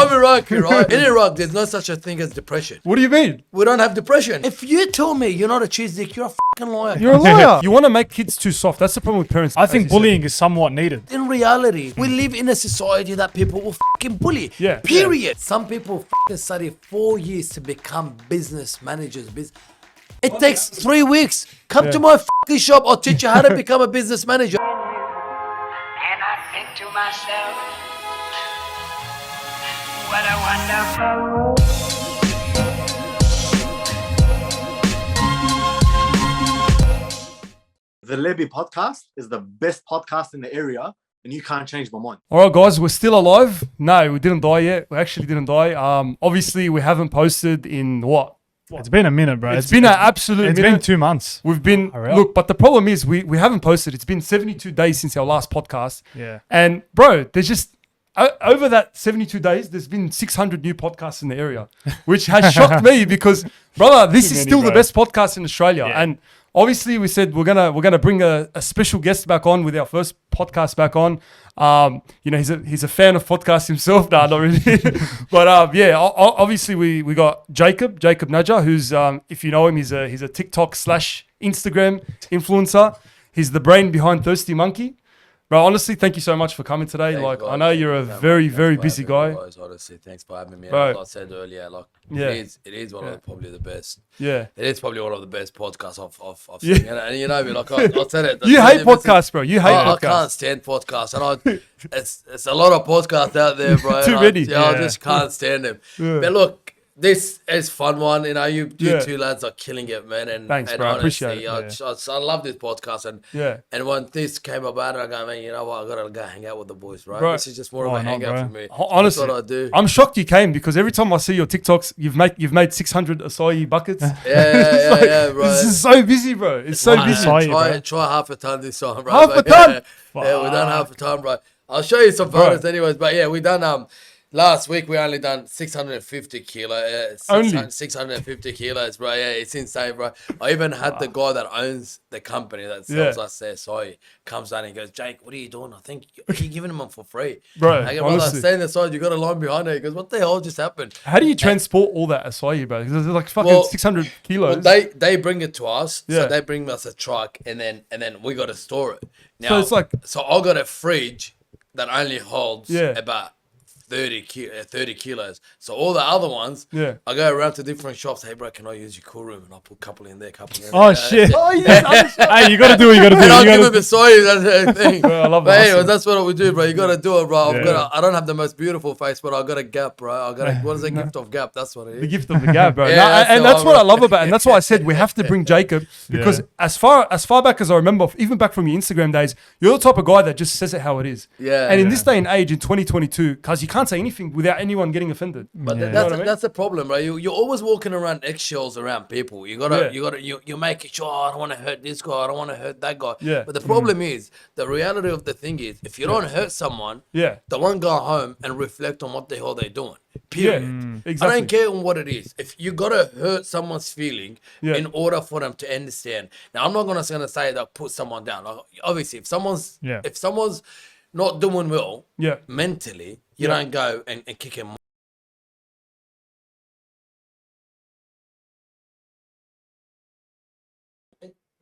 I'm Iraqi, right? In Iraq, there's no such a thing as depression. What do you mean? We don't have depression. If you tell me you're not a cheese dick, you're a fucking liar. You're a liar. You want to make kids too soft. That's the problem with parents. I think bullying is somewhat needed. In reality, we live in a society that people will fucking bully. Yeah. Period. Some people fucking study 4 years to become business managers. It takes 3 weeks. Come to my fucking shop. I'll teach you how to become a business manager. And I think to myself, what a wonderful world. The Lebbie podcast is the best podcast in the area, and you can't change my mind. All right, guys, we're still alive. No, we didn't die yet. We actually didn't die. Obviously, we haven't posted in what? It's been a minute, bro. It's been an absolute It's minute. been 2 months. We've been, Hurry up. look, but the problem is we haven't posted. It's been 72 days since our last podcast. Yeah. And bro, there's just, over that 72 days, there's been 600 new podcasts in the area, which has shocked me because, brother, this Too is many, still the bro. best podcast in Australia. Yeah. And obviously we said we're gonna bring a special guest back on with our first podcast back on. He's a fan of podcasts himself. Nah, not really. But obviously we got Jacobnajjar, who's if you know him, he's a TikTok / Instagram influencer. He's the brain behind Thirsty Monkey. Bro, honestly, thank you so much for coming today. I know you're a very busy guy. Honestly, thanks for having me. Bro. Like I said earlier, it is one of probably the best. Yeah. It is probably one of the best podcasts I've Yeah. seen. And you know me, I said it. You hate podcasts, bro. You hate I podcasts. can't stand podcasts, and it's a lot of podcasts out there, bro. Too many. I just can't stand them. Yeah. But look, this is fun one. You know, you Yeah. two lads are killing it, man. And Thanks, and bro. I honestly, appreciate it. I love this podcast, and when this came about, I go, man, you know what? I gotta go hang out with the boys, right? Bro. This is just more of Why a not, hangout bro? for me. Honestly, That's what I do. I'm shocked you came because every time I see your TikToks, you've made 600 acai buckets. Yeah, bro. This is so busy, bro. It's so Wow. busy. Acai. bro. Try half a ton this time, bro. Half a But ton? Yeah, we done half a ton, bro. I'll show you some photos, anyways. But yeah, we done last week we only done 650 kilo. Only? 650 kilos, bro. Yeah, it's insane, bro. I even had the guy that owns the company that sells us there, so comes down and goes, Jake, what are you doing? I think you're giving them for free. Bro, I go, brother, honestly. stay in the side. You got a line behind it. He goes, what the hell just happened? How do you transport all that acai, bro? Because it's like fucking 600 kilos. Well, they bring it to us. Yeah. So they bring us a truck, and then we got to store it. Now, So it's like- so I got a fridge that only holds Yeah. about 30 kilos. So all the other ones, Yeah. I go around to different shops. Hey, bro, can I use your cool room? And I put a couple in there, couple in there. Oh, shit. Oh, yeah. Hey, you got to do what you got to do. And I'll You give gotta him a sorry, that's the thing. Bro, I love But that anyway, hustle. that's what we do, bro. You got to do it, bro. Yeah. I don't have the most beautiful face, but I got a gap, bro. What is a gift of gap? That's what it The is. gift of the gab, bro. Yeah, No, that's and the that's one, what I bro. love about it. And that's why I said we have to bring Jacob because Yeah. as far back as I remember, even back from your Instagram days, you're the type of guy that just says it how it is. Yeah. And in this day and age, in 2022, because you can't say anything without anyone getting offended. But Yeah. You know what I mean? that's the problem, right? You're always walking around eggshells around people. You're making sure I don't want to hurt this guy, I don't want to hurt that guy. Yeah. But the problem is, the reality of the thing is, if you don't hurt someone, Yeah. they won't go home and reflect on what the hell they're doing. Period. I exactly. don't care on what it is. If you gotta hurt someone's feeling Yeah. in order for them to understand. Now, I'm not gonna say that put someone down. Like, obviously, if someone's not doing well Yeah. mentally, you Yeah. don't go and kick him.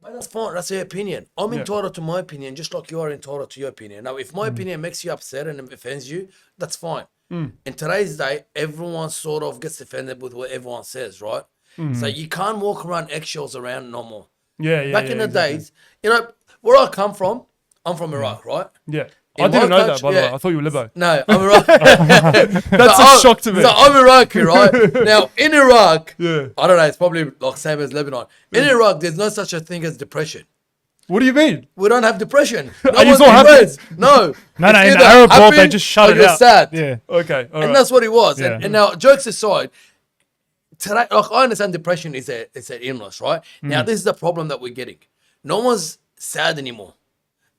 But that's fine. That's their opinion. I'm Yeah. entitled to my opinion, just like you are entitled to your opinion. Now, if my opinion makes you upset and offends you, that's fine. In today's day, everyone sort of gets offended with what everyone says, right? So you can't walk around eggshells around no more. Yeah. Back in the exactly. days, you know, where I come from, I'm from Iraq, right? Yeah. In I didn't my know that, country- by the way. yeah. I thought you were Lebbie. No, I'm Iraqi. That's a shock to me. So I'm Iraqi, right? Now, in Iraq, Yeah. I don't know, it's probably like same as Lebanon. In Iraq, there's no such a thing as depression. What do you mean? We don't have depression. No Are you one's so happy? depressed. No. No, It's in the either Arab world, they happy just shut or it you're out. sad. Yeah. Okay. All And right. that's what it was. Yeah. And now, jokes aside, today, like, I understand depression is an illness, right? Now, this is the problem that we're getting. No one's sad anymore.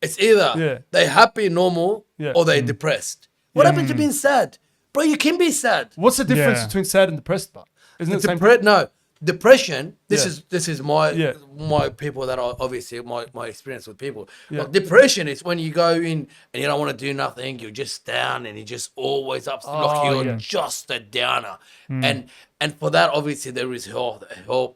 It's either they're happy, normal, or they're depressed. What happened to being sad? Bro, you can be sad. What's the difference Yeah. between sad and depressed, but isn't it the same? No. depression. This Yeah. is my Yeah. my people that are obviously my experience with people. Yeah. Like depression is when you go in and you don't want to do nothing. You're just down and you're just always up. Like you're yeah. just a downer. And for that, obviously there is help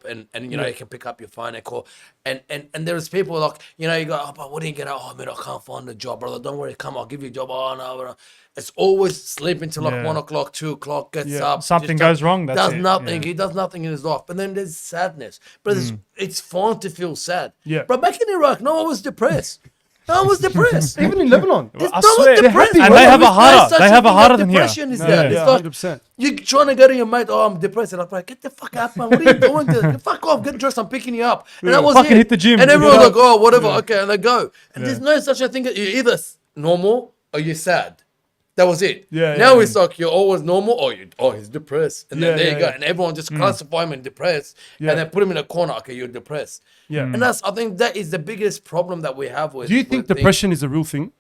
and you know you can pick up your phone and call. And there's people like you know you go, oh, but what do you get? Oh man, I can't find a job, brother. Don't worry, come, I'll give you a job. Oh no. It's always sleeping till like Yeah. 1 o'clock, 2 o'clock, gets Yeah. up. Something just goes wrong, that's does it. nothing. Yeah. He does nothing in his life. But then there's sadness. But it's fine to feel sad. Yeah. But back in Iraq, no one was depressed. No one was depressed. Even in Lebanon. It's I no one's swear, they're depressed. happy, and bro. they have a There's harder- such they a have a thing harder as than here. depression is No, there. yeah, It's like 100%. you're trying to go to your mate, oh, I'm depressed. And I'm like, get the fuck up, man. What are you doing? Fuck off, get dressed, I'm picking you up. And that was Fucking it. hit the gym. And everyone's Get like, oh, whatever, okay, and they go. And there's no such a thing that you're either normal or you're sad. That was it. Yeah, Now yeah, it's like you're always normal or he's depressed. And then Yeah, there you go. yeah. And everyone just classify him in depressed Yeah. and then put him in a corner. Okay, you're depressed. Yeah. And I think that is the biggest problem that we have with. Do you think with things. depression is a real thing?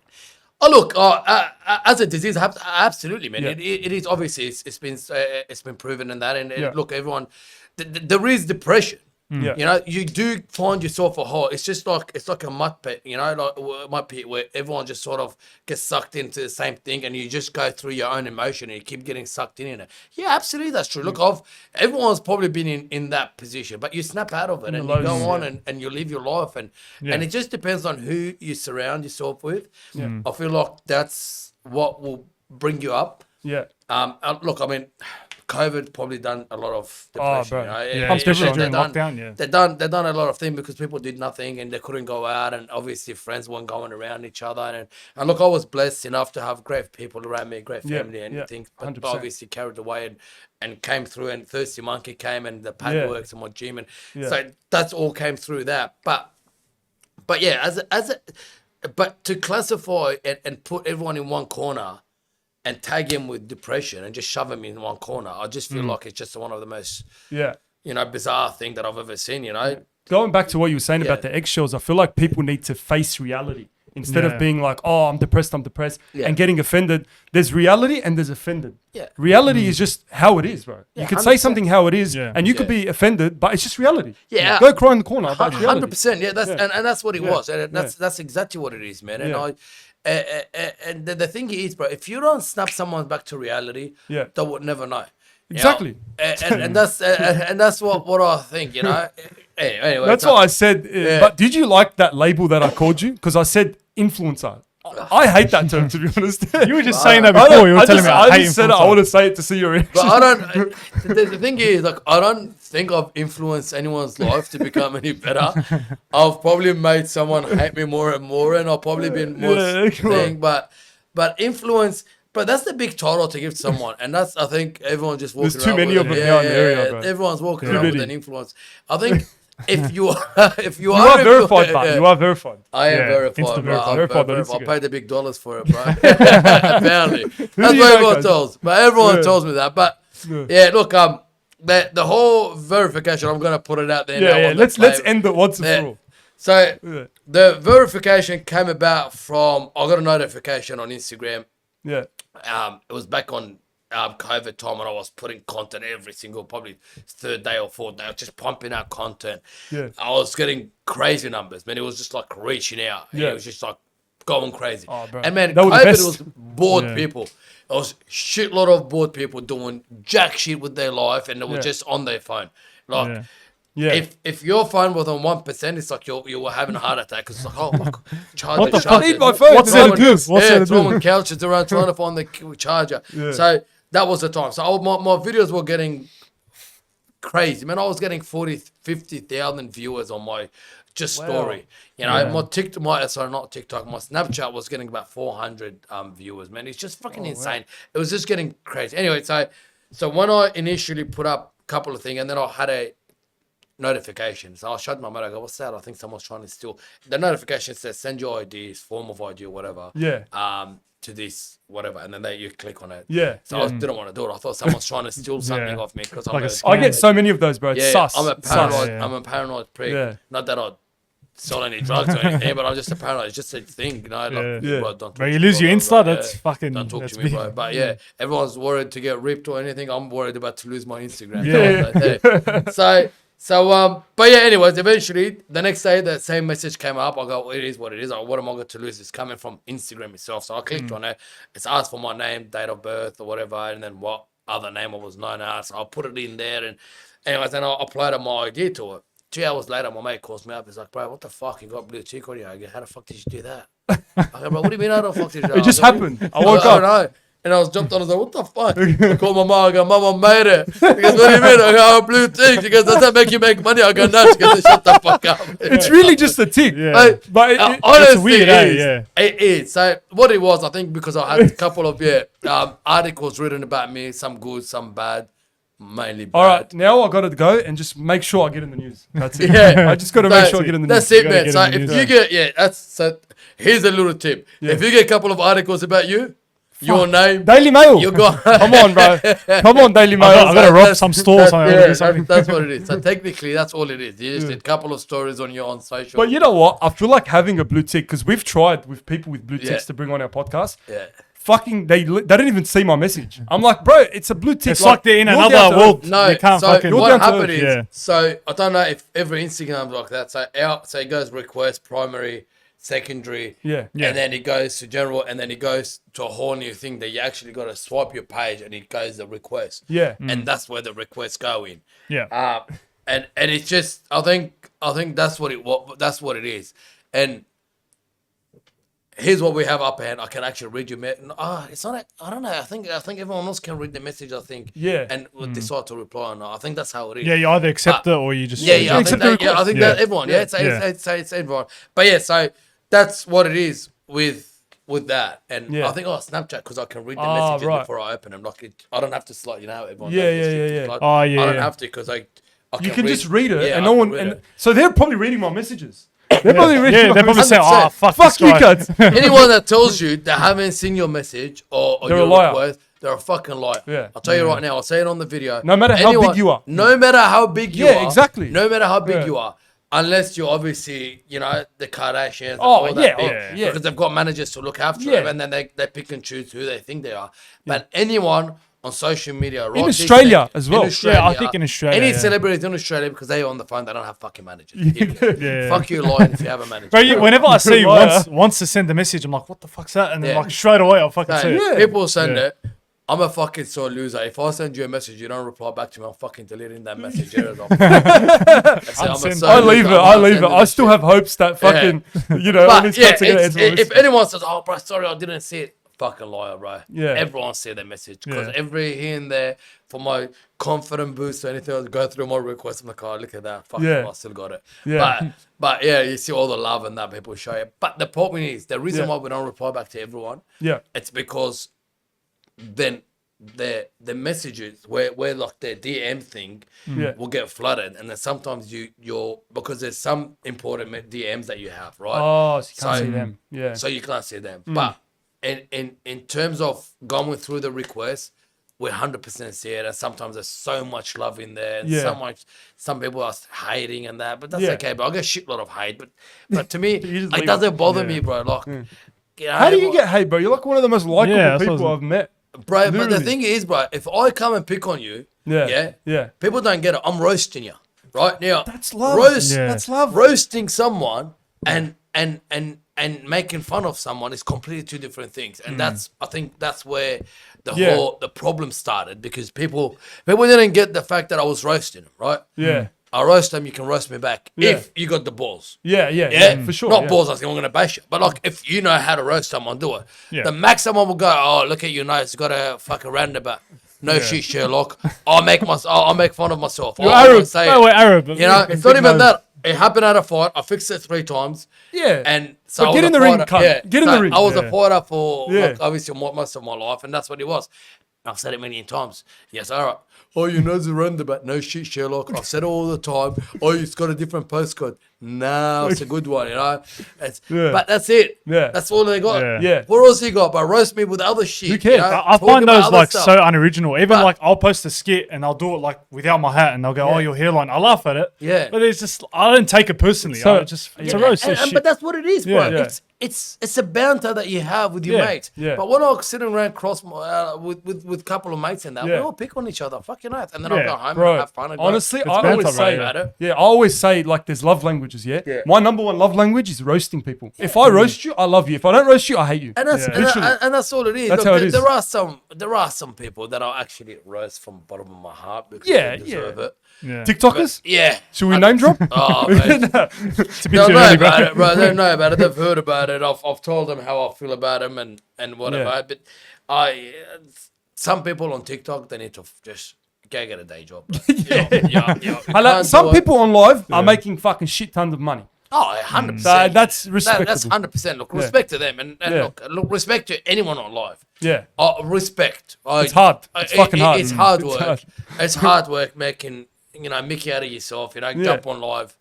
Oh look, as a disease, absolutely, man. Yeah. It is obviously it's been proven in that. And Yeah. look, everyone, there is depression. Yeah. You know, you do find yourself a hole. It's just like a mud pit. You know, like a mud pit where everyone just sort of gets sucked into the same thing, and you just go through your own emotion and you keep getting sucked in it. Yeah, absolutely, that's true. Look, everyone's probably been in that position, but you snap out of it and you lows, go on yeah. and you live your life, and it just depends on who you surround yourself with. I feel like that's what will bring you up. Yeah. Look, I mean, COVID probably done a lot of Oh, depression. bro. You know? Yeah, especially during lockdown, yeah. They done a lot of things because people did nothing and they couldn't go out, and obviously friends weren't going around each other. And look, I was blessed enough to have great people around me, great Yeah, family and yeah, things. But 100%. obviously carried away and came through. And Thirsty Monkey came and the pad works and my gym, and so that's all came through that. But yeah, but to classify and put everyone in one corner and tag him with depression and just shove him in one corner, I just feel like it's just one of the most, Yeah. bizarre thing that I've ever seen, Going back to what you were saying about Yeah. the eggshells, I feel like people need to face reality instead Yeah. of being like, oh, I'm depressed, Yeah. and getting offended. There's reality and there's offended. Yeah. Reality is just how it is, bro. Yeah, you could say 100%. something how it is, Yeah. and you could be offended, but it's just reality. Yeah. Go cry in the corner. That's reality. 100%. Yeah, that's and that's what it was, and Yeah. that's exactly what it is, man. And Yeah. and the thing is, bro, if you don't snap someone back to reality, Yeah. they would never know. You know? Exactly. And that's what I think, Anyway, That's so- what I said. But did you like that label that I called you? Because I said influencer. I hate that term, to be honest. You were just saying that I before. You were I telling just, me I I hate just said it. I influencer. want to say it to see your reaction. But I don't. The thing is, like, I don't think I've influenced anyone's life to become any better. I've probably made someone hate me more and more, and I've probably been more come on. thing. But influence. But that's the big title to give to someone, and that's I think everyone just walking There's too around many with of it. them now in the area, bro. Everyone's walking Too around with many. an influence. I think if you You are verified, influ- but you are verified. I am Yeah, verified, Insta bro. verified. I'm Verified on verified. I Instagram. paid the big dollars for it, bro. Apparently, that's do what you know, everyone guys? tells. But everyone Yeah. tells me that. But yeah, look, the whole verification. I'm gonna put it out there now. Yeah, on the let's play. end it once and Yeah. for all. So Yeah. the verification came about from I got a notification on Instagram. Yeah. It was back on COVID time, and I was putting content every single, probably third day or fourth day, just pumping out content. Yeah. I was getting crazy numbers, man. It was just like reaching out. Yeah. It was just like going crazy. Oh, bro. And man, They were the COVID best. was bored Yeah. people. It was shitload of bored people doing jack shit with their life, and they were Yeah. just on their phone. Like, Yeah. Yeah. if your phone was on 1%, it's like you were having a heart attack. Because it's like, oh, my God, charger, What the fuck? charger. I need my phone. What's man. that to do? What's Yeah, that to throwing do? couches around trying to find the charger. So that was the time. So my videos were getting crazy. Man, I was getting 40, 50,000 viewers on my story. You know, my TikTok, my Snapchat was getting about 400 viewers. Man, it's just fucking insane. It was just getting crazy. Anyway, so when I initially put up a couple of things, and then I had a notification. So I shut my mouth. I go, what's that? I think someone's trying to steal. The notification says send your IDs, form of ID or whatever. Yeah. To this whatever, and then you click on it. Yeah. So I didn't want to do it. I thought someone's trying to steal something off me because I'm Like a a scam. I get so many of those, bro. It's yeah, sus. I'm a Sus. paranoid. Yeah. I'm a paranoid prick. Yeah. Not that I sell any drugs or anything, but I'm just paranoid. It's just a thing, you know. Like, Yeah. bro, don't talk But to you me, lose your bro, Insta, bro, that's fucking. Don't talk that's to me, big. bro. But yeah, everyone's worried to get ripped or anything. I'm worried about to lose my Instagram. But yeah, anyways, eventually the next day the same message came up. I go, well, it is what it is. Like, what am I going to lose? It's coming from Instagram itself. So I clicked on it. It's asked for my name, date of birth, or whatever, and then what other name I was known as. So I'll put it in there, and anyways, then I'll upload my ID to it. 2 hours later, my mate calls me up. He's like, bro, what the fuck? You got blue tick on you? I go, how the fuck did you do that? I go, bro, what do you mean how the fuck did you do that? It just happened. I woke I don't up. know. And I was jumped on. I was like, what the fuck? I called my mom. I go, Mom, I made it. She goes, what do you mean? I go, oh, blue tick. She goes, does that make you make money? I go, no. She goes, shut the fuck up. It's really just a tick. Yeah. But But honestly, weird, it is. yeah. It is. So what it was, I think, because I had a couple of articles written about me, some good, some bad, mainly bad. all right, now I got to go and just make sure I get in the news. That's it. Yeah. I just got to make sure I get in the news. That's it, gotta man. get So in the if news. you get, so here's a little tip. If you get a couple of articles about you, your name, Daily Mail. you go. Come on, bro. Come on, Daily Mail. I gotta rob That's- some stores. That's what it is. So technically, that's all it is. You just did a couple of stories on your own social. But you know what? I feel like having a blue tick, because we've tried with people with blue ticks Yeah. to bring on our podcast. yeah. Fucking, they don't even see my message. I'm like, bro, it's a blue tick. It's like they're in you're another down to world. earth. No, You can't so fucking- what You're down to happened earth, is, yeah. so I don't know if every Instagram's like that. So it goes request, primary, secondary, Yeah. and then it goes to general, and then it goes to a whole new thing that you actually got to swipe your page, and it goes the request. Yeah. And that's where the requests go in. Yeah. And it's just I think that's what it is. And here's what we have up hand. I can actually read your message. It's not. I don't know. I think everyone else can read the message. I think. Yeah. And decide to reply or not. I think that's how it is. Yeah, you either accept it or you just. Yeah, I accept think, the I think Yeah. that everyone. Yeah, it's everyone. But yeah, so that's what it is with that. And Yeah. I think Snapchat because I can read the Ah, messages right. before I open them. Like I don't have to slot. You know, everyone. Yeah, does this yeah, shit. yeah. Like, Oh, yeah, I don't yeah. have to because I You can just read it, Yeah, and I no can one. read And it. so they're probably reading my messages. They're probably reading. Yeah, my they probably messages. say, "Oh, 100%. fuck Fuck this you, guy." cunts. Anyone that tells you they haven't seen your message or They're your a liar. request, they're a fucking liar. Yeah. I'll tell you right now. I'll say it on the video. No matter how big you are. No matter how big you Yeah, are. exactly. No matter how big Yeah. you are. Unless you're obviously, the Kardashians. and Oh, all that yeah, big, oh, yeah. Because they've got managers to look after Yeah. them and then they pick and choose who they think they are. But anyone on social media, right? Australia as well. Yeah, I think in Australia, Any yeah. celebrities in Australia, because they're on the phone, they don't have fucking managers. Yeah. Fuck you, lying if you have a manager. Bro, whenever I see Liar. once to send the message, I'm like, what the fuck's that? And then Yeah. like straight away, I'll fucking So, say it. Yeah. people send Yeah. it. I'm a fucking sore loser. If I send you a message, you don't reply back to me, I'm fucking deleting that message. Unsend. I leave it. I still have hopes that fucking, all But these yeah, cunts are gonna answer my if message. anyone says, "Oh, bro, sorry, I didn't see it," fucking liar, bro. Yeah. Everyone see their message because Yeah. every here and there for my confident boost or anything, I'll go through my requests. I'm like, "Oh, look at that, fucking, Yeah. I still got it." Yeah. But yeah, you see all the love and that people show you. But the problem is the reason Yeah. why we don't reply back to everyone. Yeah. It's because then the messages where like the DM thing Yeah. will get flooded, and then sometimes you're because there's some important DMs that you have, right? Oh, so you can't So- see them. Yeah. So you can't see them. But in terms of going through the requests, we 100% see it, and sometimes there's so much love in there, and Yeah. some people are hating and that, but that's Yeah. okay. But I get a shitload of hate, but to me, You just it leave doesn't it. bother Yeah. me, bro. Like, How do you get hate, bro? You're like one of the most likable Yeah, that's what I people was- I've met. bro? But the Literally. thing is, bro, if I come and pick on you, Yeah. people don't get it. I'm roasting you right now. That's love. Yeah. That's love. Roasting someone and making fun of someone is completely two different things, and I think that's where the problem started, because people didn't get the fact that I was roasting them, right? Yeah. I roast them, you can roast me back Yeah. if you got the balls. Yeah, for sure. Not yeah. balls, I think I'm gonna bash you. But like, if you know how to roast someone, do it. Yeah. The maximum will go, oh, look at you, nice, got a fucking roundabout. No shit, Sherlock. I'll make fun of myself. You're I'll Arab. say No, it. we're Arab. You know, it's not even that. It happened at a fight. I fixed it 3 times. Yeah. And so But I get was in a the ring, fighter- cunt. Get in so the ring. I was Yeah. a fighter for Yeah. like, obviously most of my life, and that's what it was. I've said it many times. Yes, all right. Oh, you know the roundabout. No shit, Sherlock. I've said it all the time. Oh, it's got a different postcode. No, it's a good one, you know. It's, Yeah. But that's it. Yeah. That's all they got. Yeah. Yeah. What else you got? But roast me with other shit. Who cares? You know? I Talk find about those other like stuff. so unoriginal. Even But- like I'll post a skit and I'll do it like without my hat, and they'll go, "Oh, your hairline." I laugh at it. Yeah. But it's just I don't take it personally. So- It's Yeah, a roast. and- It's and- shit. but that's what it is, bro. Yeah. It's a banter that you have with your Yeah, mates. yeah. But when I'm sitting around with a couple of mates and that, we Yeah. all pick on each other, fucking oath. And then Yeah. I'll go home Bro, and have fun. And go, honestly, I banter, always bro, say, yeah. I always say like there's love languages, yeah? Yeah. My number one love language is roasting people. If I roast you, I love you. If I don't roast you, I hate you. and that's Yeah. and, Literally. and that's all it is. That's Look, how it there, is. there are some people that I'll actually roast from the bottom of my heart because Yeah, they deserve it. Yeah. TikTokers? Yeah. Should we name drop? Oh, man. It's a bit They'll too know early, about bro. it, bro. They know about it. They've heard about it. I've told them how I feel about them and whatever. Yeah. But some people on TikTok, they need to just go get a day job. Bro. Yeah. Some people on live are making fucking shit tons of money. Oh, 100%. So that's That's respectable. 100%. Look, Yeah. respect to them. And Yeah. look, respect to anyone on live. Yeah. Respect. It's hard. It's fucking hard. It's hard It's work. hard. It's hard work making, Mickey out of yourself, jump on live,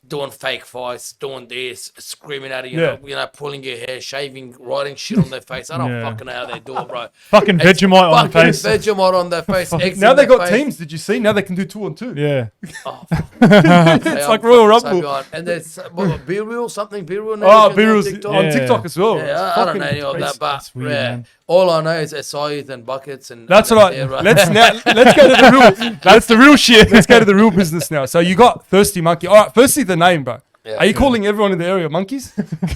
doing fake fights, doing this, screaming at you, pulling your hair, shaving, writing shit on their face. I don't Yeah. fucking know how they do it, bro. Fucking It's Vegemite on the fucking face. Vegemite on their face. eggs Now in they their got face. teams. Did you see? Now they can do 2-on-2. Yeah. It's like Royal Rumble. And there's Be Real, something Be Real. Oh, now B-Reel's TikTok. on Yeah. TikTok as well. Yeah, It's I don't fucking know any of crazy. that, but That's weird, yeah, man. all I know is SIs and buckets and. That's and right. yeah, Let's go to the real. That's the real shit. Let's go to the real business now. So you got Thirsty Monkey. All right. Firstly, the name, bro. Yeah. Are you calling everyone in the area monkeys?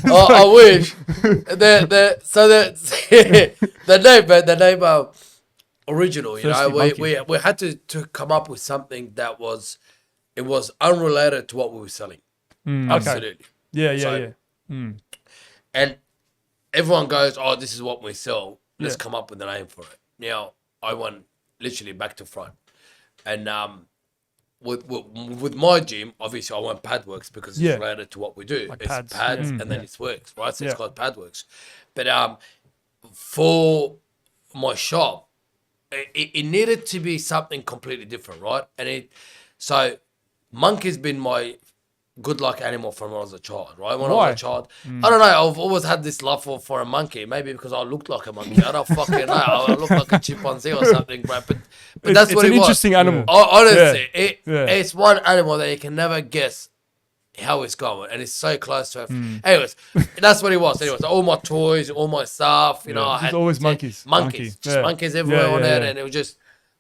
Oh, I wish. The name original. Thirsty We had to come up with something that was unrelated to what we were selling. Absolutely. Yeah. So- Yeah. And everyone goes, "Oh, this is what we sell. Let's Yeah. come up with a name for it." Now I went literally back to front, and with my gym, obviously I went Padworks because it's Yeah. related to what we do. Like it's pads, pads, yeah. and then it's works, right? So Yeah. it's called Padworks. But for my shop, it needed to be something completely different, right? So monkey's been my good luck animal from when I was a child, right? When I Why? was a child, I don't know. I've always had this love for a monkey. Maybe because I looked like a monkey. I don't fucking know. I look like a chimpanzee or something, bro. But that's It's what an it was. interesting animal. Honestly, Yeah. it's one animal that you can never guess how it's going, and it's so close to it. Anyways, that's what it was. Anyways, all my toys, all my stuff, I There's had always monkeys. monkeys, just Yeah. monkeys everywhere Yeah, on yeah, it, yeah. and it was just,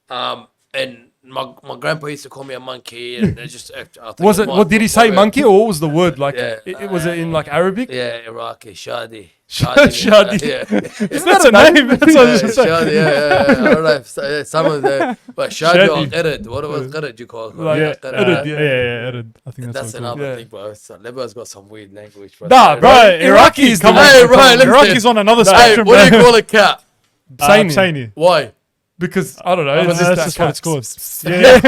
and my grandpa used to call me a monkey, and it just. I think Was it? might- What did he say? might- Monkey, or what was the word? Like, Yeah. it was it in like Arabic? Yeah, Iraqi, Shadi. Shadi. Yeah. Isn't that a name? That's what I was just saying. Shadi, yeah. I don't know if some of the. But Shadi or Shadi. Erid. What was Erid you call it? Like, Yeah, Qerid, Erid, yeah, yeah. Erid. I think That's that's what another Yeah. thing, bro. Lebbie's got some weird language. Bro. Nah, bro. Iraqis, come come on. Hey, bro, listen. Iraqis on another Hey, spectrum. what do bro. you call a cat? Sani. Sani. Why? Because I don't know. That's it's just what it's called. Yeah.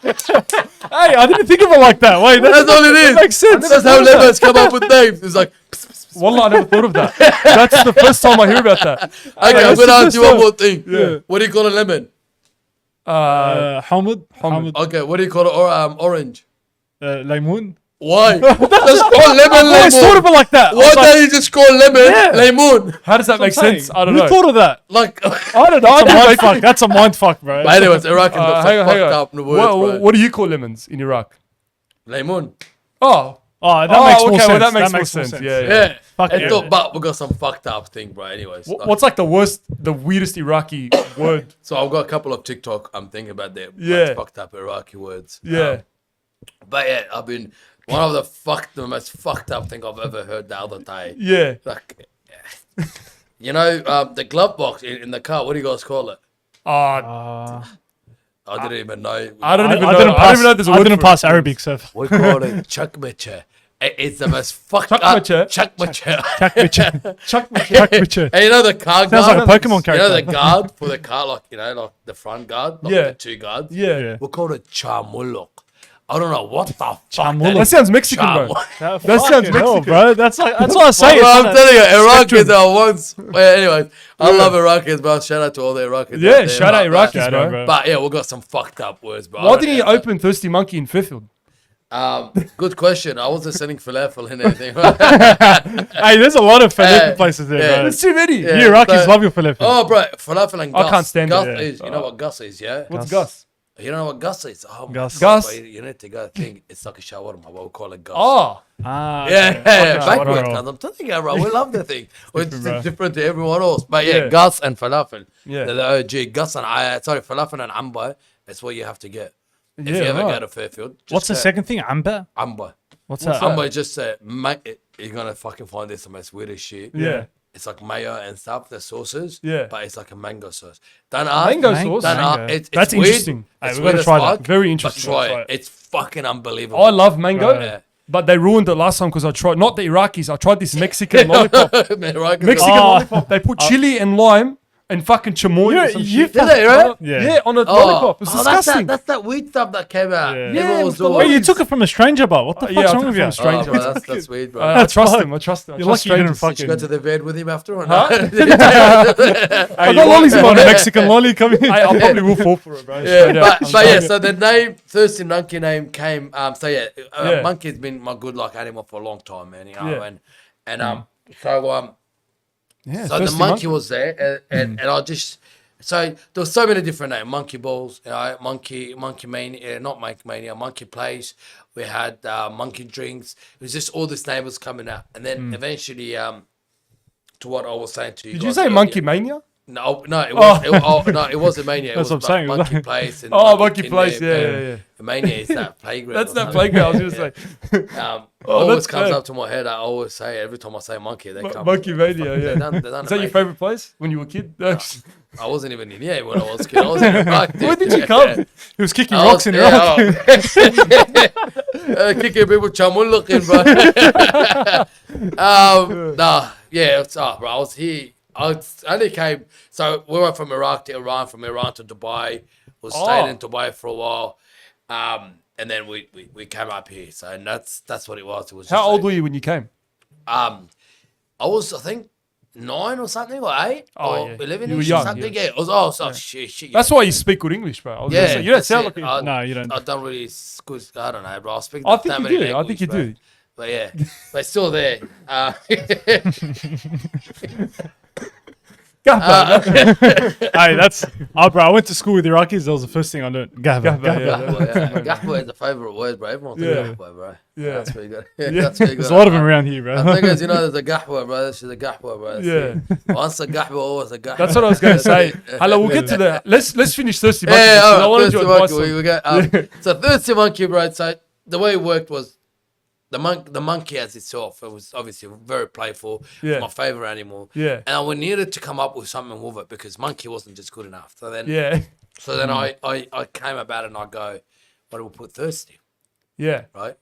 Hey, I didn't think of it like that. Wait, That's all it is. That makes sense. That's how Lebbie's come up with names. It's like, Wallah, I never thought of that. That's the first time I hear about that. okay, I'm that's going to the ask first you one time. more thing. Yeah. What do you call a lemon? Hamid. Hamid. Okay, what do you call it? Orange. Laymoon. Why? Just call lemon I always thought of lemon. it like that. I was Why like, don't you just call lemon Yeah. lemon? How does that make I'm saying, sense? I don't who know. thought of that? Like, I don't know. I That's a don't mind know. fuck. That's a mind fuck, bro. but anyways, Iraq has got some Hang on, hang fucked on. up words, What do you call lemons in Iraq? Lemon. Oh. Oh, that makes more okay, sense. well, that makes more sense. Yeah, yeah. Yeah. Fuck And yeah. but we got some fucked up thing, bro. Anyways. What's like the weirdest Iraqi word? So I've got a couple of TikTok I'm thinking about there. Yeah. Fucked up Iraqi words. Yeah. But yeah, I've been one of the most fucked up thing I've ever heard the other day. Yeah. Like, the glove box in the car. What do you guys call it? I didn't even know. I don't even I know. didn't I don't even know there's a word I didn't for it. pass Arabic, so. We call it Chakmeche. It's the most fucked up. Chakmeche? Chakmeche. Chuck me. Chakmeche. And you know the car guard? Sounds like a Pokemon You know the character. guard for the car, like the front guard? Like Yeah. the two guards? Yeah. We call it Chamulok. I don't know what the fuck. Chamulok. That sounds Mexican, bro. Chamulok. That sounds Fucking hell, Mexican. bro. That's what I say. Well, I'm It's telling you, Iraqis are once. Well, anyways, I love Iraqis, bro. Shout out to all the Iraqis. Yeah, out there, shout out but- Iraqis, Shout out, bro. bro. But yeah, we got some fucked up words, bro. Why didn't you open Thirsty Monkey in Fairfield? Good question. I wasn't selling falafel in anything. Hey, there's a lot of falafel places there, yeah. bro. There's too many. Yeah. You Iraqis so- love your falafel. Oh, bro, falafel and Gus. I can't stand Gus it. is. You know what Gus is, yeah? What's Gus? You don't know what Gus is? Oh, my Gus. God, Gus? bro, you need to go think. It's like a shawarma, but we'll call it Gus. Oh, Ah, Yeah, okay. yeah, Okay, backwards, whatever. cuz I'm telling you, bro. We love the thing. It's Different, bro. different to everyone else. But yeah, Yeah. Gus and falafel. Yeah. They're the OG. Gus and falafel and amba. That's what you have to get. If Yeah, you ever right. go to Fairfield. just What's the go second thing? Amba? Amba. What's What's that? that? Amba is just you're gonna fucking find this the most weirdest shit. yeah. It's like mayo and stuff, the sauces. Yeah. But it's like a mango sauce. Don't ask. Mango Mango. sauce. Don't Mango. ask. It's That's weird. interesting. Hey, It's we gotta weird as try that. fuck, Very but interesting. try Try it. it. It's fucking unbelievable. I love mango, Yeah. but they ruined it last time because I tried, not the Iraqis, I tried this Mexican lollipop. Man, right? Mexican Oh. lollipop. They put chili and lime and fucking chamoy or some you shit. Did they, right? Yeah. Yeah, on a lollipop. It's disgusting. That's that weed stuff that came out. Yeah. Everyone Yeah, was with the doing Hey, lollipop. you took it from a stranger, but what the Yeah, fuck's I wrong took with it from you? a stranger. Oh, bro, that's weird, bro. I trust fuck. him. I trust him. I You're trust lucky you didn't strangers. Did you go fucking. to the vet with him after or Huh? not? I got lollies in on my a neck. Mexican lolly coming in. I probably will fall for it, bro. Yeah, Straight up. but yeah, so the name Thirsty Monkey name came. Yeah. Monkey's been my good luck animal for a long time, man. You know, Yeah. Yeah, so the Thirsty monkey was there, and I just so there was so many different names. Monkey balls, you know, monkey mania, not monkey mania, monkey place. We had monkey drinks. It was just all these neighbors coming out, and then eventually, to what I was saying to you. Did you guys say earlier- Monkey Mania? No, it was. No, it wasn't mania. It That's was what I'm saying. Monkey Place. And Oh, Monkey Kingdom, Place. Yeah. Mania is that playground. That's or that something. playground. I was going to say. Always that's comes good. up to my head. I always say it. Every time I say monkey, they come. Monkey Mania, They're yeah. done Is that your amazing. favorite place when you were a kid? I wasn't even in here when I was a kid. I was in Iraq. Where did you come? He was kicking I rocks was- in yeah, Iraq. Kicking people chamun looking, bro. Bro. I was here. I only came. So we went from Iraq to Iran, from Iran to Dubai. We stayed in Dubai for a while, and then we came up here. So and that's what it was. It was. How just old like, were you when you came? I was, I think, 9 or something, or 8, Oh, or yeah. 11 You were or young, something. yeah. Yeah, it was. Shit. That's why you speak good English, bro. I was gonna say, you don't that's sound it. like No, you don't. I don't really good. I don't know, bro. I speak. I that think you many do. I language, think you bro. do. But yeah, but it's still there. Hey, that's. Oh, bro, I went to school with Iraqis. That was the first thing I learned. Gahba. Gahwa, yeah. Gahwa is a favorite word, bro. Everyone's Yeah. a Gahwa, bro. Yeah. That's pretty good. That's pretty good. There's a lot of them around here, bro. The thing is, you know, there's a Gahwa, bro. She's a Gahwa, bro. Yeah. Once a Gahwa, always a Gahwa. That's what I was going to say. Hello, we'll get to the. Let's finish Thirsty Monkey. Yeah, because I all wanted right, your advice Thirsty on- Monkey. We got, so Thirsty Monkey, bro. So the way it worked was the monkey as itself. It was obviously very playful. Yeah. It's my favorite animal. Yeah. And we needed to come up with something with it because monkey wasn't just good enough. So then, Yeah. I came about it and I go, what do we put thirsty, Yeah. right?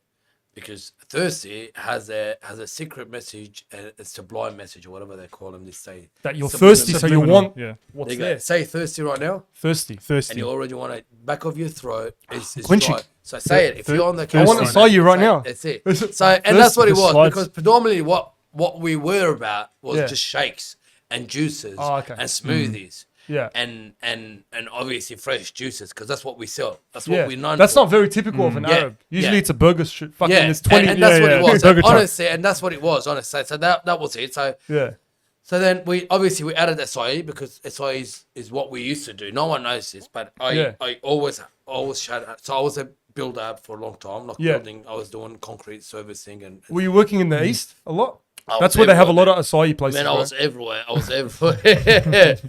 Because thirsty has a secret message, and a sublime message or whatever they call them. They say That you're Subliminal. thirsty, so you Subliminal, want yeah. what's there you go. there. Say thirsty right now, Thirsty. and Thirsty. you already want it back of your throat. Is Quenching. dry. So say it if you're on the I camera. want to saw you right say it. now. That's it. So and that's what it was slides. because predominantly what we were about was Yeah. just shakes and juices Oh, okay. and smoothies. Yeah. And obviously fresh juices because that's what we sell. That's Yeah. what we're known That's for. not very typical of an Yeah. Arab. Usually Yeah. it's a burger shit. Fucking Yeah, there's 20. and that's what yeah. it was. Burger truck. Honestly, and that's what it was. Honestly, so that was it. So Yeah. then we added acai because acai is what we used to do. No one knows this, but Yeah. I always shout out. So I was a builder for a long time, like Yeah. building. I was doing concrete servicing and. Were you working in the east a lot? I That's was where they have a lot everywhere, of acai places. Man, I bro. was everywhere. I was everywhere.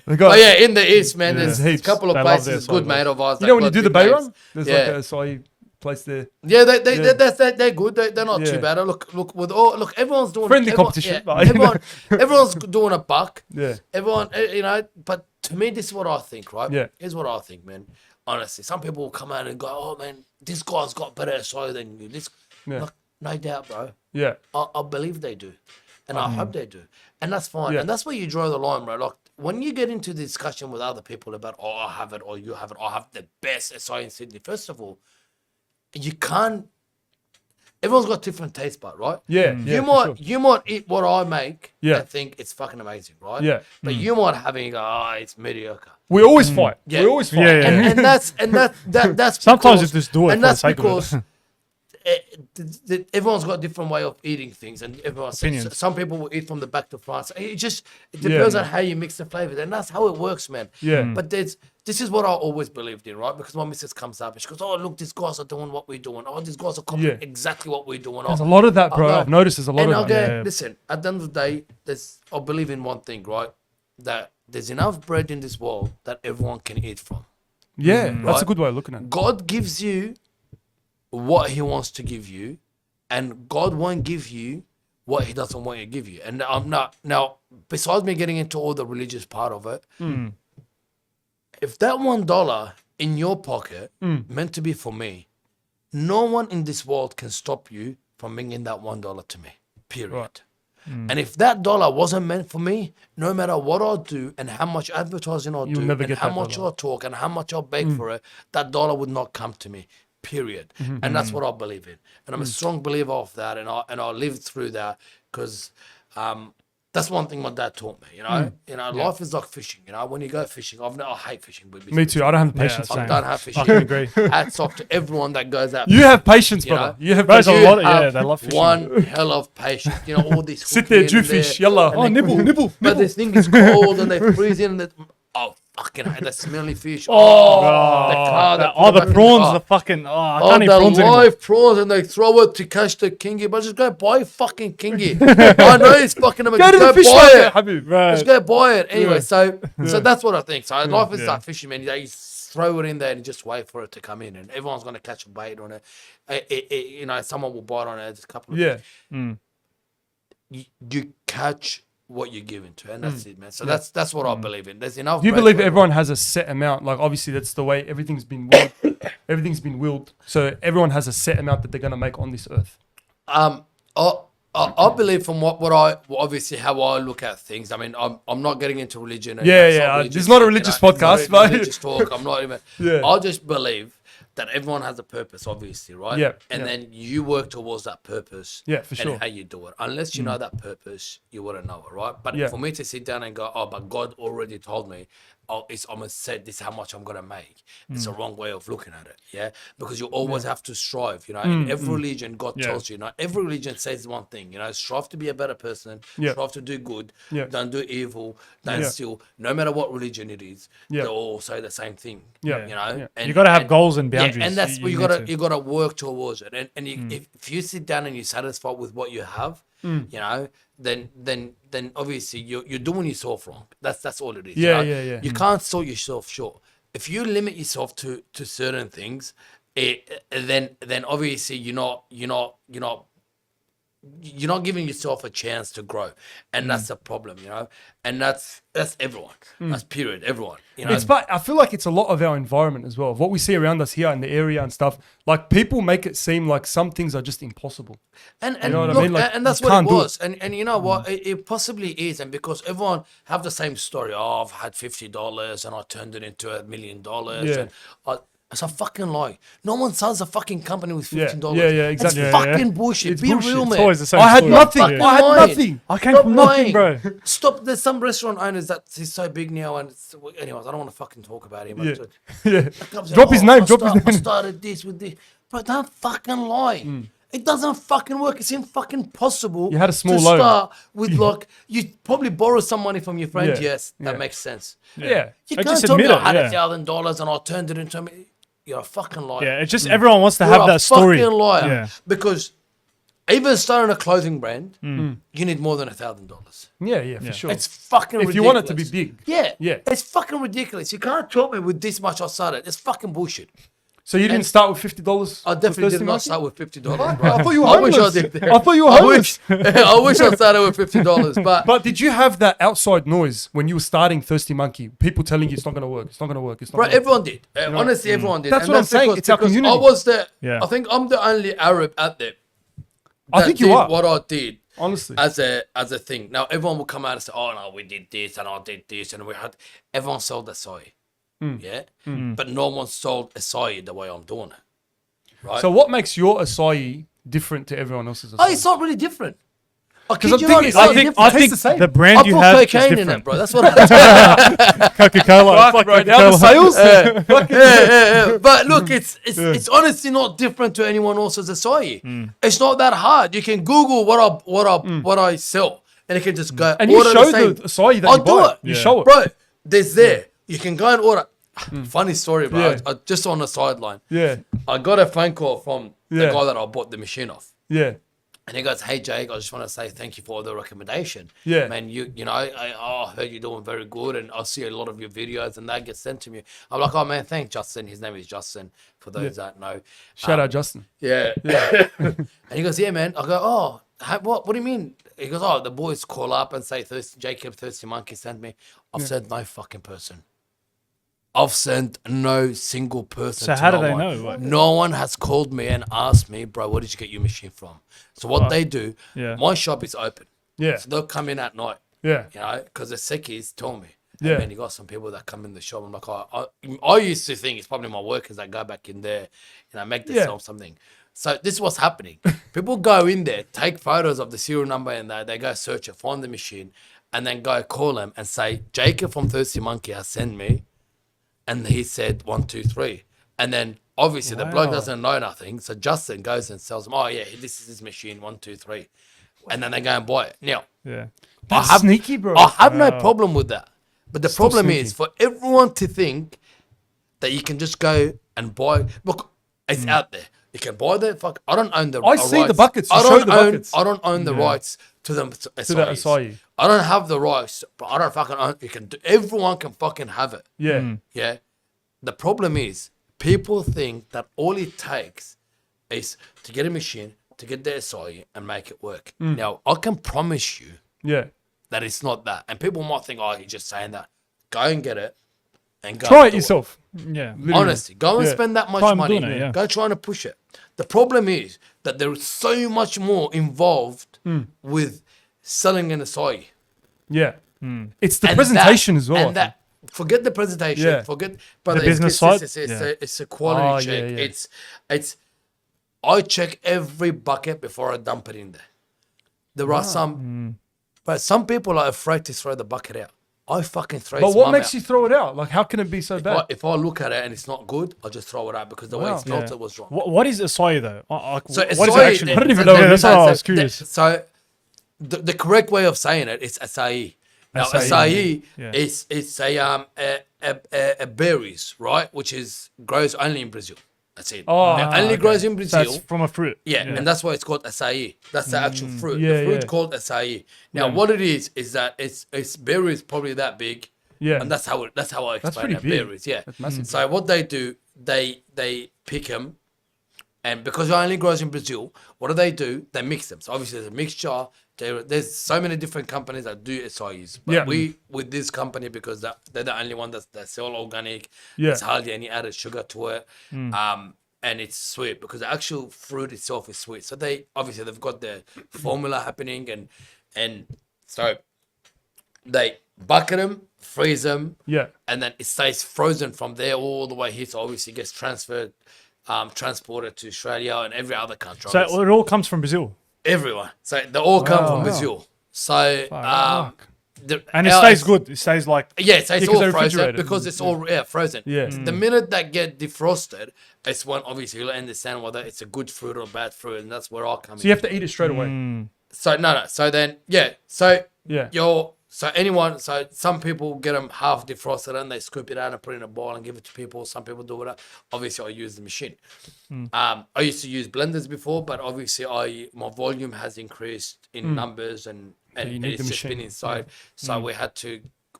They got- Oh yeah, in the east, man. Yeah, There's heaps. a couple of They love places, their good acai, mate of ours. You know when you that do the got big Bayram? names. There's Yeah. like a acai place there. Yeah, Yeah. they're good. They're not Yeah. too bad. Look, everyone's doing Friendly everyone- competition, yeah, but- everyone's doing a buck. Yeah. Everyone, but to me, this is what I think, right? Yeah. Here's what I think, man. Honestly, some people will come out and go, "Oh man, this guy's got better SO than you." This, Yeah. look, no doubt, bro. Yeah. I believe they do, and I hope they do, and that's fine. Yeah. And that's where you draw the line, bro. Like when you get into discussion with other people about, "Oh, I have it," or "You have it," I have the best SO in Sydney. First of all, you can't. Everyone's got different taste bud, right? Yeah. Yeah. You might eat what I make Yeah. and think it's fucking amazing, right? Yeah. But you might have it and go, "Oh, it's mediocre." We always fight. Yeah. We always fight. Yeah, yeah. And that's Sometimes because, you just do it and for the that's sake of it. because everyone's got a different way of eating things, and Opinions. some people will eat from the back to front. It depends on how you mix the flavors, and that's how it works, man. Yeah. But this is what I always believed in, right? Because my missus comes up and she goes, "Oh, look, these guys are doing what we're doing. Oh, these guys are copying exactly what we're doing." There's a lot of that, bro. I've noticed there's a lot and of I'll that. go, listen, at the end of the day, I believe in one thing, right? That there's enough bread in this world that everyone can eat from. Yeah, that's a Right? good way of looking at it. God gives you what he wants to give you, and God won't give you what he doesn't want you to give you. And I'm not, now, besides me getting into all the religious part of it, if that $1 in your pocket meant to be for me, no one in this world can stop you from bringing that $1 to me, period. Right. And if that dollar wasn't meant for me, no matter what I do and how much advertising I do never and get how that much dollar. I talk and how much I beg for it, that dollar would not come to me, period. And that's what I believe in. And I'm a strong believer of that, and I lived through that because that's one thing my dad taught me, you know. Life is like fishing, you know. When you go fishing, I hate fishing. Me too. I don't have the patience. same. I don't have fishing. I can agree. Hats off to everyone that goes out. You have patience, You know, brother. You have Bros, patience. a lot. have Yeah, they love fishing. one hell of patience. You know, all these Sit there, hooking in Jewfish, there, yalla. and Oh, they- nibble. But this thing is cold and they freeze in and they, oh fucking hate that smelly fish. The car that put it The back in prawns, car. the fucking. Oh, I Oh, can't eat the prawns anymore. live prawns and they throw it to catch the kingy. But just go buy fucking kingy. I know it's fucking Go amazing. to the Go fish buy market, it. Habib. Right. Just go buy it. Anyway, so that's what I think. So life is like fishing, man. You throw it in there and just wait for it to come in, and everyone's gonna catch a bait on it. You know, someone will bite on it. There's a couple of Yeah. you catch what you're given to, and that's it, man. So that's what I believe in. There's enough. Do you bread believe for everyone has a set amount? Like, obviously, that's the way everything's been willed. Everything's been willed. So everyone has a set amount that they're going to make on this earth. I believe from what I obviously how I look at things. I mean, I'm not getting into religion. And Yeah, it's yeah, religious it's not a shit, religious it's not podcast, a but- religious talk. I'm not even. Yeah. I just believe that everyone has a purpose, obviously, right? Yeah, And yeah. then you work towards that purpose. Yeah, for sure. And how you do it. Unless you know that purpose, you wouldn't know it, right? But Yeah. for me to sit down and go, oh, but God already told me, oh, I'm gonna say this is how much I'm gonna make. It's a wrong way of looking at it, yeah. Because you always have to strive, you know. In every religion, God tells you, you know, every religion says one thing, you know, strive to be a better person, Yeah. strive to do good, Yeah. don't do evil, don't Yeah. steal. No matter what religion it is, Yeah. they all say the same thing. Yeah. You know, Yeah. and You gotta have goals and boundaries. Yeah, and that's You- what you you need gotta to. you gotta work towards it. And if you sit down and you're satisfied with what you have, you know, then obviously you're doing yourself wrong. That's all it is. Yeah, you know? yeah, yeah. You can't sell yourself short. If you limit yourself to certain things, then obviously you're not giving yourself a chance to grow, and that's the problem, you know. And that's everyone. That's period. Everyone, you know. But I feel like it's a lot of our environment as well, of what we see around us here in the area and stuff. Like, people make it seem like some things are just impossible. And know what I look, mean? Like, and that's you what it can't do it. was. And you know what? It possibly is. And because everyone have the same story. Oh, I've had $50 and I turned it into $1 million. Yeah. And it's a fucking lie. No one starts a fucking company with Yeah, $15. yeah, yeah, exactly. It's Yeah, fucking bullshit. It's Be bullshit. real, It's man. It's always the same I had story. nothing. Fucking I had lying. nothing. I came Stop from nothing, lying. bro. Stop. There's some restaurant owners that he's so big now, and anyways, I don't want to fucking talk about him. Yeah. But- Yeah. comes Drop out, his "Oh, name. I Drop his start- I name. started this with this. But don't fucking lie. It doesn't fucking work. It's impossible. You had a small to loan. start with like you probably borrow some money from your friend. Yeah, Yes, that yeah. makes sense. Yeah. You I can't just tell me admit I had it, yeah. $1,000 and I turned it into me. You're a fucking liar. Yeah, it's just everyone wants to You're have a that story. fucking liar. Yeah. Because even starting a clothing brand, you need more than $1,000. Yeah, yeah, for sure. It's fucking If ridiculous. you want it to be big. Yeah. Yeah. It's fucking ridiculous. You can't tell me with this much I started. It's fucking bullshit. So you didn't start with $50? I definitely did Thursday not market? start with $50. I bro. thought you were I wish I homeless. did. I thought you were I homeless. wish, I wish I started with $50. But But did you have that outside noise when you were starting Thirsty Monkey? People telling you it's not going to work. It's not going to work. It's not bro, gonna work. everyone did. Honestly, everyone did. That's And what I'm saying. It's our because community. I was there. Yeah. I think I'm the only Arab out there. I that think you did are. what I did. Honestly. As a thing. Now everyone will come out and say, "Oh no, we did this and I did this and we had." Everyone sold acai, yeah, but no one sold acai the way I'm doing it. Right? So what makes your acai different to everyone else's acai? Oh, it's not really different. I Because kid you not, it's I so think different. I think the same. the brand I you put have is cocaine in different. it, bro. That's what I Coca-Cola. Fuck, bro, now the sales. yeah. But look, it's honestly not different to anyone else's acai. It's not that hard. You can Google what I sell, and you can just go And you order show same. the acai that I'll you buy. do it. You show it. Bro, there's there. You can go and order. Funny story, bro. Yeah. I just on the sideline. Yeah. I got a phone call from the Yeah. guy that I bought the machine off. Yeah. And he goes, "Hey Jake, I just want to say thank you for the recommendation. Yeah. Man, you know, I heard you're doing very good, and I see a lot of your videos, and that gets sent to me. I'm like, oh man, thanks, Justin. His name is Justin. For those that know, Shout out Justin. yeah. And he goes, yeah, man. I go, oh, what do you mean? He goes, oh, the boys call up and say, Jacob, Thirsty Monkey sent me. I've sent no fucking person. I've sent no single person. So to how do no they one. know? Like- No one has called me and asked me, bro, where did you get your machine from? So what they do, Yeah. my shop is open. Yeah. So they'll come in at night, Yeah. you know, because the Sekis told me. Yeah. And then you got some people that come in the shop. I'm like, I used to think it's probably my workers that go back in there, you know, make themselves something. So this is what's happening. People go in there, take photos of the serial number, and they go search it, find the machine, and then go call them and say, Jacob from Thirsty Monkey has sent me. And he said 1, 2, 3. And then obviously the bloke doesn't know nothing. So Justin goes and tells him, oh yeah, this is his machine, 1, 2, 3. And then they go and buy it. Now, Yeah. That's sneaky, bro. I have no problem with that. But the problem sneaky. is for everyone to think that you can just go and buy. Look, it's out there. You can buy the fuck. I don't own the. I see the rights. buckets. You I show don't the own. buckets. I don't own the rights to them. To that acai. acai. I don't have the rights, but I don't fucking own. You can. Everyone can fucking have it. Yeah. Yeah. The problem is people think that all it takes is to get a machine, to get the acai and make it work. Now I can promise you Yeah. that it's not that. And people might think, oh, he's just saying that. Go and get it and go. Try and it do yourself. Yeah. Honestly, go and Yeah. spend that much Try money. doing it, yeah. Go trying to push it. The problem is that there is so much more involved with selling an acai. Yeah. It's the And presentation that- as well. And that, forget the presentation. Yeah. Forget, but The business side? It's a quality Oh, check. yeah, yeah. It's. I check every bucket before I dump it in there. There are some, but some people are afraid to throw the bucket out. I fucking throw. But its what mum makes out. you throw it out? Like, how can it be so bad? If I look at it and it's not good, I just throw it out because the way it's Wow. filtered was wrong. What is acai though? So what is acai, it actually? I don't even know Yeah, what it that's is. what I was curious. So the correct way of saying it is acai. Now acai Yeah. is it's a berries, right? Which is grows only in Brazil. That's it. Oh, Now, only grows in So Brazil. it's from a fruit. Yeah, and that's why it's called acai. That's the actual fruit. yeah, the fruit yeah. called acai. Now, what it is that it's berries probably that big. Yeah. And that's how I explain pretty it. big. Berries, yeah. That's massive. So what they do, they pick them, and because it only grows in Brazil, what do? They mix them. So obviously there's a mixture. There's so many different companies that do acais. But Yeah. we with this company because they're the only one that sell organic. Yeah. There's hardly any added sugar to it. And it's sweet because the actual fruit itself is sweet. So they've got the formula happening and so they bucket them, freeze them, Yeah. and then it stays frozen from there all the way here. So obviously it gets transferred, transported to Australia and every other country. So it all comes from Brazil, Everyone. So they all come from Wow. Brazil. So and it our- stays good. It stays like Yeah, so it's because all they're frozen refrigerated. because it's all frozen. Yeah. The minute that get defrosted, it's when obviously you'll understand whether it's a good fruit or bad fruit, and that's where I come in. So you have to eat it straight away. So no. So then So Yeah. So some people get them half defrosted and they scoop it out and put it in a bowl and give it to people. Some people do it. Obviously, I use the machine. I used to use blenders before, but obviously my volume has increased in numbers and you need it's the just been machine. inside. So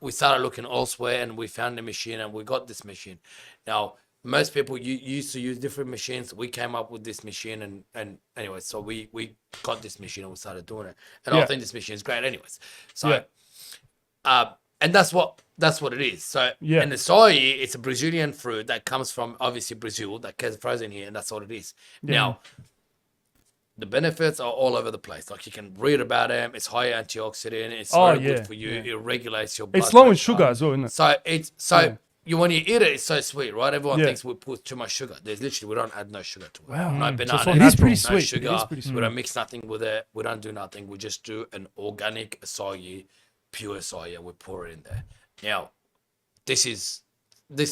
we started looking elsewhere and we found the machine and we got this machine. Now, most people used to use different machines. We came up with this machine and anyway, so we got this machine and we started doing it. And I Yeah. think this machine is great anyways. So Yeah. and that's what it is. So Yeah. and the acai, it's a Brazilian fruit that comes from obviously Brazil that gets frozen here, and that's what it is. Now, the benefits are all over the place. Like you can read about them. It's high antioxidant. It's very good for you. Yeah. It regulates your blood It's low in pressure. sugar as well, isn't it? So when you eat it, it's so sweet, right? Everyone Yeah. thinks we put too much sugar. There's literally, we don't add no sugar to it. Wow. No So banana, it's it is pretty no sweet. It sugar. is pretty We sweet. don't mix nothing with it. We don't do nothing. We just do an organic acai, pure acai. We pour it in there. Now, this is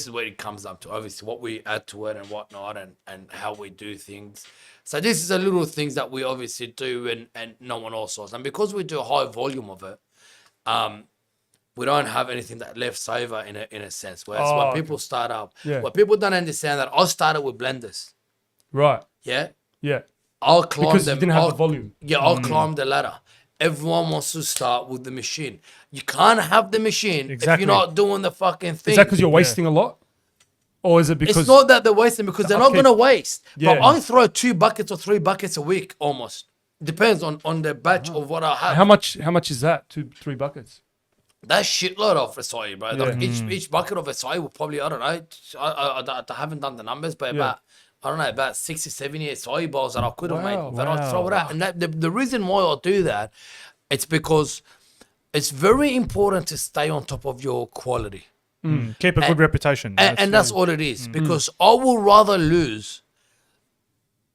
where it comes up to, obviously, what we add to it and whatnot, and how we do things. So this is a little things that we obviously do, and no one else does. And because we do a high volume of it, we don't have anything that left over in a sense. Whereas when people start up, what people don't understand that I started with blenders. Right. Yeah. Yeah. I'll climb Because them. you didn't have the volume. Yeah, I'll climb the ladder. Everyone wants to start with the machine. You can't have the machine if Exactly. you're not doing the fucking thing. Is that because you're wasting a lot? Or is it because... It's not that they're wasting, because they're not Okay. going to waste. But Yeah. I throw 2 buckets or 3 buckets a week almost. Depends on the batch of what I have. How much is that? 2-3 buckets? That's shitload of acai, bro. Like Yeah. each bucket of acai will probably, I don't know, I haven't done the numbers, but about, I don't know, about 60, 70 acai bowls that I could have Wow, made. But I throw it out. And the reason why I do that, it's because it's very important to stay on top of your quality. Keep a good reputation. And that's all it is. Because I will rather lose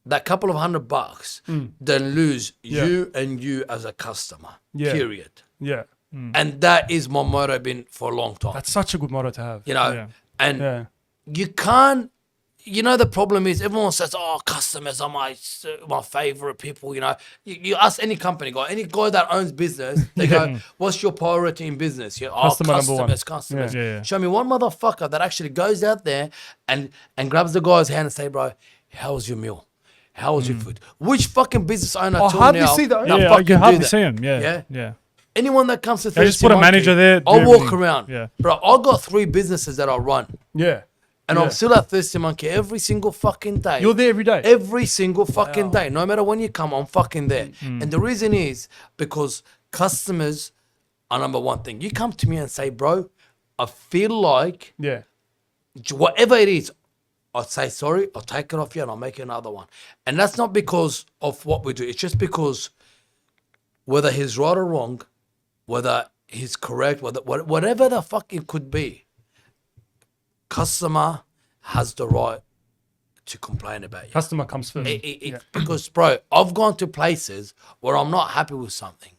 that couple of $100 than lose you and you as a customer. Yeah. Period. Yeah. And that is my motto been for a long time. That's such a good motto to have. You know, Yeah. and Yeah. you can't. You know, the problem is everyone says, "Oh, customers are my favorite people." You know, you ask any company guy, any guy that owns business, they go, "What's your priority in business?" Yeah, Customer number one. customers. Yeah, yeah. Show me one motherfucker that actually goes out there and grabs the guy's hand and say, "Bro, how was your meal? How was your food?" Which fucking business owner? I till hardly now, see that. that Yeah, fucking you do hardly that? see him. Yeah. Yeah? Yeah. Anyone that comes to They just Thirsty put a Monkey, manager there, do I'll walk everything. around. Yeah. Bro, I've got 3 businesses that I run. Yeah. And Yeah. I'm still at Thirsty Monkey every single fucking day. You're there every day. Every single fucking day. No matter when you come, I'm fucking there. And the reason is because customers are number one thing. You come to me and say, "Bro, I feel like Yeah. whatever it is," I'll say, "Sorry, I'll take it off you and I'll make you another one." And that's not because of what we do. It's just because whether he's right or wrong, whether he's correct, whatever the fuck it could be, customer has the right to complain about you. Customer comes first. Because, bro, I've gone to places where I'm not happy with something.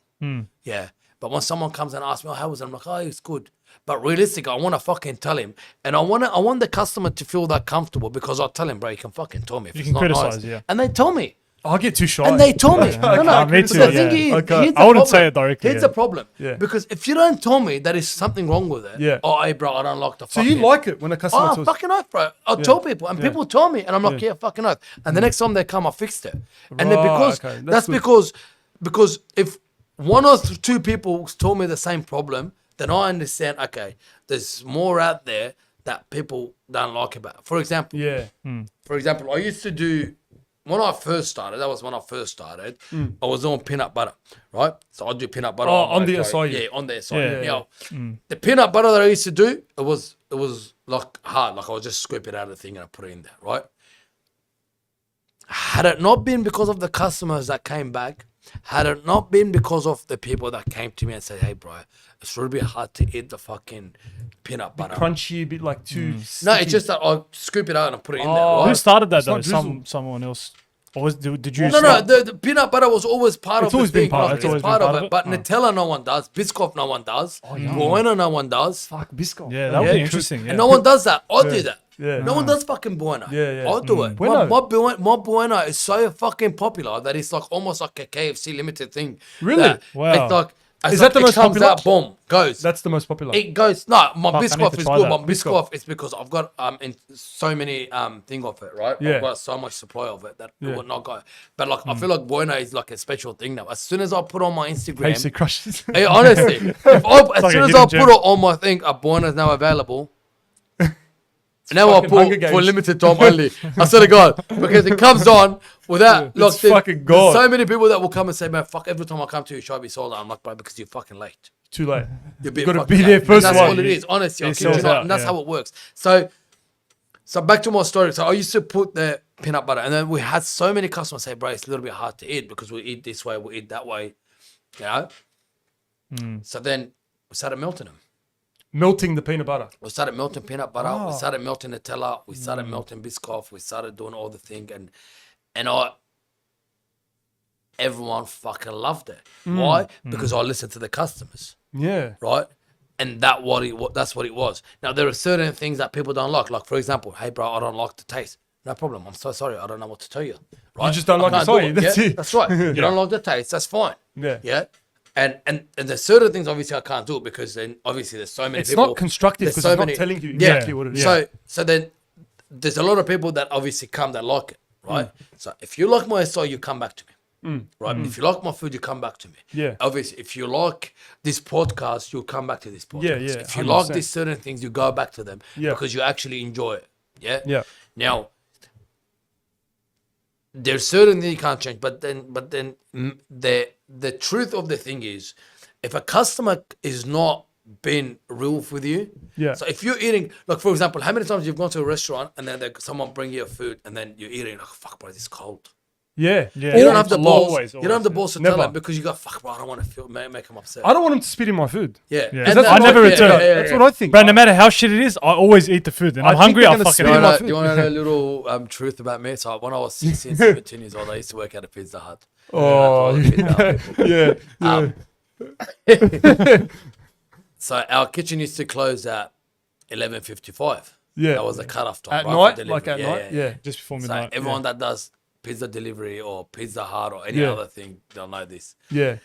Yeah. But when someone comes and asks me, "Oh, how was it?" I'm like, "Oh, it's good." But realistically, I want to fucking tell him. And I want the customer to feel that comfortable, because I'll tell him, "Bro, you can fucking tell me if You it's can not criticize, nice." yeah. And they tell me. I'll get too shy. And they told me. No, Me too, The yeah. thing is, Okay. here's the I wouldn't say problem. it directly, Here's yeah. the problem. Yeah. Because if you don't tell me that is something wrong with it, Yeah. "Oh, hey, bro, I don't like the So fucking..." you like it when a customer Oh, tells fucking oath, bro. I'll tell people, and people tell me, and I'm like, "Yeah, fucking oath." And the next time they come, I fixed it. And then Right, because okay, that's that's good. because if one or 2 people told me the same problem, then I understand. Okay, there's more out there that people don't like about. For example, Yeah. I used to do, when I first started, I was doing peanut butter, right? So I do peanut butter. Oh, on my the toast. acai. Yeah, on the acai. Yeah, Now, the peanut butter that I used to do, it was like hard. Like I would just scoop it out of the thing and I put it in there, right? Had it not been because of the customers that came back, had it not been because of the people that came to me and said, "Hey, bro, it's really hard to eat the fucking peanut butter." Crunchy, a bit like too... No, sticky. it's just that I scoop it out and I put it in there, Oh, right? Who started that It's though? not drizzle. Someone else. Or did you? No, start? the peanut butter was always part It's of always the been thing. part- Like, it's it's always been part of part of it. it? But Nutella, no one does. Biscoff, no one does. yum. Bueno, no one does. Fuck, Biscoff. Yeah, that would Yeah. be interesting. Yeah. And no one does that. I do that. Yeah. No one does fucking Bueno. Yeah, yeah. I do it. Bueno. My Bueno is so fucking popular that it's like almost like a KFC limited thing. Really? That Wow. It's like, Is that the most it comes popular? out, boom, goes. That's the most popular. It goes. No, my Fuck, I need Biscoff to is try good. that. My Biscoff is because I've got in so many thing of it, right? Yeah. I've got so much supply of it that Yeah. it would not go. But like I feel like Bueno is like a special thing now. As soon as I put on my Instagram, KFC crushes. hey, honestly, as like soon a as I hidden put gem. it on my thing, a Bueno is now available. Now I fucking Hunger put for Games. limited time only. I swear to God, because it comes on without like It's fucking God. there's so many people that will come and say, "Man, fuck! Every time I come to your show, be sold out." I'm like, "Bro, because you're fucking late. Too late. You're You gotta fucking be late." there And first that's one. all it is. Honestly, I It kid you sells not, out, and that's yeah. how it works. So back to my story. So I used to put the peanut butter, and then we had so many customers say, "Bro, it's a little bit hard to eat because we eat this way, we eat that way," you know. So then we started melting them. melting the peanut butter. We started melting peanut butter. Oh. We started melting Nutella. We started melting Biscoff. We started doing all the thing, and everyone fucking loved it. Why? Because I listened to the customers, Yeah. right? And that's what it was. Now there are certain things that people don't like. Like for example, hey bro, I don't like the taste. No problem. I'm so sorry. I don't know what to tell you. Right? You just don't I like the can't do soy. it, That's yeah? it. That's right. You don't like the taste. That's fine. Yeah. Yeah. And there's certain things obviously I can't do it because then obviously there's so many It's people. not constructive there's because so it's not many- telling you exactly what it is. So then there's a lot of people that obviously come that like it, right? So if you like my soy, you come back to me. Right? If you like my food, you come back to me. Yeah. Obviously, if you like this podcast, you'll come back to this podcast. Yeah, yeah, If you like 100%. these certain things, you go back to them Yeah. because you actually enjoy it. Yeah. Yeah. Now, there's certain things you can't change, but then the truth of the thing is, if a customer is not being real with you, Yeah. So if you're eating, like for example, how many times you've gone to a restaurant and then someone bring you a food and then you're eating like, fuck, bro, this is cold. Yeah. Yeah. You don't have the balls. Always, you don't have the balls to tell Never. them because you go, fuck, bro, I don't want to make them upset. I don't want him to spit in my food. Yeah. Yeah. And That's- that's I never what- return. That's what I think. Bro, no matter how shit it is, I always eat the food. And I I'm think hungry, they're I'll gonna fucking spit eat in my my Do you want to know a little truth about me? So when I was 16, 17 years old, I used to work at a Pizza Hut. Oh, yeah. So our kitchen used to close at 11:55. Yeah. That was the cutoff time. At right, for night? delivery. Like at night? Yeah. just before So midnight. everyone that does pizza delivery or Pizza Hut or any Yeah. other thing, they'll know this. Yeah.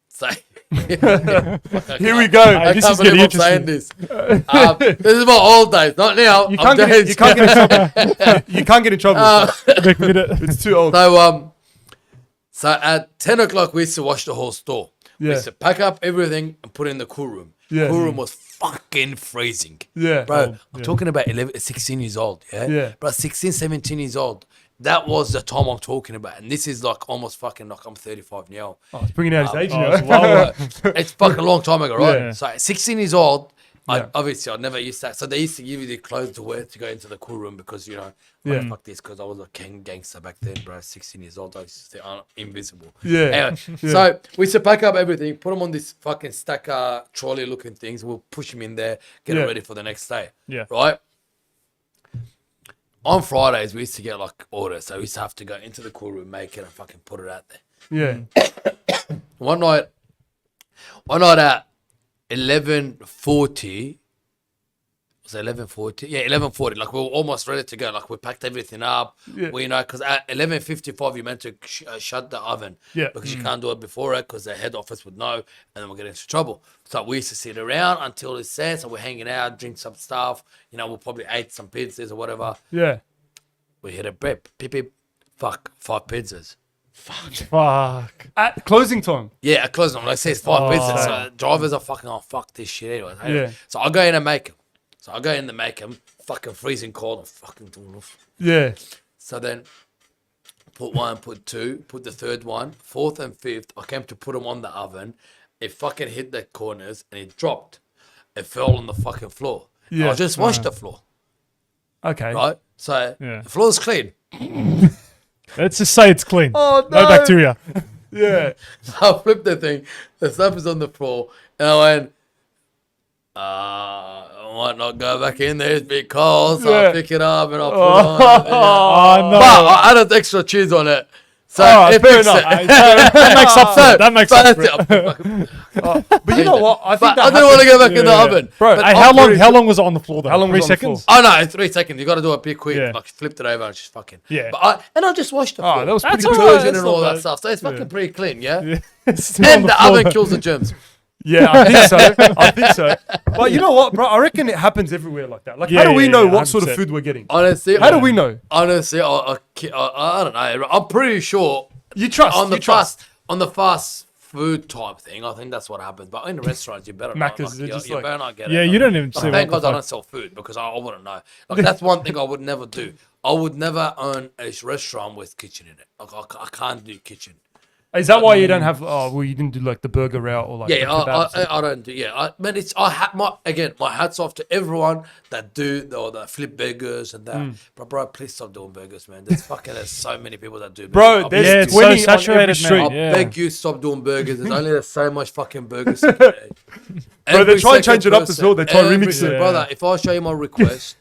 So Here we go. I This can't is getting believe I'm saying this. interesting. This is my old days, not now. You I'm can't, get, you can't get in trouble. You can't get in trouble. Back minute. It's too old. So at 10 o'clock, we used to wash the whole store. We Yeah. used to pack up everything and put it in the cool room. Yeah. Cool room was fucking freezing. Yeah. Bro, I'm talking about 16 years old. Yeah. Yeah. Bro, 16, 17 years old. That was the time I'm talking about. And this is like almost fucking like I'm 35 now. Oh, it's bringing out his age, you oh, know. it's well- It's fucking a long time ago, right? Yeah. So at 16 years old, Yeah. I never used that. So they used to give you the clothes to wear to go into the cool room because, you know, Yeah. fuck this, because I was a gangster back then, bro. 16 years old, I used to say I'm invisible. Yeah. Anyway, Yeah. so we used to pack up everything, put them on this fucking stacker trolley looking things. We'll push them in there, get Yeah. it ready for the next day. Yeah. Right? On Fridays, we used to get like orders. So we used to have to go into the cool room, make it, and fucking put it out there. Yeah. One night at 11:40, was it 11:40? Yeah, 11:40. Like we were almost ready to go. Like we packed everything up. Yeah. We, you know, because at 11:55 you meant to shut the oven. Yeah. Because you can't do it before it because the head office would know, and then we'll get into trouble. So we used to sit around until it's set. So we're hanging out, drink some stuff. You know, we'll probably ate some pizzas or whatever. Yeah. We hit a beep, beep, beep. Fuck, 5 pizzas. Fuck. At closing time. Yeah, I closed them. Like I said, it's 5 pizzas. So Oh. drivers are fucking, oh, fuck this shit anyway. Yeah. So I go in and make them. Fucking freezing cold. I'm fucking doing off. Yeah. So then put 1, put 2, put the third one, 4th and 5th. I came to put them on the oven. It fucking hit the corners and it dropped. It fell on the fucking floor. Yeah. I just washed the floor, Okay. right? So Yeah. the floor's clean. Let's just say it's clean. Oh, No no. bacteria. Yeah. I flipped the thing. The stuff is on the floor. And I went, I might not go back in there. It's a bit cold. So Yeah. I pick it up and I put it on. Oh, no. But I added extra cheese on it. So Oh, it fair fixed enough. it. That makes up for it. That makes But up for that's it. it. But you know what? I think But I didn't want to go back in the Yeah. oven. Bro, But Hey, I'm pretty how sure- long was it on the floor though? How long 3 was it on the seconds? Oh no, it's 3 seconds. You got to do it bit quick. Yeah. Like flipped it over and just fucking. Yeah. But I just washed the floor. that was pretty That's good. all right. Detergent That's and all not that bad. stuff. So it's fucking pretty clean, yeah. Yeah. It's still on And the floor. oven kills the germs. Yeah, I think so. I think so. But you know what, bro? I reckon it happens everywhere like that. Like, Yeah, how do we yeah, know yeah, what sort of 100%. food we're getting? Honestly, How do we know? Honestly, I don't know. I'm pretty sure You trust. on the you trust. fast food type thing, I think that's what happens. But in the restaurants, you better not. Macca's, they're you just you like- better not get it. Yeah, you don't even see Like, what thank the God I fuck. don't sell food because I wouldn't know. Like that's one thing I would never do. I would never own a restaurant with kitchen in it. Like I can't do kitchen. Is that why you don't have? Oh, well, you didn't do like the burger route or like. Yeah, the kebabs? I don't do. Yeah, man, it's my hats off to everyone that do or that flip burgers and that. But bro, please stop doing burgers, man. There's so many people that do. Bro, burgers. there's Yeah, it's 20 so on every saturated, street. man. I Yeah. beg you, stop doing burgers. There's so much fucking burgers. Bro, they try and change it up as well. They try and remix it. Brother, if I show you my request,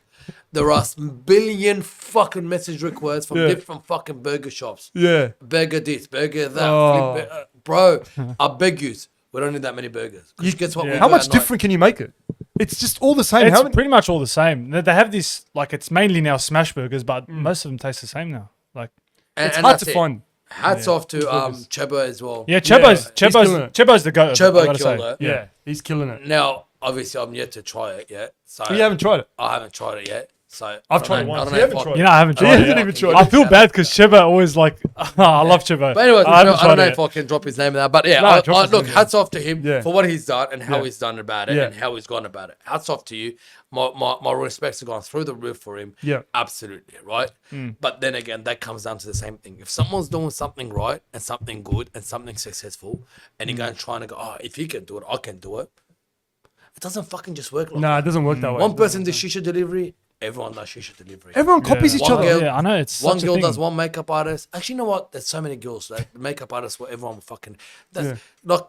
there are billion fucking message requests from different fucking burger shops. Yeah. Burger this, burger that. Oh. Bro, I beg you, we don't need that many burgers. 'Cause guess what? we How do much at night? different can you make it? It's just all the same. It's How many? pretty much all the same. They have this, like, it's mainly now smash burgers, but most of them taste the same now. Like, It's hard to that's it. find. Hats off to Chebo as well. yeah, killing it. Chebo's the goat. Chebo I gotta killed say. it. Yeah, he's killing it. Now, obviously, I'm yet to try it yet. So You haven't tried it. I haven't tried it yet. So I've I don't tried it know- I once. don't You know haven't if I- tried You know, I haven't He tried hasn't it. even tried I it. feel bad because Chebo always like, I love Chebo. But anyways, I haven't I tried don't know it if I can drop his name now. But yeah, Nah, drop his look, name, hats off to him Yeah. for what he's done and how Yeah. he's done about it Yeah. and how he's gone about it. Hats off to you. My respects have gone through the roof for him. Yeah. Absolutely, right? But then again, that comes down to the same thing. If someone's doing something right and something good and something successful, and you're going trying to go, oh, if he can do it, I can do it. It doesn't fucking just work like Nah, that. it doesn't work that way. One person does shisha delivery, everyone does shisha delivery. Everyone copies each One other. girl- Yeah, I know. It's One such a girl thing. does one makeup artist. Actually, you know what? There's so many girls. Like makeup artists, where everyone fucking. That's like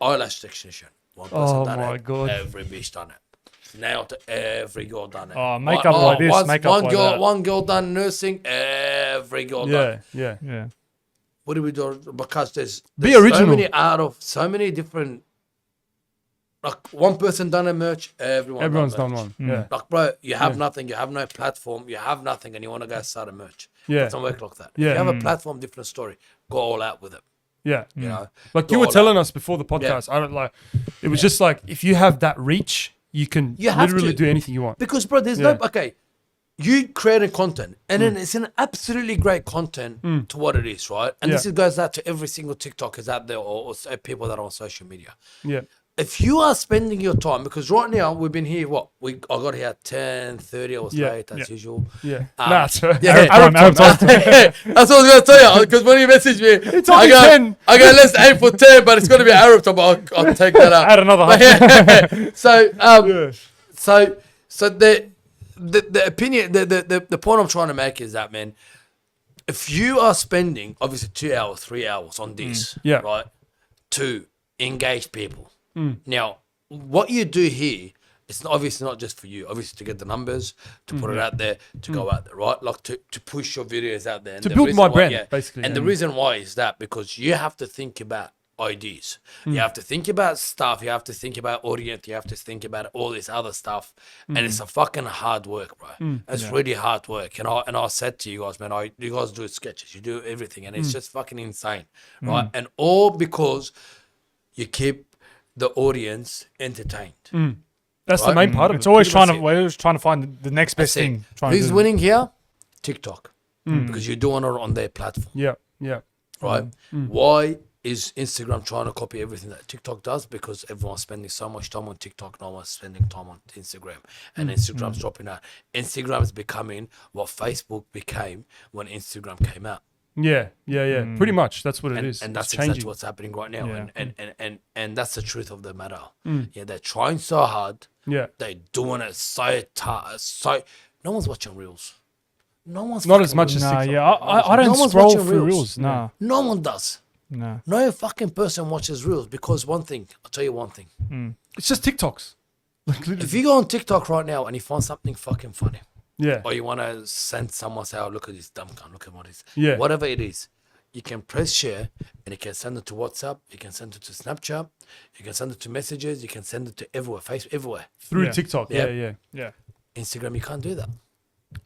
eyelash technician. One person Oh done my it. God. Every bitch done it. Nailed to every girl done it. Oh, makeup like this, makeup one like girl, that. one girl done nursing. Every girl done it. Yeah, yeah. Yeah. What do we do? Because there's Be so original. many out of so many different. Like one person done a merch, Everyone's done merch. one. Yeah, Like, bro, you have nothing, you have no platform, you have nothing, and you want to go start a merch. Yeah. It doesn't work like that. Yeah. If you have a platform, different story. Go all out with it. yeah. You know, Like Go you were all telling out. us before the podcast, I don't like. It was just like if you have that reach, you can You have literally to. do anything you want. Because, bro, there's Yeah. no okay. You creating content, and then it's an absolutely great content to what it is, right? And this Yeah. goes out to every single TikTokers out there or people that are on social media. Yeah, If you are spending your time, because right now we've been here, I got here at 10:30. I was Yeah. late as usual. yeah. Um, Nah, it's yeah. Arab time. That's what I was gonna tell you. Because when you messaged me, only 10. I go, let's aim for 10, but it's gonna be Arab time. I'll take that out. Add another But half. yeah. So the opinion, the point I'm trying to make is that, man, if you are spending obviously 2 hours, 3 hours on this, Yeah. right, to engage people. Now, what you do here, it's obviously not just for you. Obviously, to get the numbers, to put it out there, to go out there, right? Like to push your videos out there. And To the build reason my why- brand, basically, And yeah. the reason why is that because you have to think about ideas. You have to think about stuff. You have to think about audience. You have to think about all this other stuff. And it's a fucking hard work, bro. It's really hard work. And I said to you guys, man, you guys do sketches, you do everything, and it's just fucking insane, right? And all because you keep the audience entertained. That's the Right. main part of it. It's always Pretty much we're always trying to find the next best That's it. thing. Trying to Who's do. winning here? TikTok. Because you're doing it on their platform, Yeah, yeah. right? Why is Instagram trying to copy everything that TikTok does? Because everyone's spending so much time on TikTok, no one's spending time on Instagram. And Instagram's dropping out. Instagram's becoming what Facebook became when Instagram came out. Yeah, yeah, yeah. Pretty much. That's what it is. And that's It's exactly changing. what's happening right now. Yeah. And that's the truth of the matter. Yeah, they're trying so hard. Yeah. They're doing it so tough. So no one's watching reels. No one's Not as fucking much as Nah, TikTok. yeah, I don't No one's scroll watching through Reels. reels. Nah, No one does. no. No fucking person watches reels because one thing. I'll tell you one thing. It's just TikToks. Like, literally. If you go on TikTok right now and you find something fucking funny, Yeah, or you want to send someone, say, oh, look at this dumb gun, look at what it is. Yeah. Whatever it is, you can press share and you can send it to WhatsApp, you can send it to Snapchat, you can send it to messages, you can send it to everywhere, Facebook, everywhere. through Yeah. TikTok. Yeah. Yeah, yeah. Yeah. Instagram, you can't do that.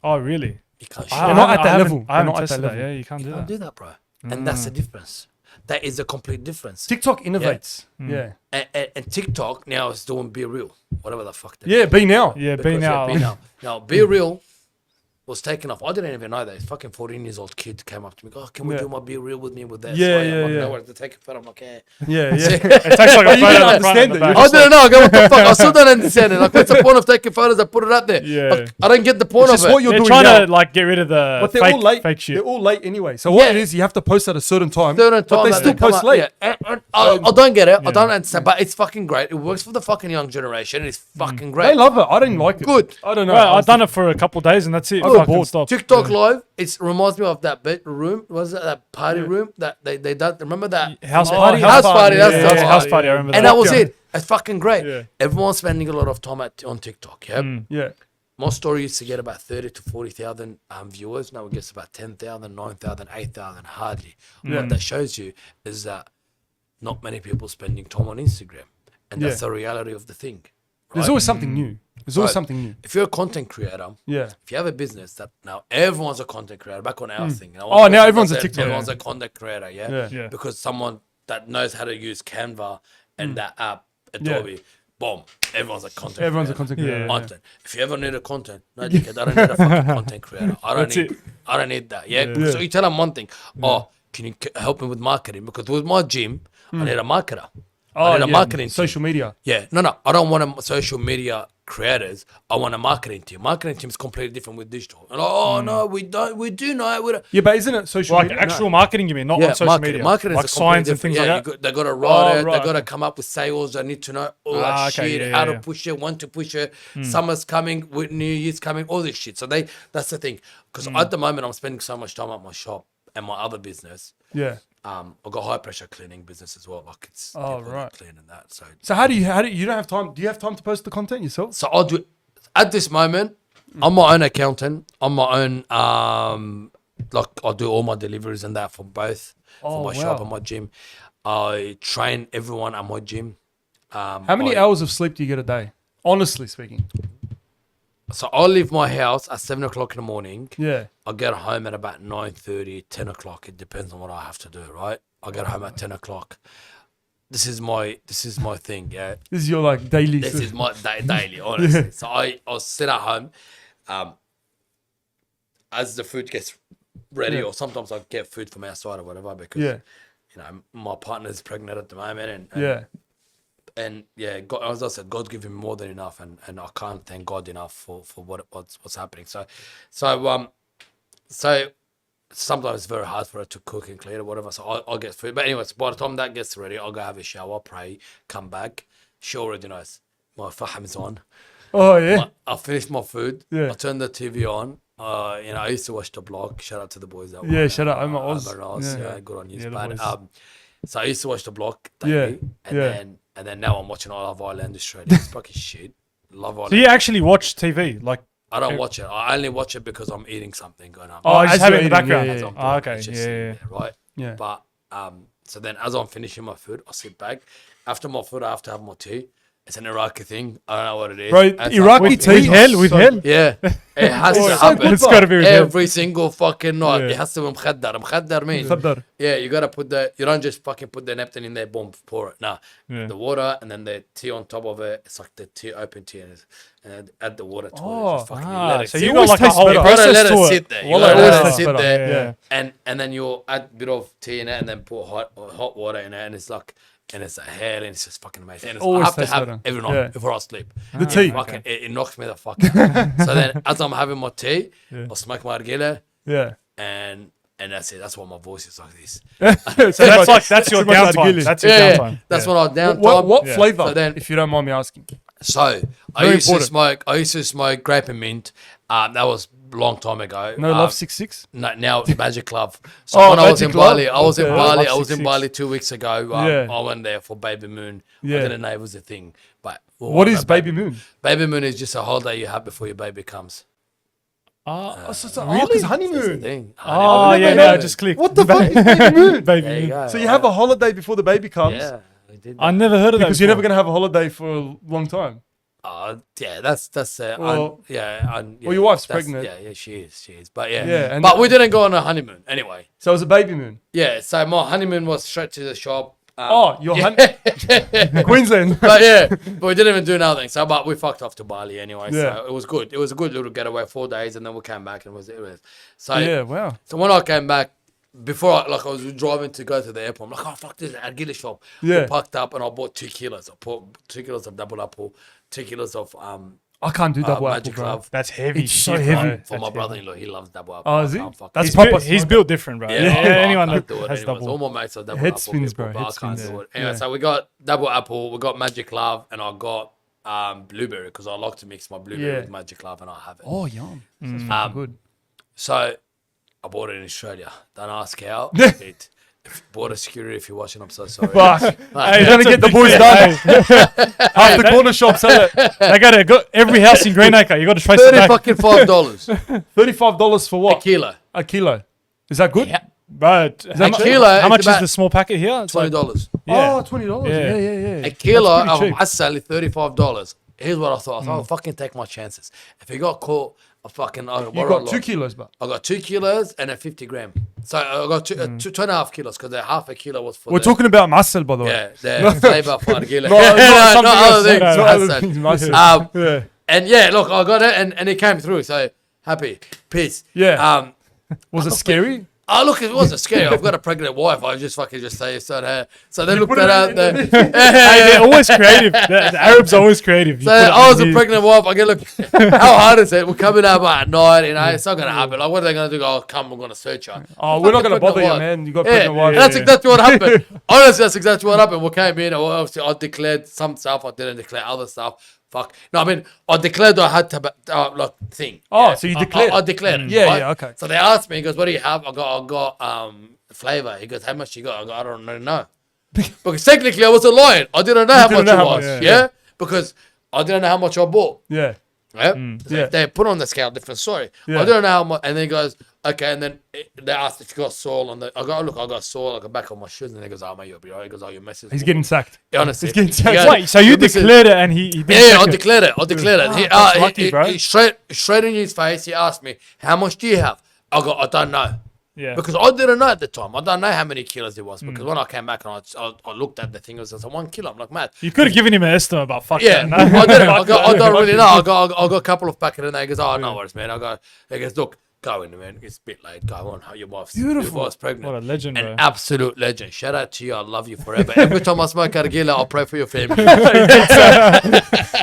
Oh, really? You can't I share. They're not at that haven't- level. I They're haven't not at tested that that. level. Yeah, you can't do You can't that. do that, bro. And that's the difference. That is a complete difference. TikTok innovates. Yeah. And TikTok now is doing Be Real, whatever the fuck. that Yeah, be now. Yeah, Because, be now. Be now. Now, Be Real was taken off. I didn't even know that. This fucking 14 years old kid came up to me. Oh, can we do my Be Real with me with that? Yeah, so I'm like, yeah. no worries, to take a photo. I'm like, yeah. Yeah, yeah. It takes like a you didn't photo of the front understand and the it. back. I didn't know. I go, what the fuck? I still don't understand it. Like, what's the point of taking photos? I put it up there. Yeah. Like, I don't get the point Which of is it. what you're They're doing trying now. to like get rid of the But they're fake, all late. fake shit. They're all late anyway. So what Yeah. it is, you have to post at a certain time. Certain but time they that still come post up, late. yeah. I don't get it. I don't understand. But it's fucking great. It works for the fucking young generation. It's fucking great. They love it. I didn't like it. Good. I don't know. Well, I've done it for a couple of days and that's it. I got Fucking bored. stop. TikTok live. It reminds me of that room. Was it that party room that they done? Remember that House Oh, party. house party, That's Yeah, the yeah, house house party. party. I remember And that. that was Yeah. it. It's fucking great. Yeah. Everyone's spending a lot of time on TikTok. Yeah. Yeah. My story used to get about 30 to 40,000 viewers. Now it gets about 10,000, 9,000, 8,000, hardly. What that shows you is that not many people spending time on Instagram. And that's the reality of the thing. There's right? always something new. There's always Right. something new. If you're a content creator, Yeah. if you have a business that now everyone's a content creator, back on our thing. Oh, now everyone's a TikToker. Everyone's a content creator, yeah? Yeah. Yeah. Because someone that knows how to use Canva and that app, Adobe, boom, everyone's a content Everyone's a creator. content creator. Yeah. Content. If you ever need a content, no, dickhead, I don't need a fucking content creator. That's it. I don't need that. Yeah. So you tell them one thing. Oh, can you help me with marketing? Because with my gym, I need a marketer. I need a marketing team. social media. Yeah, no. I don't want a social media creators. I want a marketing team. Marketing team is completely different with digital. And no, we don't. We do know. We don't. Yeah, but isn't it social Like media? actual marketing, you mean, not Yeah, on social marketing. media. Marketing like is a completely signs and different- things yeah, like that. they got to write it. right. They got to come up with sales. They need to know all that Ah, okay, shit, yeah, how yeah. to push it, when to push it. Summer's coming, with New Year's coming, all this shit. So that's the thing. Because at the moment, I'm spending so much time at my shop and my other business. Yeah. I've got high pressure cleaning business as well. Like it's Oh, people right. cleaning that. So So how do you don't have time? Do you have time to post the content yourself? So I'll do at this moment. I'm my own accountant. I'm my own like I do all my deliveries and that for both for my shop wow. and my gym. I train everyone at my gym. How many hours of sleep do you get a day? Honestly speaking. So I leave my house at 7 o'clock in the morning. Yeah. I get home at about 9:30, 10 o'clock. It depends on what I have to do, right? I get home at 10 o'clock. This is my thing, yeah. This is your like daily. This is my daily, honestly. So I'll sit at home, as the food gets ready, or sometimes I get food from outside or whatever because you know my partner's pregnant at the moment, and God, as I said, God's given me more than enough, and I can't thank God enough for what's happening. So sometimes it's very hard for her to cook and clean or whatever. So I'll get food. But anyways, by the time that gets ready, I'll go have a shower, pray, come back. She already knows my faham's on. Oh yeah. I finished my food. Yeah. I turned the TV on. I used to watch the blog. Shout out to the boys. Yeah, shout out Omar Oz. Yeah, good on you, Yeah, the man. boys. So I used to watch the blog daily, and then now I'm watching Love Island Australia. It's fucking shit. Love Island. Do you actually watch TV? Like, I don't watch it. I only watch it because I'm eating something going on. I just as have you're it in the eating, background. yeah, As I'm Oh, doing, okay. it's just Yeah, sitting yeah. there, right? Yeah. But so then as I'm finishing my food, I sit back. After my food, I have to have my tea. It's an Iraqi thing. I don't know what it is. Bro, It's Iraqi like- tea. With hell? Yeah, it has to so happen. good, It's got to be with hell. Every single fucking night. Yeah. It has to be mkhaddar. Mkhaddar means Mkhaddar. yeah, you gotta put you don't just fucking put the napkin in there, boom, pour it. Nah, Yeah. the water and then the tea on top of it. It's like the tea, open tea, and add the water to Oh, it. Just fucking Ah, let it so sit. you got always like a tastes whole better. You gotta process let to it it. sit there. You Wallah, gotta it always let it tastes sit better. there, Yeah. and then you'll add a bit of tea in it, and then put hot water in it, and it's like. And it's a hell, and it's just fucking amazing. And I Always have to tastes have better. it every night Yeah. before I sleep. The tea. Fucking, it knocks me the fuck out. So then, as I'm having my tea, I'll smoke my argila, Yeah. and that's it. That's why my voice is like this. So that's your too much downtime. arguing. That's your Yeah, downtime. that's when I down What time. Yeah. flavor? So then- if you don't mind me asking. So I Very used to smoke grape and mint. That was a long time ago. No Love 66. No, now it's Magic Love. So Oh, when I was in Magic Love? Bali, I was in Okay. Bali. Love I was in 66. Bali 2 weeks ago. Yeah. I went there for Baby Moon. Yeah. I didn't know it was a thing. But What is Baby Moon? Baby Moon is just a holiday you have before your baby comes. Oh, That's because the honeymoon. thing. Oh, never yeah, know I that. just clicked. What the fuck is Baby Moon? Baby There you moon. go. So you have a holiday before the baby comes. Yeah, we did. I never heard of that. Because you're never before. going to have a holiday for a long time. Yeah, that's Well- yeah. Well, your wife's that's- pregnant. Yeah, she is. But yeah, Yeah, and- but we didn't go on a honeymoon anyway. So it was a baby moon. Yeah, so my honeymoon was straight to the shop, You're Queensland. But yeah, but we didn't even do nothing. So, but we fucked off to Bali anyway. Yeah. So it was good. It was a good little getaway, 4 days, and then we came back and it was. So Yeah, wow. So when I came back, before I was driving to go to the airport, I'm like, oh fuck this, Argila shop. Yeah. We packed up and I bought 2 kilos. I bought 2 kilos of double apple, 2 kilos of I can't do double apple, magic bro. love. That's heavy. It's so shit, heavy. bro. For my That's brother-in-law, he loves double apple. Oh, I is he? can't fuck That's it. proper. He's built different, bro. Yeah, Anyone I that can't do it has anyways. All double. my mates are double Head apple spins, people, bro. but I Head can't spins. do it. Anyway, Yeah. so we got double apple, we got magic love, and I got blueberry because I like to mix my blueberry Yeah. with magic love, and I have it. Oh, yum. That's fucking good. So I bought it in Australia. Don't ask how. It border security, if you're watching, I'm so sorry. Fuck. Hey, You're going to that's a get the big boys thing. done. Half the corner shop sell it. They got every house in Greenacre. You got to trace it back. $35 $35 for a what? kilo. A kilo. Is that good? Yeah, But how much, kilo how is much is about the small packet here? It's like, $20. yeah. Oh, $20. Yeah. Yeah, yeah, yeah. A kilo That's of pretty cheap. asal is $35. Here's what I thought. I thought I'll fucking take my chances. If he got caught, I fucking You got 2 kilos, but I got 2 kilos and a 50 gram. So I got 2.5 kilos because the half a kilo was for we're talking about muscle, by the way. yeah, the flavor for Argila. No, not something not else. other things. Not other Asal. things, muscle. Yeah. And yeah, look, I got it and it came through. So happy, peace. Yeah. Was it scary? Oh, look, it wasn't scary. I've got a pregnant wife. I just fucking just say so to her. So they looked put at it her. in- Hey, they're always creative. The Arabs are always creative. You So put it I was a on pregnant wife. I get look, how hard is it? We're coming out at night, you know, it's not gonna happen. Like, what are they gonna do? Oh, come, we're gonna search her. Oh, we're not going to Pregnant bother you, wife. man. You got Yeah, pregnant wife. that's exactly what happened. Honestly, that's exactly what happened. We came in. Obviously, I declared some stuff. I didn't declare other stuff. Fuck. No, I mean, I declared I had to like thing. Oh, so you declared. I declared it. Yeah, right? yeah, okay. So they asked me. He goes, "What do you have?" I got flavor. He goes, "How much you got?" I go, "I don't know." Because technically, I wasn't lying. I didn't know how didn't much know it how was. much, Yeah, because I didn't know how much I bought. Yeah. Yeah. yeah. They put on the scale different story. Yeah. I don't know how much. And then he goes, okay. And then they asked if you got soil on the. I go, look, I got soil. I got back on my shoes. And he goes, oh, mate, you'll be right. He goes, oh, your message. He's getting sacked. Honestly. He's getting sacked. Yeah. Wait, so you Your missus- declared it and he didn't Yeah, check I it? declared it. I declared it. He, that's lucky, bro. he straight in his face, he asked me, how much do you have? I go, I don't know. Yeah. Because I didn't know at the time. I don't know how many kilos it was. Because when I came back and I looked at the thing, it was 1 kilo. I'm like, mad. You could have given him an estimate, but fuck Yeah, that. No? I didn't. I don't really know. I got a couple of packets in there. He goes, oh, no worries, man. He goes, look, go in, man. It's a bit late. Go on. Your wife's pregnant. What a legend, An bro. absolute legend. Shout out to you. I love you forever. Every time I smoke Argila, I'll pray for your family.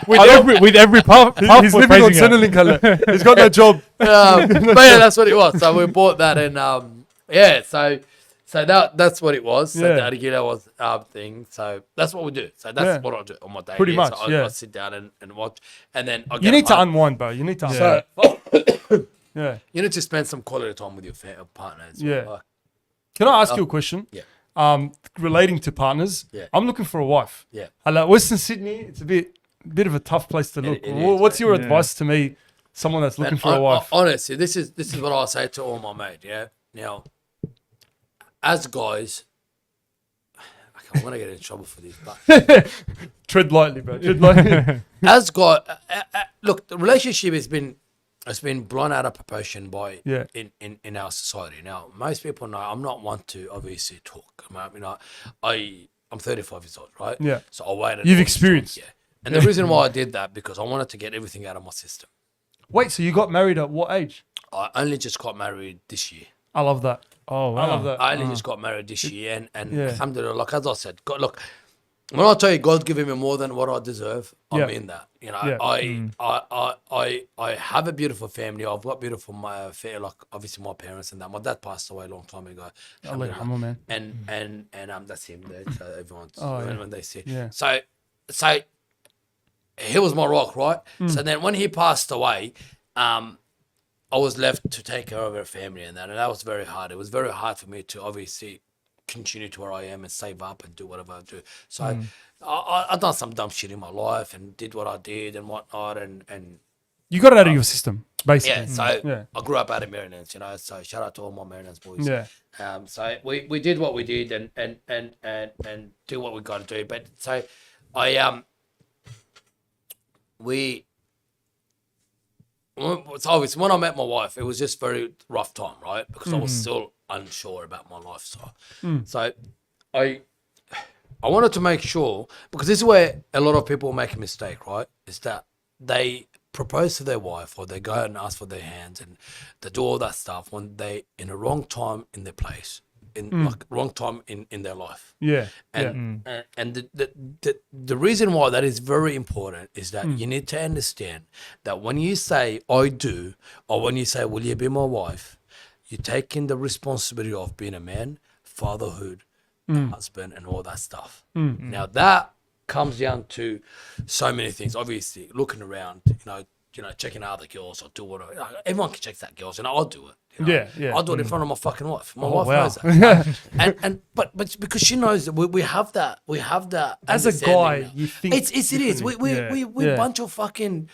With every puff, He's living on Centrelink. He's got no job. But yeah, that's what it was. So we bought that and yeah, so that's what it was. So Yeah. the Argila was thing. So that's what we do. So that's Yeah. what I do on my day. Pretty much, So yeah. I sit down and watch, and then I You get need to home. unwind, bro. You need to unwind. So Yeah. you need to spend some quality time with your partner. As Yeah. well. Can I ask you a question? Yeah. Relating to partners, Yeah. I'm looking for a wife. Yeah. Like Western Sydney, it's a bit of a tough place to look. it is, What's your mate. advice to me, someone that's looking And for a wife? honestly, this is what I say to all my mates. Yeah. Now, as guys, I'm gonna get in trouble for this, but Tread lightly, bro. Tread lightly. as guy, look, the relationship has been blown out of proportion by Yeah. in our society. Now, most people know I'm not one to obviously talk. I'm 35 years old, right? Yeah. So I waited. You've all this time, experienced. yeah. And the reason why I did that because I wanted to get everything out of my system. Wait, so you got married at what age? I only just got married this year. I love that. Oh, wow. I love that. I only just got married this year, and Yeah. alhamdulillah, like as I said, God, look, when I tell you God's giving me more than what I deserve, I Yeah. mean that. You know, Yeah. I have a beautiful family. I've got beautiful like obviously my parents and that. My dad passed away a long time ago. Allah yarhamah, man. And that's him there. So everyone's when they see. Yeah. So he was my rock, right? So then when he passed away, I was left to take care of her family and that was very hard. It was very hard for me to obviously continue to where I am and save up and do whatever I do. So I done some dumb shit in my life and did what I did and whatnot and You got it out of your system, basically. yeah. So Yeah. I grew up out of Marinans, you know. So shout out to all my Marinans boys. Yeah. So we did what we did and do what we got to do. But so it's obvious when I met my wife, it was just very rough time, right? Because I was still unsure about my lifestyle. So I wanted to make sure, because this is where a lot of people make a mistake, right? Is that they propose to their wife or they go out and ask for their hands and they do all that stuff when they in a wrong time in their place, in like wrong time in their life. Yeah. And the reason why that is very important is that you need to understand that when you say I do, or when you say will you be my wife, you're taking the responsibility of being a man, fatherhood, husband, and all that stuff. Now that comes down to so many things. Obviously, looking around, checking out other girls or do whatever. Everyone can check that girls, I'll do it. Yeah. I'll do it in front of my fucking wife. My Oh, wife wow. knows that. but because she knows that we have that. We have that. As a understanding guy, now. you think it is. We Yeah. bunch of fucking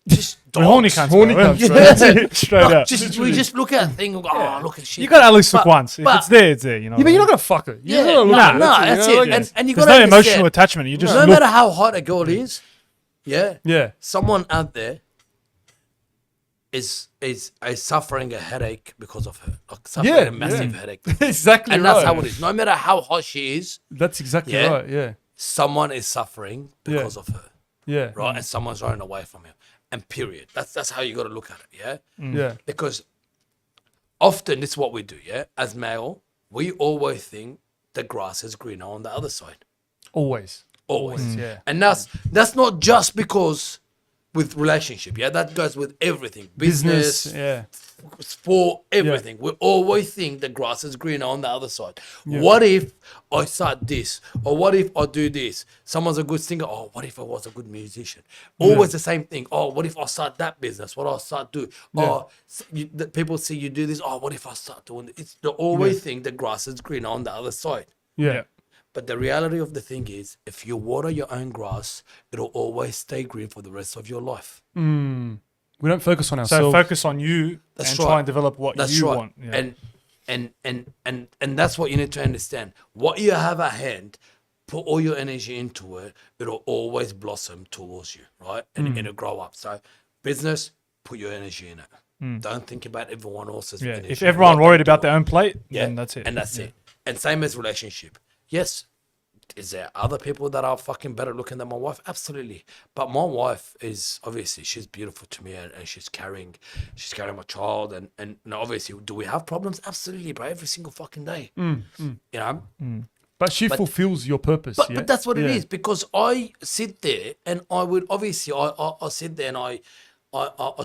just We're horny dogs. cunts, Horny bro. cunts, That's it, straight Like, up. we just look at a thing and go, oh, look at shit. You got to at least look But- once. If but- it's there, it's there. You know. Yeah, but you're not gonna fuck her. You're not gonna look at her. that's you know, it. like- And you There's got no to emotional attachment. You just no look. matter how hot a girl is, Yeah. someone out there is suffering a headache because of her, like suffering Yeah, a massive yeah. headache, Exactly and right. that's how it is. No matter how hot she is, That's exactly Yeah. right. Yeah. someone is suffering because of her, Yeah. right? And someone's running away from her, and period. That's how you got to look at it, yeah. Yeah. Because often this is what we do, yeah. As male, we always think the grass is greener on the other side. Always. Always. Yeah. And that's not just because with relationship, yeah, that goes with everything. Business, Yeah. sport, everything. We always think the grass is greener on the other side. What if I start this? Or what if I do this? Someone's a good singer. Oh, what if I was a good musician? Always the same thing. Oh, what if I start that business? What do I start do? Oh, the people see you do this. Oh, what if I start doing this? It's they always think the grass is greener on the other side. Yeah. But the reality of the thing is, if you water your own grass, it'll always stay green for the rest of your life. We don't focus on So ourselves. focus on you That's and right. try and develop what That's you right. want. Yeah. And that's what you need to understand. What you have at hand, put all your energy into it, it'll always blossom towards you, right? And it'll grow up. So business, put your energy in it. Don't think about everyone else's Yeah. energy. If everyone what worried they about do. their own plate, Yeah, then that's it. And that's it. And same as relationship. Yes, is there other people that are fucking better looking than my wife? Absolutely. But my wife is obviously she's beautiful to me and she's carrying my child and obviously do we have problems? Absolutely, bro. Every single fucking day. You know? But she fulfills your purpose. But, yeah? but that's what it is because I sit there and I would obviously I sit there and I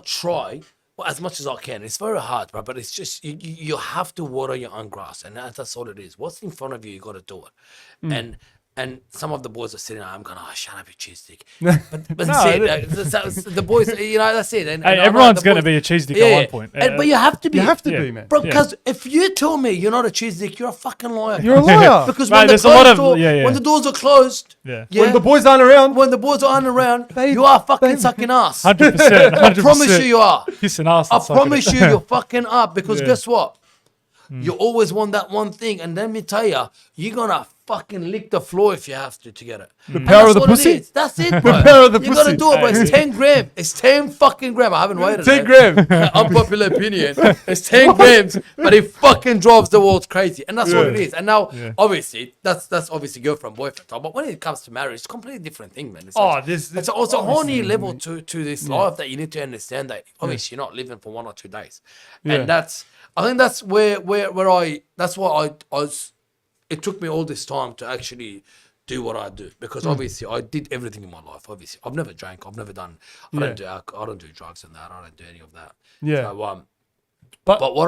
try as much as I can. It's very hard, bro, but it's just you have to water your own grass and that's all it is. What's in front of you, you got to do it. And some of the boys are sitting there, I'm going, oh, shut up, you cheese dick. But that's it. The boys, that's it. And Hey, I know everyone's the going to boys- be a cheese dick at one point. But you have to be. You have to Yeah. be, man. Bro, because if you tell me you're not a cheese dick, you're a fucking liar. You're a liar. Because Mate, when there's a lot of- when the doors are closed, Yeah. When the boys aren't around, when the boys aren't around, you are fucking sucking ass. 100%. I promise you are. Kissing ass. I and sucking promise it. you, you're fucking up because Yeah. guess what? You always want that one thing, and let me tell you, you're gonna fucking lick the floor if you have to get it. The power of the pussy? That's it, bro. power of the you gotta pussy. do it, but it's 10 gram. It's 10 fucking gram. I haven't waited. 10 man. gram. Unpopular opinion. It's 10 grams, but it fucking drives the world crazy, and that's what it is. And now, obviously, that's obviously girlfriend boyfriend talk. But when it comes to marriage, it's a completely different thing, man. It's it's also a whole new level to this life that you need to understand that obviously you're not living for 1 or 2 days, and I think that's where that's why I was. It took me all this time to actually do what I do because obviously I did everything in my life. Obviously, I've never drank. I've never done. I don't do alcohol. I don't do drugs and that. I don't do any of that. Yeah. So, But what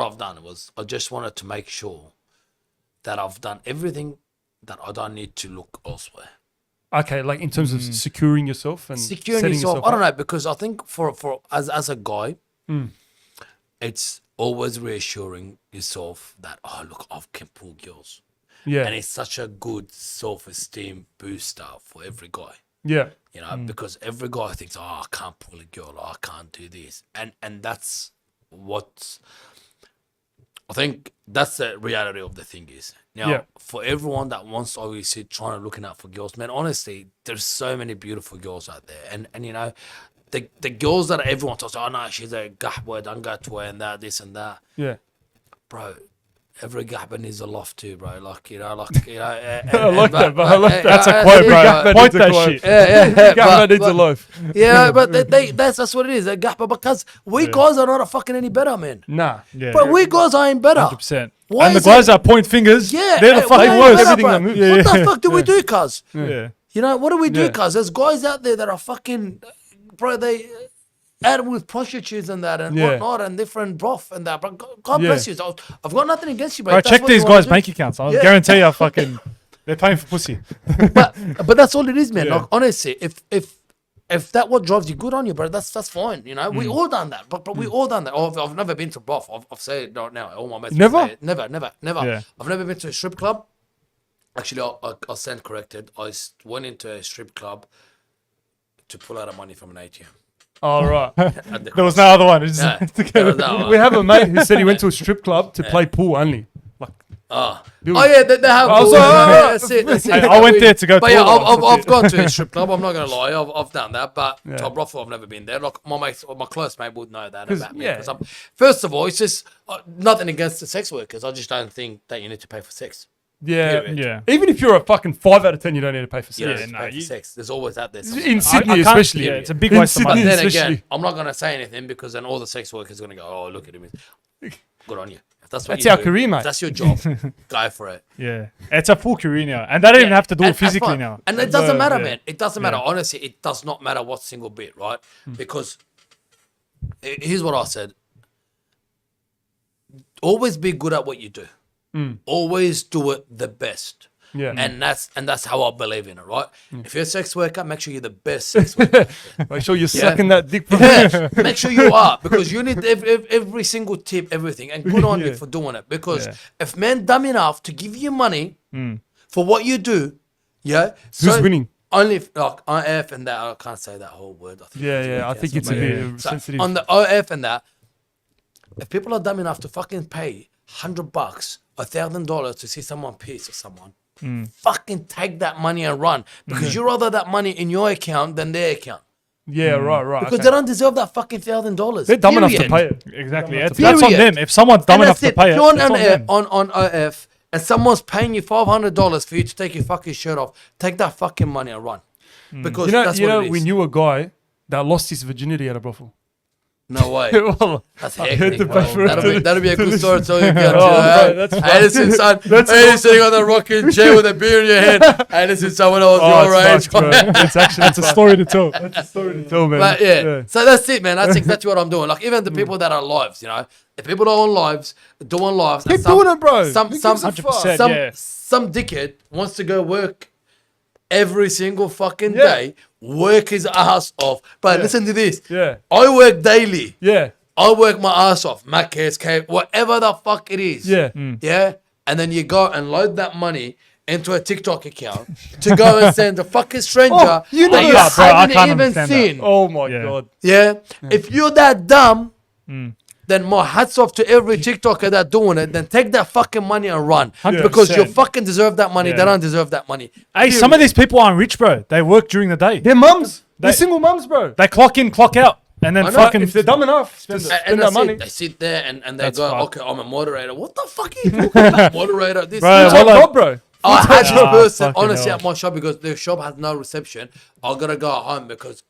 I've done was I just wanted to make sure that I've done everything that I don't need to look elsewhere. okay, like in terms of securing yourself and Securing setting yourself. yourself I don't up. know because I think for as a guy, it's always reassuring yourself that look, I can pull girls. Yeah. And it's such a good self-esteem booster for every guy, Yeah. because every guy thinks, I can't pull a girl, I can't do this. And that's what I think that's the reality of the thing is. Now, for everyone that wants to obviously trying to looking out for girls, man, honestly, there's so many beautiful girls out there. And the girls that everyone talks, oh no, she's a gahwa, dangatwa, and that, this and that. Yeah. Bro, Every gapper needs a loft too, bro. Like, I like that, bro. I like that. That's a quote, bro. Gapper Point needs a that quote. shit. Yeah. Gapper needs a loaf. Yeah, but that's what it is, a gapper. Because we guys are not fucking any better, man. Nah. Yeah. But we guys ain't better. 100%. Why And the is guys it- that point fingers, Yeah, they're the we fucking ain't worst. better, Everything bro. that moves. What the fuck do we do, cuz? Yeah. You know, what do we do, Yeah. cuz? There's guys out there that are fucking, bro, they out with prostitutes and that and Yeah. whatnot and different broth and that. But God Yeah. bless you. So I've got nothing against you, bro. Bro, If that's check what you these wanna guys' do. bank accounts. I Yeah. guarantee you fucking, they're paying for pussy. But that's all it is, man. Yeah. Like, honestly, if that what drives you, good on you, bro. That's fine. You know, we all done that. But we all done that. Oh, I've never been to broth. I've said it right now. All my mates Never? say it. Never. Yeah. I've never been to a strip club. Actually, I'll stand corrected. Went into a strip club to pull out money from an ATM. All right. At the There was no other one. It's Yeah, just- that was that one. We have a mate who said he went to a strip club to play pool only. Like, Oh yeah, they have. I was balls. like, Yeah, that's it. That's it. Hey, I went there to go But yeah, toilet. I've gone to a strip club. I'm not gonna lie, I've done that. But Yeah. to a brothel, I've never been there. Like my close mate would know that about me. yeah. 'Cause first of all, it's just nothing against the sex workers. I just don't think that you need to pay for sex. yeah. Period. Yeah. Even if you're a fucking 5 out of 10, you don't need to pay for You don't sex. need to no, pay for you- sex. There's always out there. someone. In Sydney, I can't- especially. yeah, it's a big In waste of money. Sydney, But then especially. again, I'm not gonna say anything because then all the sex workers are gonna go, "Oh, look at him. Good on you." If that's what That's you our do, career, mate. if that's your job. Go for it. Yeah. It's a full career now. And they don't even have to do And it physically fine. now. And it doesn't matter, yeah. man. It doesn't matter. Yeah. Honestly, it does not matter what single bit, right? Because here's what I said. Always be good at what you do. Always do it the best. Yeah. And that's how I believe in it, right? If you're a sex worker, make sure you're the best sex worker. Make sure you're sucking that dick. Bro. Yeah, make sure you are, because you need every single tip, everything, and good on you Yeah. for doing it. Because Yeah. if men dumb enough to give you money for what you do, yeah, Who's winning? Only if, like IF and that, I can't say that whole word. I think Yeah. I think it's a bit So sensitive. on the OF and that, if people are dumb enough to fucking pay $100, $1,000 to see someone piss or someone, fucking take that money and run, because you rather that money in your account than their account, Yeah, right. because okay. they don't deserve that fucking $1,000. They're dumb enough to pay it. Exactly. That's That's on Period. them. If someone's dumb And enough that's to it. pay If it, you're on, it's on them. on OF and someone's paying you $500 for you to take your fucking shirt off, take that fucking money and run. Because You know, that's what it is. we knew a guy that lost his virginity at a brothel. No way. Well, That's I had hectic, to bro. pay for it That'll be a good story to tell you. bro, that's Hey, listen, son. Hey, you're sitting on the rocking chair with a beer in your hand. Hey, listen, someone else your age. it's fucked, bro. It's actually That's a story to tell. That's a story to tell, man. But yeah, so that's it, man. That's exactly what I'm doing. Like, even the people that are lives, you know, if people are on lives, doing lives, and Keep doing it, bro. Some Who gives a fuck? 100%. Yeah. some dickhead wants to go work every single fucking Yeah. day, work his ass off. But listen to this. Yeah. I work daily. Yeah. I work my ass off. Macca's, Cave, whatever the fuck it is. Yeah. Yeah. And then you go and load that money into a TikTok account to go and send a fucking stranger Oh, you know that you that, bro. I haven't can't even understand that. seen. Oh my Yeah. god. Yeah. If you're that dumb, then my hats off to every TikToker that doing it. Then take that fucking money and run, 100%. because you fucking deserve that money. Yeah. They don't deserve that money. Hey, some of these people aren't rich, bro. They work during the day. They're mums. They're They- single mums, bro. They clock in, clock out, and then I know, fucking. If they're dumb enough, spend, And spend that that's money. it. They sit there and they That's go, fucked. okay, I'm a moderator. What the fuck are you talking about, moderator? This, Bro, that. Top well, job, bro. I had this Ah, person, fucking honestly, hell. at my shop, because the shop has no reception. I gotta go home because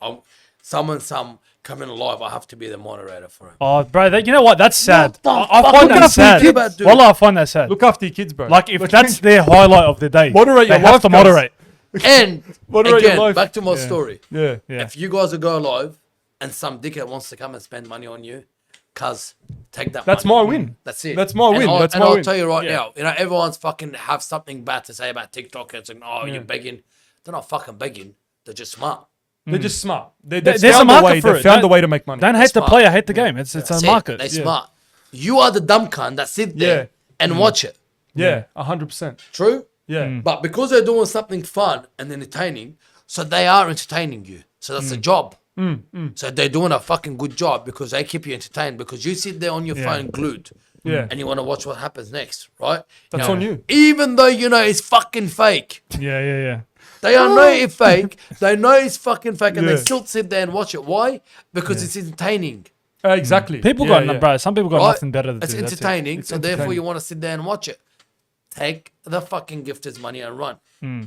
some coming live. I have to be the moderator for him. Oh, bro, you know what? That's sad. the I fuck? find Look that at sad. the kids, dude. Wallah, I find that sad. Look after your kids, bro. Like, if that's their highlight of the day, Moderate they your have life, to guys. moderate. And Moderate your again, life. back to my story. yeah. Yeah. If you guys will go live and some dickhead wants to come and spend money on you, cuz take that That's money. my win. That's it. That's my And win. I'll, I'll tell you right Yeah. now, you know, everyone's fucking have something bad to say about TikTok. It's like, oh, you're begging. They're not fucking begging. They're just smart. They're just smart. They've There's a found a market way. for They it. found a Don't- way to make money. Don't hate the Smart. player, hate the game. It's a That's it. market. They Yeah. smart. You are the dumb cunt that sit there Yeah. and watch it. Yeah, 100%. True? Yeah. But because they're doing something fun and entertaining, so they are entertaining you. So that's a job. So they're doing a fucking good job because they keep you entertained, because you sit there on your phone glued. Yeah. And you want to watch what happens next, right? That's Now, on you. Even though you know it's fucking fake. Yeah. They all know it's fake. They know it's fucking fake, and Yeah. they still sit there and watch it. Why? Because it's entertaining. Exactly. People bro. Some people got Right? nothing better to It's do. That's it. entertaining, It's so therefore entertaining. you want to sit there and watch it. Take the fucking gifters' money and run.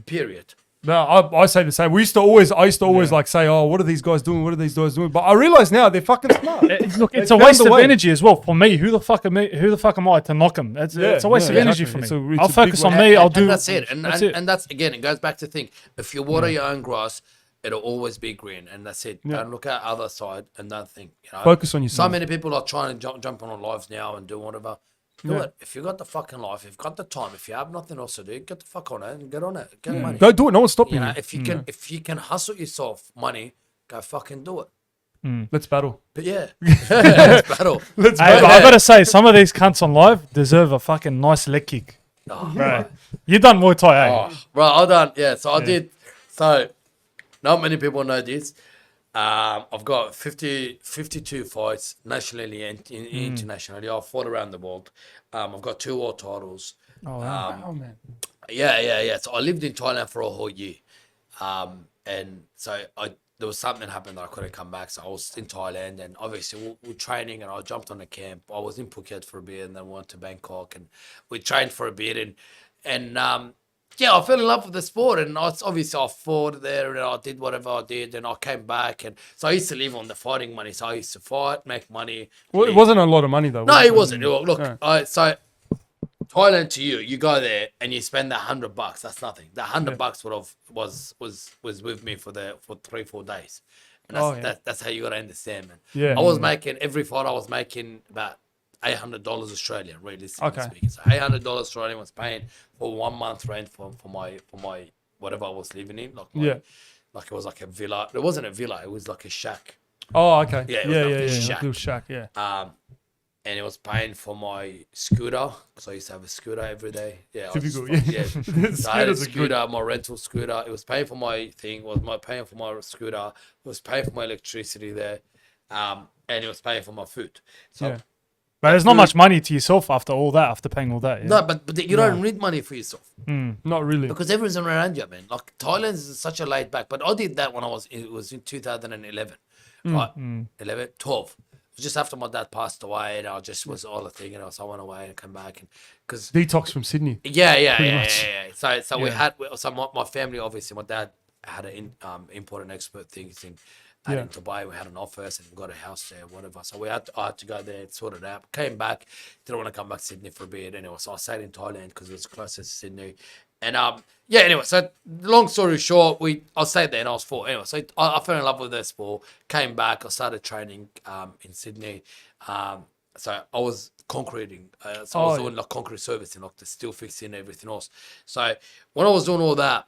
Period. No, I say the same. I used to always like say, oh, what are these guys doing? What are these guys doing? But I realize now they're fucking smart. Look, it's They a found waste a of way. energy as well for me. Who the fuck am I to knock them? It's a waste of energy for me. It's I'll a focus big on way. me. I'll do. And that's it. And that's and, it. and that's again, it goes back to think. If you water your own grass, it'll always be green, and that's it. Don't look at other side and don't think. Focus on So yourself. many people are trying to jump on our lives now and do whatever. Do it. If you got the fucking life, if you've got the time, if you have nothing else to do, get the fuck on it and get on it. Get money. Don't do it. No one's stopping You know, you. if you can hustle yourself money, go fucking do it. Let's battle. But yeah, it's battle. Hey, but I gotta say, some of these cunts on live deserve a fucking nice leg kick. Oh, Bro, you done Muay Thai, eh? Oh, right, I done. Yeah, so I did. So, not many people know this. I've got 52 fights nationally and internationally. I've fought around the world. I've got 2 world titles. Oh, wow. Oh man. Yeah. So I lived in Thailand for a whole year. And so there was something happened that I couldn't come back. So I was in Thailand and obviously we were training and I jumped on a camp. I was in Phuket for a bit and then went to Bangkok and we trained for a bit and yeah, I fell in love with the sport and obviously I fought there and I did whatever I did and I came back and so I used to live on the fighting money. So I used to fight, make money. Well, it wasn't a lot of money though. No, it wasn't. Look, Yeah. so Thailand to you go there and you spend $100. That's nothing. The $100 was with me for 3-4 days, and that's how you gotta understand, man. Yeah. I was making every fight. I was making about $800 Australian, realistically speaking. So $800 Australian was paying for 1 month rent for my whatever I was living in. Like it was like a villa. It wasn't a villa. It was like a shack. Oh, okay. Yeah, it Yeah, was yeah, like a yeah. shack. Little shack, yeah. And it was paying for my scooter because I used to have a scooter every day. Yeah, Typical, I yeah. So I had a Scooters are good. scooter, my rental scooter. It was paying for my thing. It was paying for my scooter. It was paying for my electricity there, and it was paying for my food. So Yeah. But there's not much money to yourself after all that, after paying all that. Yeah? no, but you don't need money for yourself Not really. because everyone's around you, man. Like Thailand is such a laid back. But I did that when it was in 2011, right? 12. It was just after my dad passed away, and I just was all the thing, so I went away and came back, and because Detox from Sydney. yeah. So we Yeah. had my family, obviously, my dad had an import and export things in Dubai. We had an office and we got a house there, whatever. So I had to go there and sort it out. Came back, didn't want to come back to Sydney for a bit anyway. So I stayed in Thailand because it was closest to Sydney. And anyway, so long story short, I stayed there and I was 4. Anyway, so I fell in love with the sport, came back, I started training in Sydney. So I was concreting. So I was doing like concrete servicing, like the steel fixing and everything else. So when I was doing all that,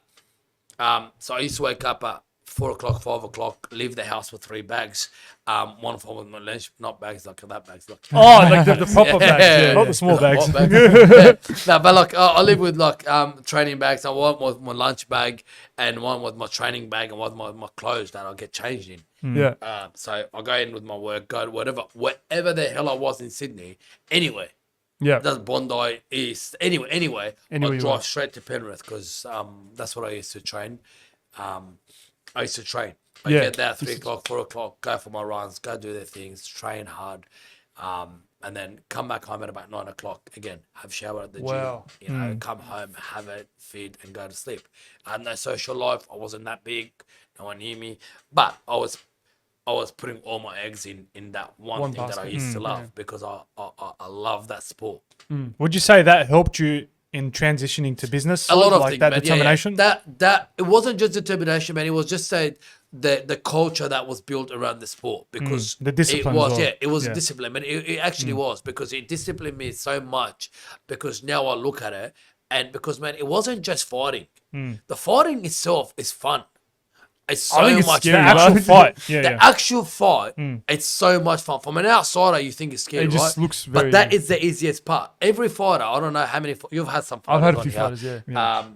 so I used to wake up at 4 o'clock, 5 o'clock, leave the house with 3 bags. One for my lunch, not bags like that, bags like. Oh, like the proper bags. Yeah, Not yeah. the small bags. What bags? No, but like I live with like training bags. So one was my lunch bag, and one was my training bag, and one was my clothes that I'll get changed in. Yeah. So I go in with my work, go to wherever the hell I was in Sydney, anyway. Yeah. That's Bondi East. Anyway, Anywhere I you drive are. straight to Penrith because that's what I used to train. I used to train. I Yeah. get there at 3 o'clock, 4 o'clock, go for my runs, go do their things, train hard, and then come back home at about 9 o'clock again, have a shower at the Wow. gym, come home, have it, feed, and go to sleep. I had no social life. I wasn't that big. No one knew me, but I was putting all my eggs in that one thing that I basket. used to love because I love that sport. Would you say that helped you in transitioning to business? A lot of like things, that man. determination? Yeah. That it wasn't just determination, man. It was just the culture that was built around the sport because the discipline It was as well. it was Yeah. discipline, and it actually was because it disciplined me so much. Because now I look at it, and because man, it wasn't just fighting. The fighting itself is fun. It's so I think it's much scary, the fun. actual fight. Yeah, The yeah. actual fight, it's so much fun. From an outsider, you think it's scary, It just right? looks very- But that is the easiest part. Every fighter, I don't know how many. You've had some. I've had a fighters few on here. fighters,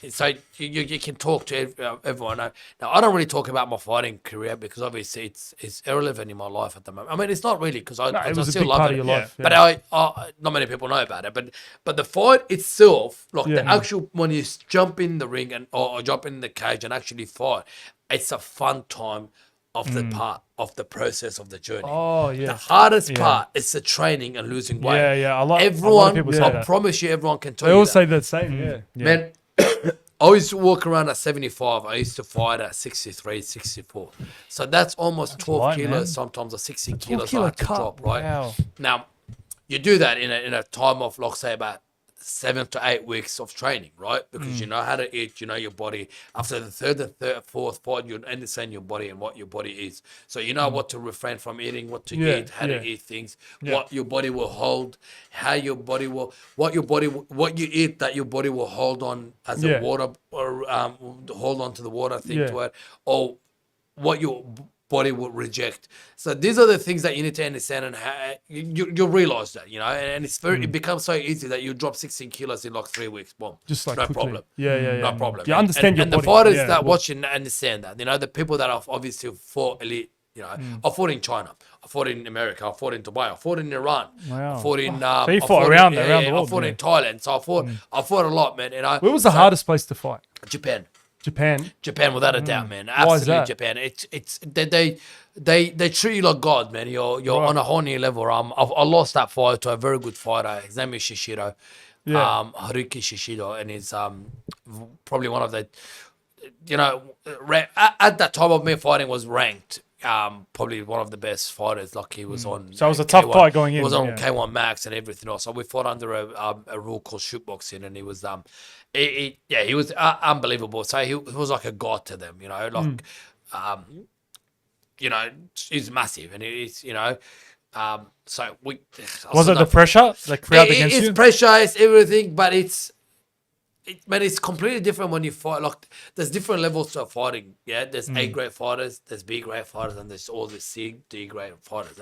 yeah. So you can talk to everyone. Now I don't really talk about my fighting career because obviously it's irrelevant in my life at the moment. I mean, it's not really because I it was a still big love part it. of your life. But yeah. I not many people know about it. But the fight itself, like the Yeah. actual when you jump in the ring or jump in the cage and actually fight, it's a fun time of the part of the process of the journey. Oh yeah. The hardest part is the training and losing weight. Yeah. A lot of Everyone, people say I that. promise you, everyone can tell They you all that. say the same. Yeah. Man, I used to walk around at 75. I used to fight at 63, 64. So that's almost 12 light, kilos, man. sometimes, or 16 kilos I kilo had to cut. drop, right? Wow. Now, you do that in a time of, like, say, about 7 to 8 weeks of training, right? Because you know how to eat, you know your body. After the third, fourth fight, you understand your body and what your body is. So you know what to refrain from eating, what to eat, how to eat things, what your body will hold, how your body will, what you eat that your body will hold on as a water, or hold on to the water thing to it, or what your body will reject. So these are the things that you need to understand, and how you'll realize that, you know, and it's very, it becomes so easy that you drop 16 kilos in like 3 weeks. Boom. Just like no quickly. problem. Yeah. No problem. You understand your and body. the fighters Yeah. that watch and understand that, you know, the people that have obviously fought elite, you know, I fought in China, I fought in America, I fought in Dubai, I fought in Iran, Wow. I fought in So you I fought fought around in, the world, I fought yeah. in Thailand. So I fought a lot, man. You know, Where was the hardest place to fight? Japan. Japan. Without a doubt, man. Why is Absolutely, that? Japan. It's they treat you like God, man. You're on a whole new level. I lost that fight to a very good fighter. His name is Shishiro, Haruki Shishido, and he's probably one of the, you know, at that time of me fighting was ranked. Probably one of the best fighters. Like he was on. So it was a tough K1. fight going in, He was on yeah. K1 Max and everything else. So we fought under a rule called shootboxing, and he was he was unbelievable. So he was like a god to them, you know, like you know, he's massive, and he's, you know, so we. Was it the pressure, the crowd against it's you? pressure, it's everything, but it's completely different when you fight. Like, there's different levels of fighting. Yeah, there's A grade fighters, there's B grade fighters, and there's all the C, D grade fighters.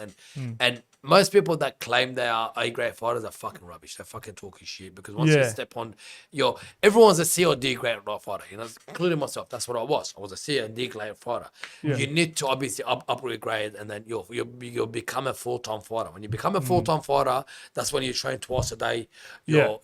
And most people that claim they are A grade fighters are fucking rubbish. They're fucking talking shit, because once you step on everyone's a C or D grade fighter, you know, including myself. That's what I was. I was a C and D grade fighter. You need to obviously upgrade grade, and then you'll become a full-time fighter. When you become a full-time fighter, that's when you train twice a day. You're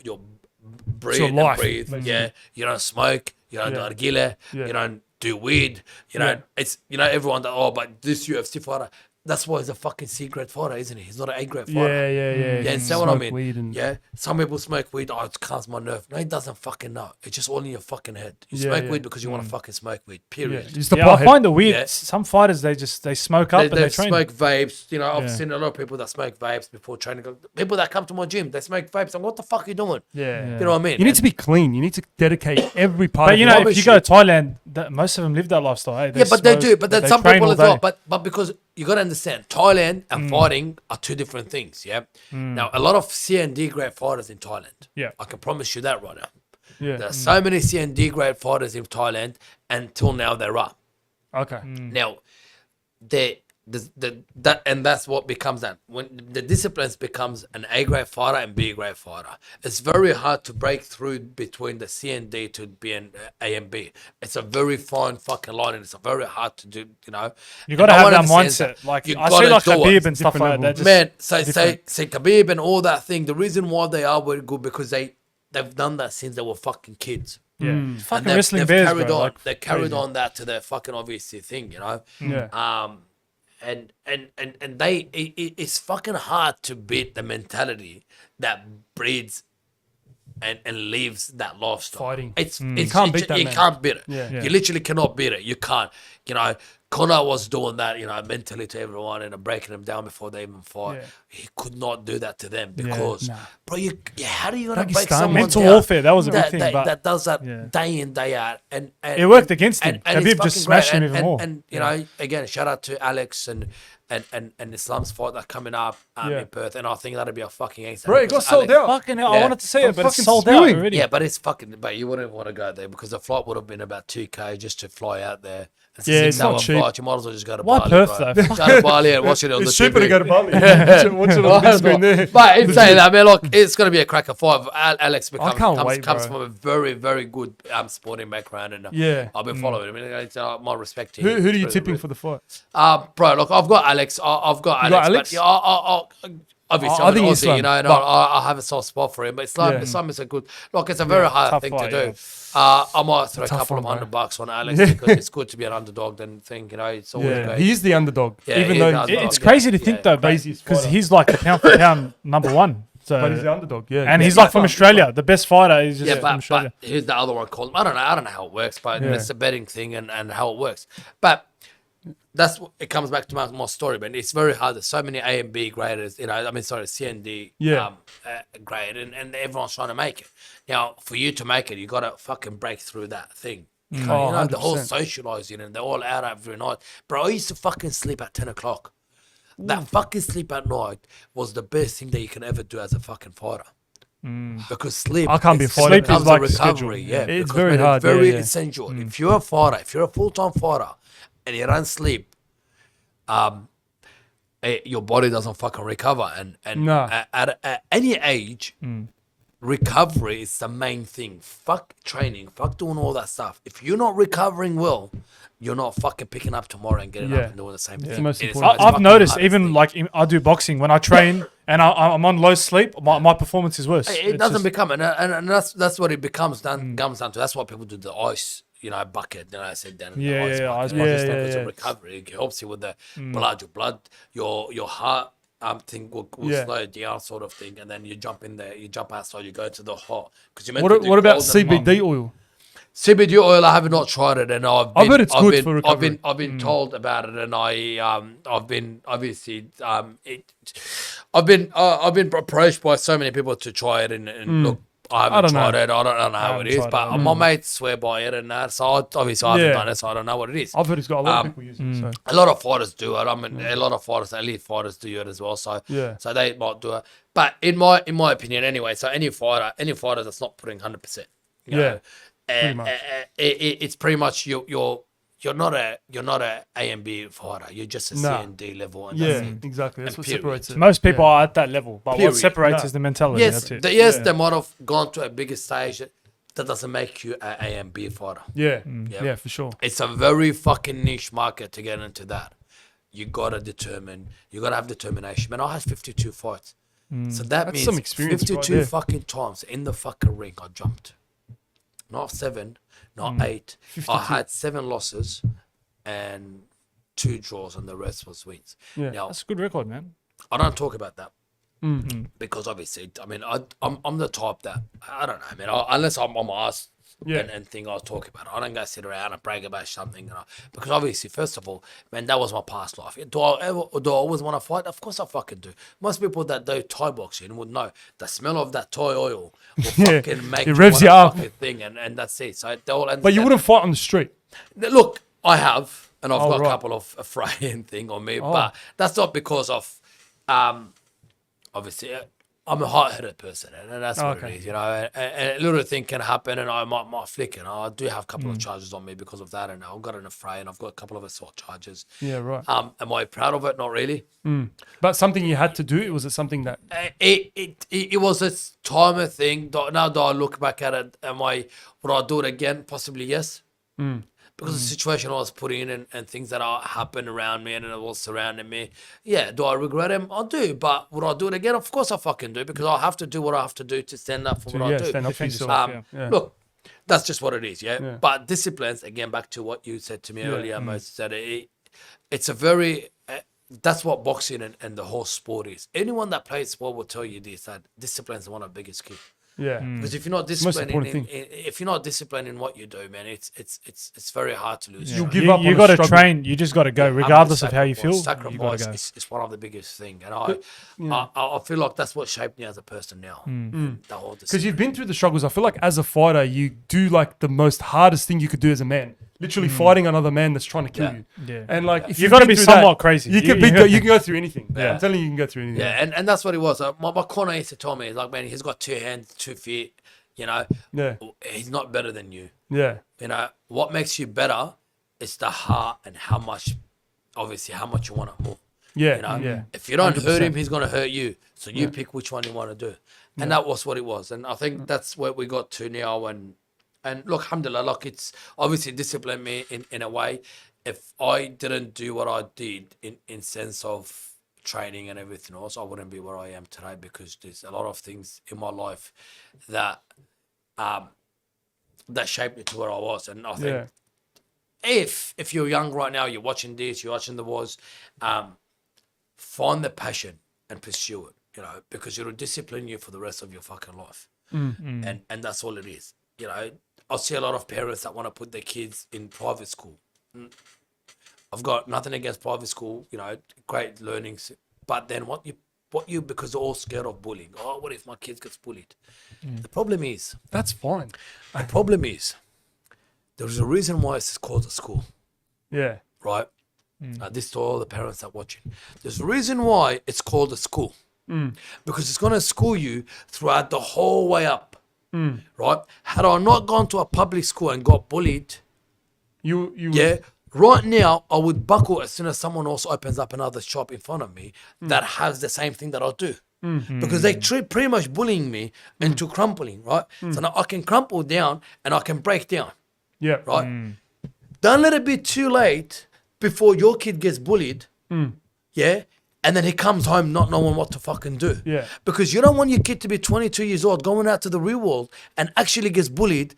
breathe your and life, breathe. basically. Yeah, you don't smoke, you don't do nargile, you don't do weed, you know. It's, you know, everyone that, but this UFC fighter, that's why he's a fucking C grade fighter, isn't he? He's not an A grade fighter. Yeah. Yeah, and so what I Smoke mean. weed and- Yeah, some people smoke weed. Oh, it calms my nerve. No, he doesn't fucking know. It's just all in your fucking head. You smoke weed because you want to fucking smoke weed. Period. Just the Yeah, I pothead. find it weird. Yeah. Some fighters, they smoke up and They they train. smoke vapes. You know, I've Yeah. seen a lot of people that smoke vapes before training. People that come to my gym, they smoke vapes. I'm, what the fuck are you doing? Yeah. You know what I mean? You need to be clean. You need to dedicate every part But of you your know, life. if you go to Thailand, most of them live that lifestyle. Eh? Yeah, but they do. But then they some train people all as well. day. But because you got to understand, Thailand and fighting are two different things. Yeah. Now, a lot of C and D grade fighters in Thailand. Yeah. I can promise you that right now. Yeah. There are so many C and D grade fighters in Thailand. Until now, there are. Okay. Now, that's what becomes that when the disciplines becomes an A grade fighter and B grade fighter. It's very hard to break through between the C and D to be an A and B. It's a very fine fucking line, and it's very hard to do. You know, You got to And no have one that understands mindset. that. Like You I gotta see, like do it. Khabib and stuff Different like that. level. Man, say Khabib and all that thing. The reason why they are very good because they've done that since they were fucking kids. Yeah, fucking And wrestling they've bears, carried bro. on. Like, They carried crazy. on that to their fucking obviously thing, you know. Yeah. And it's fucking hard to beat the mentality that breeds and lives that lifestyle. Fighting. It's You can't beat that, you man. can't beat it. Yeah. You literally cannot beat it. You can't. You know, Conor was doing that, you know, mentally to everyone and breaking them down before they even fought. Yeah. He could not do that to them because, bro, how do you gonna Pakistan, break someone mental down warfare, that was a big thing, but- that does that Yeah. day in day out, and It worked against him. And Khabib it's just fucking smashed great. him even more. And you know, again, shout out to Alex and Islam's fight that's coming up in Perth, and I think that'll be a fucking ace. Bro, it got sold out. Fucking hell, I Yeah. wanted to see it, but it's fucking sold spewing. out already. Yeah, but it's fucking. But you wouldn't want to go there because the flight would have been about $2,000 just to fly out there. It's a Yeah, it's not 6-hour cheap. flight. You might as well just go to Why Bali. Perth, bro. though? Go to Bali and watch it on the It's cheaper TV. to go to Bali. Watch it on the big screen there. But in saying that, man, look, it's going to be a cracker fight. Alex can't comes wait, comes bro. from a very, very good sporting background, and Yeah. I've been following him. I mean, it's, my respect to Who him. are you Through the tipping roof. for the fight? Bro, look, I've got Alex. I've got You got Alex. Alex? But obviously I I'm an think Aussie, Islam, you know, and but- I have a soft spot for him. But Islam is a good, look, it's a very hard tough thing fight, to do. yeah. I might throw a tough couple of one, bro. $100 on Alex Yeah. because it's good to be an underdog than think, you know, it's always Yeah, great. he is the underdog. Yeah, even he's though the he's underdog. It's crazy to Yeah. think though, Craziest because fighter. he's like the pound for pound number one. So but he's the underdog. Yeah, and yeah. he's like from Australia. The best fighter is just Yeah, from Australia. but here's the other one called. I don't know how it works, but it's a betting thing and how it works. But it comes back to my story, man. It's very hard. There's so many A and B graders, you know. I mean, sorry, C and D grade, and everyone's trying to make it. Now, for you to make it, you got to fucking break through that thing. Oh, You know, the whole 100%. socializing and they're all out every night. Bro, I used to fucking sleep at 10 o'clock. That fucking sleep at night was the best thing that you can ever do as a fucking fighter. Because sleep, I can't be a it's- fighter. Sleep is becomes like a the schedule. recovery. Yeah, It's because, very man, hard, yeah, very yeah. essential. If you're a fighter, if you're a full-time fighter, and you don't sleep, your body doesn't fucking recover. And No. at any age, recovery is the main thing. Fuck training, fuck doing all that stuff. If you're not recovering well, you're not fucking picking up tomorrow and getting Yeah. up and doing the same thing. the most It is important. the I've fucking noticed hardest even thing. like I do boxing when I train and I'm on low sleep, my performance is worse. It It's doesn't just- become, and that's what it becomes comes down to. That's why people do the ice, you know, bucket. You know, I said down in the Yeah, ice yeah, bucket. ice It's bucket. just Yeah, it's yeah, a yeah. recovery. It helps you with the blood, your heart thing will Yeah. slow down, sort of thing, and then you jump in there, you jump outside, you go to the hot because you. What about CBD oil? CBD oil? I have not tried it, and I've heard it's good for I've been recovery. I've been told about it, and I've been obviously I've been approached by so many people to try it, and look, I haven't don't tried know. it. I don't know how it haven't is, tried but it. my mates swear by it, and that. So obviously I haven't Yeah. done it, so I don't know what it is. I've heard it's got a lot of people using it. So. A lot of fighters do it. I mean, a lot of fighters, elite fighters, do it as well. So Yeah. so they might do it. But in my opinion, anyway, so any fighter that's not putting 100%, Yeah, pretty much. it's pretty much you're not a A and B fighter. You're just a C Nah. and D level. And Yeah, that's it. exactly. That's And what period. separates it. Most people Yeah. are at that level, but Period. what separates No. is the mentality. Yes, That's it. they might have gone to a bigger stage. That doesn't make you a and B fighter. Yeah, Yeah. yeah, for sure. It's a very fucking niche market to get into that. You gotta have determination. Man, I had 52 fights. So that means some experience right 52 there. fucking times in the fucking ring I jumped. Not 7, not 8. I had 7 losses and 2 draws, and the rest was wins. Yeah. Now, That's a good record, man. I don't talk about that. Because obviously, I mean, I'm the type that, I don't know, man, unless I'm on my ass Yeah. and thing I was talking about, I don't go sit around and brag about something, you know, because obviously, first of all, man, that was my past life. Do I always want to fight? Of course I fucking do. Most people that do Thai boxing would know the smell of that Thai oil will Yeah, fucking make it revs want you a up. fucking thing, and that's it. So they all But you understand. wouldn't fight on the street. Look, I have, and I've Oh, got right. a couple of fraying thing on me, Oh. but that's not because of, obviously, I'm a hot-headed person, and that's what Okay. it is, you know. And a little thing can happen, and I might flick, and I do have a couple of charges on me because of that, and I've got an affray, and I've got a couple of assault charges. Yeah, right. Am I proud of it? Not really. But something you had to do. Was it something that? It was a timer thing. Now that I look back at it, would I do it again? Possibly yes. Because the situation I was put in and things that are happened around me and it was surrounding me. Yeah, do I regret them? I do. But would I do it again? Of course I fucking do, because I have to do what I have to do to stand up for what I do. stand up for Defend yourself. yourself. Yeah. Look, that's just what it is, yeah? Yeah. But disciplines, again, back to what you said to me earlier, most said it's a very, that's what boxing and the whole sport is. Anyone that plays sport will tell you this, that discipline is one of the biggest keys. Yeah. Because if you're not most disciplined, important if you're not disciplined in what you do, man, it's very hard to lose. You'll track. give up on You a got to struggle. train. You just got to go, regardless of how you feel. Sacrifice You got to go. is one of the biggest thing, and I feel like that's what shaped me as a person now. The whole Because you've been through the struggles. I feel like as a fighter, you do like the most hardest thing you could do as a man. Literally fighting another man that's trying to kill you. Yeah. And like, if You gotta be been through that, somewhat crazy. You can you can go through anything. Yeah. I'm telling you, you can go through anything. Yeah, and that's what it was. My corner used to tell me, like, man, he's got 2 hands, 2 feet. You know, Yeah. he's not better than you. Yeah. You know, what makes you better is the heart and how much you want it more. Yeah. You know, Yeah. if you don't hurt 100%. him, he's gonna hurt you. So you pick which one you want to do, and that was what it was. And I think that's where we got to now. And look, alhamdulillah, like it's obviously disciplined me in a way. If I didn't do what I did in sense of training and everything else, I wouldn't be where I am today, because there's a lot of things in my life that that shaped me to where I was. And I think if you're young right now, you're watching this, you're watching the wars, find the passion and pursue it, you know, because it'll discipline you for the rest of your fucking life. And that's all it is. You know, I see a lot of parents that want to put their kids in private school. I've got nothing against private school, you know, great learnings, but then what you because they're all scared of bullying. Oh, what if my kid gets bullied? The problem is, That's fine. the problem is, there's a reason why it's called a school, Yeah. right? This to all the parents that are watching. There's a reason why it's called a school, because it's gonna school you throughout the whole way up, right? Had I not gone to a public school and got bullied, You right now I would buckle as soon as someone else opens up another shop in front of me that has the same thing that I do. Because they pretty much bullying me into crumpling, right? So now I can crumple down and I can break down, Yeah. right? Don't let it be too late before your kid gets bullied, yeah? And then he comes home not knowing what to fucking do. Yeah. Because you don't want your kid to be 22 years old going out to the real world and actually gets bullied.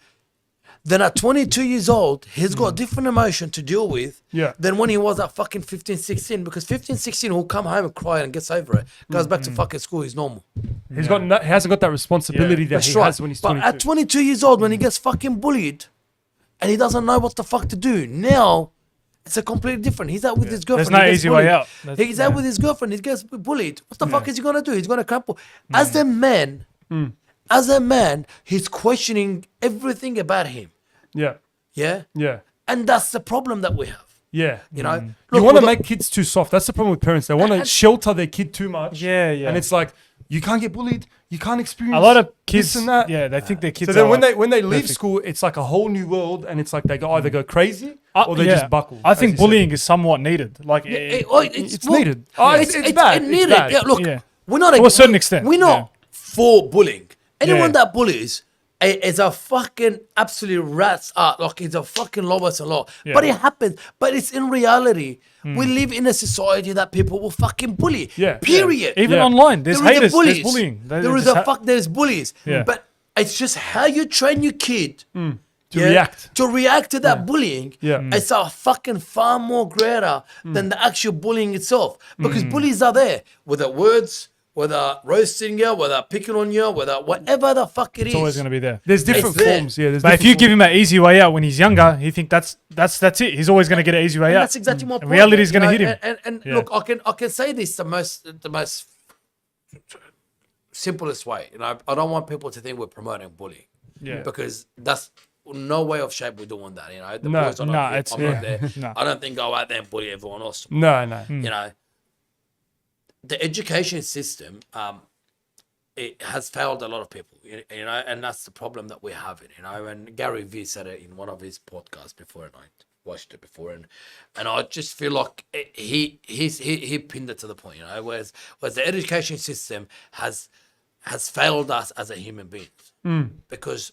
Then at 22 years old, he's got a different emotion to deal with than when he was at fucking 15, 16. Because 15, 16, he'll come home and cry and gets over it. Goes back to fucking school, he's normal. He hasn't got that responsibility that That's he right. has when he's But 22. at 22 years old, when he gets fucking bullied and he doesn't know what the fuck to do, now it's a completely different. He's out with his girlfriend. There's no he gets easy way bullied. out. He's out with his girlfriend. He gets bullied. What the fuck is he going to do? He's going to crumple. As a man, he's questioning everything about him. Yeah. Yeah? Yeah. And that's the problem that we have. Yeah. You know? You Look, want to we've make kids too soft. That's the problem with parents. They want to shelter their kid too much. Yeah, yeah. And it's like, you can't get bullied. You can't experience A lot of kids, this and that. yeah, they think their kids. So then are when they leave perfect. school, it's like a whole new world, and it's like they either go crazy or they just buckle. I as think you said. bullying is somewhat needed. Like, It's needed. Oh, it's bad. It's needed. It's bad. Yeah, look, Yeah. we're not To a certain extent, We're not for bullying. Anyone Yeah. that bullies is a fucking absolute rat's art. Like, it's a fucking lowest of law. Yeah. But it happens. But it's in reality. We live in a society that people will fucking bully. Yeah. Period. even Yeah. online, there's There is haters, bullies. there's bullying. There's bullies. Yeah. But it's just how you train your kid To react. to react to that bullying. Yeah. It's a fucking far more greater than the actual bullying itself. Because bullies are there, whether words, whether roasting you, whether picking on you, whether whatever the fuck it is. It's always going to be there. There's different It's there. forms. Yeah. There's But if different you give him an easy way out when he's younger, he think that's it. He's always going to get an easy way And out. that's exactly my point. reality is you gonna know, hit him. And Yeah. look, I can say this the most simplest way. You know, I don't want people to think we're promoting bullying. Yeah. Because that's no way of shape we're doing that. You know, the No, boys are no, not, it's- I'm not yeah. there. No. I don't think go out there and bully everyone else. No. You know, the education system, it has failed a lot of people, you know, and that's the problem that we have it, you know. And Gary Vee said it in one of his podcasts before, and I watched it before, and I just feel like he pinned it to the point, you know, whereas the education system has failed us as a human beings because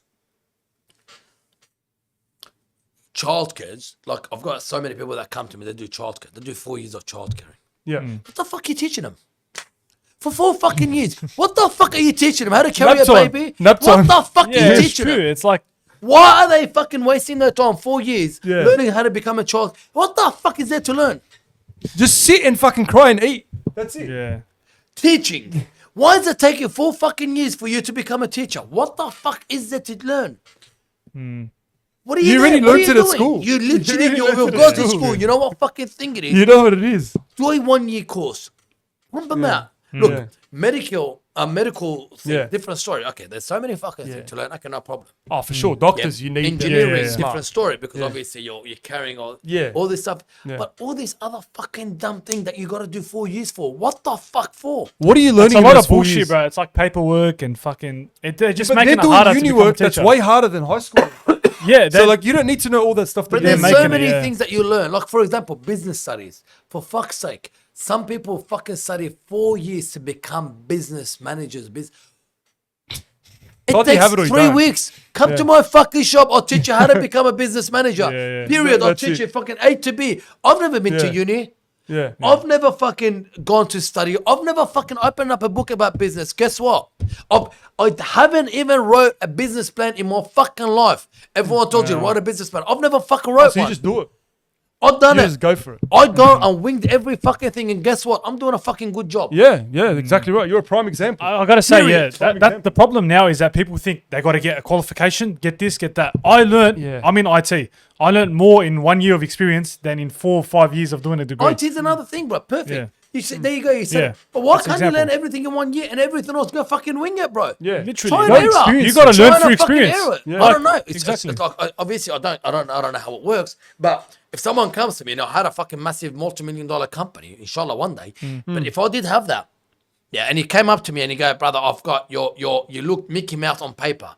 childcare, like I've got so many people that come to me, they do childcare, they do 4 years of childcare. Yeah. What the fuck are you teaching them? For 4 fucking years. What the fuck are you teaching them? How to carry Nap a time. baby? Nap What time. the fuck are Yeah, you it's teaching true. them? It's like, Why are they fucking wasting their time 4 years Yeah. learning how to become a child? What the fuck is there to learn? Just sit and fucking cry and eat. That's it. yeah. Teaching. Why is it taking 4 fucking years for you to become a teacher? What the fuck is there to learn? What are you You already doing? What are learnt you it at doing? school. You literally, You already you'll learnt it go at to school. school. You know what fucking thing it is? You know what it is. Do a 1 year course. Rump them out. Look, Yeah. medical thing, Yeah. different story. Okay, there's so many fucking things to learn. Okay, no problem. Oh, for sure. Doctors, Yeah. you need engineering Yeah, is yeah. different story because obviously you're carrying all this stuff. Yeah. But all this other fucking dumb thing that you got to do 4 years for. What the fuck for? What are you It's learning a in lot those of 4 bullshit, years? bro. It's like paperwork and fucking. They're just But making they're it harder doing to uni become a work that's teacher. way harder than high school. Yeah, So like you don't need to know all that stuff. But to there's do. so making it, many yeah. things that you learn. Like, for example, business studies. For fuck's sake. Some people fucking study 4 years to become business managers. It Thought you takes have it or you 3 don't. weeks. Come to my fucking shop. I'll teach you how to become a business manager. Yeah, yeah. Period. I'll That's teach it. you fucking A to B. I've never been to Yeah. uni. Yeah. I've never fucking gone to study. I've never fucking opened up a book about business. Guess what? I haven't even wrote a business plan in my fucking life. Everyone told you to write a business plan. I've never fucking wrote So you one. just do it. I've done You it. just go for it. I go and winged every fucking thing, and guess what? I'm doing a fucking good job. Yeah, exactly right. You're a prime example. I gotta say, Period. that the problem now is that people think they got to get a qualification, get this, get that. I learned. Yeah. I'm in IT. I learned more in 1 year of experience than in 4 or 5 years of doing a degree. IT is another thing, bro. Perfect. Yeah. You said, there you go. You said, Yeah. but why That's can't example. you learn everything in 1 year and everything else go fucking wing it, bro? Yeah, Literally, Try and no error. experience. You got to Try learn and through fucking experience. error. Yeah. I don't know. It's Exactly. like, obviously, I don't know how it works. But if someone comes to me and I had a fucking massive multi-million-dollar company, inshallah one day. But if I did have that, yeah, and he came up to me and he go, brother, I've got you look Mickey Mouse on paper.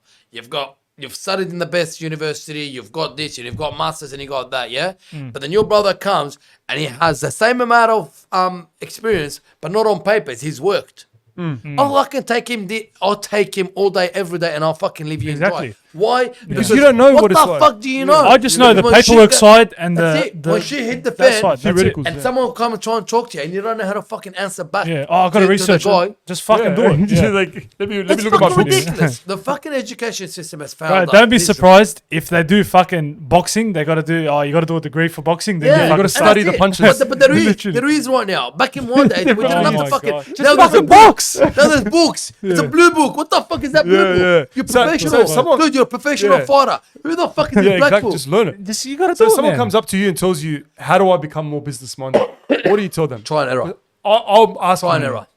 You've studied in the best university, you've got this, and you've got masters, and you got that, yeah. But then your brother comes and he has the same amount of experience, but not on papers. He's worked. Oh, I can take him. I'll take him all day, every day, and I'll fucking leave you in Exactly. dry. Why? Because you don't know what it's the like. fuck do you know? I just know the When paperwork shit side and that's the it. When shit hit the that fan, side. That's it. Theoreticals. and someone will come and try and talk to you, and you don't know how to fucking answer back. Yeah. Oh, I got to the research guy. it. Just fucking do it. Just Yeah. like, let me It's look at my fucking books. ridiculous. The fucking education system has failed. Bro, us don't be miserably. surprised if they do fucking boxing. They got to do. Oh, you got to do a degree for boxing. Then Yeah, you you fucking gotta start. study that's the it. punches. But there is Literally. there is right now. Back in one day, we didn't Oh have my to fucking. God. Now Just there's a fucking book. box. Now there's books. It's a blue book. What the fuck is that blue Yeah, yeah. book? You're So professional. someone- Dude, you're a professional Yeah. fighter. Who the fuck is this Yeah, black exactly. book? Just learn it. Just you got to So do if it. someone man. comes up to you and tells you, "How do I become more business minded?" What do you tell them? Try and error. I'll ask Try and them. error.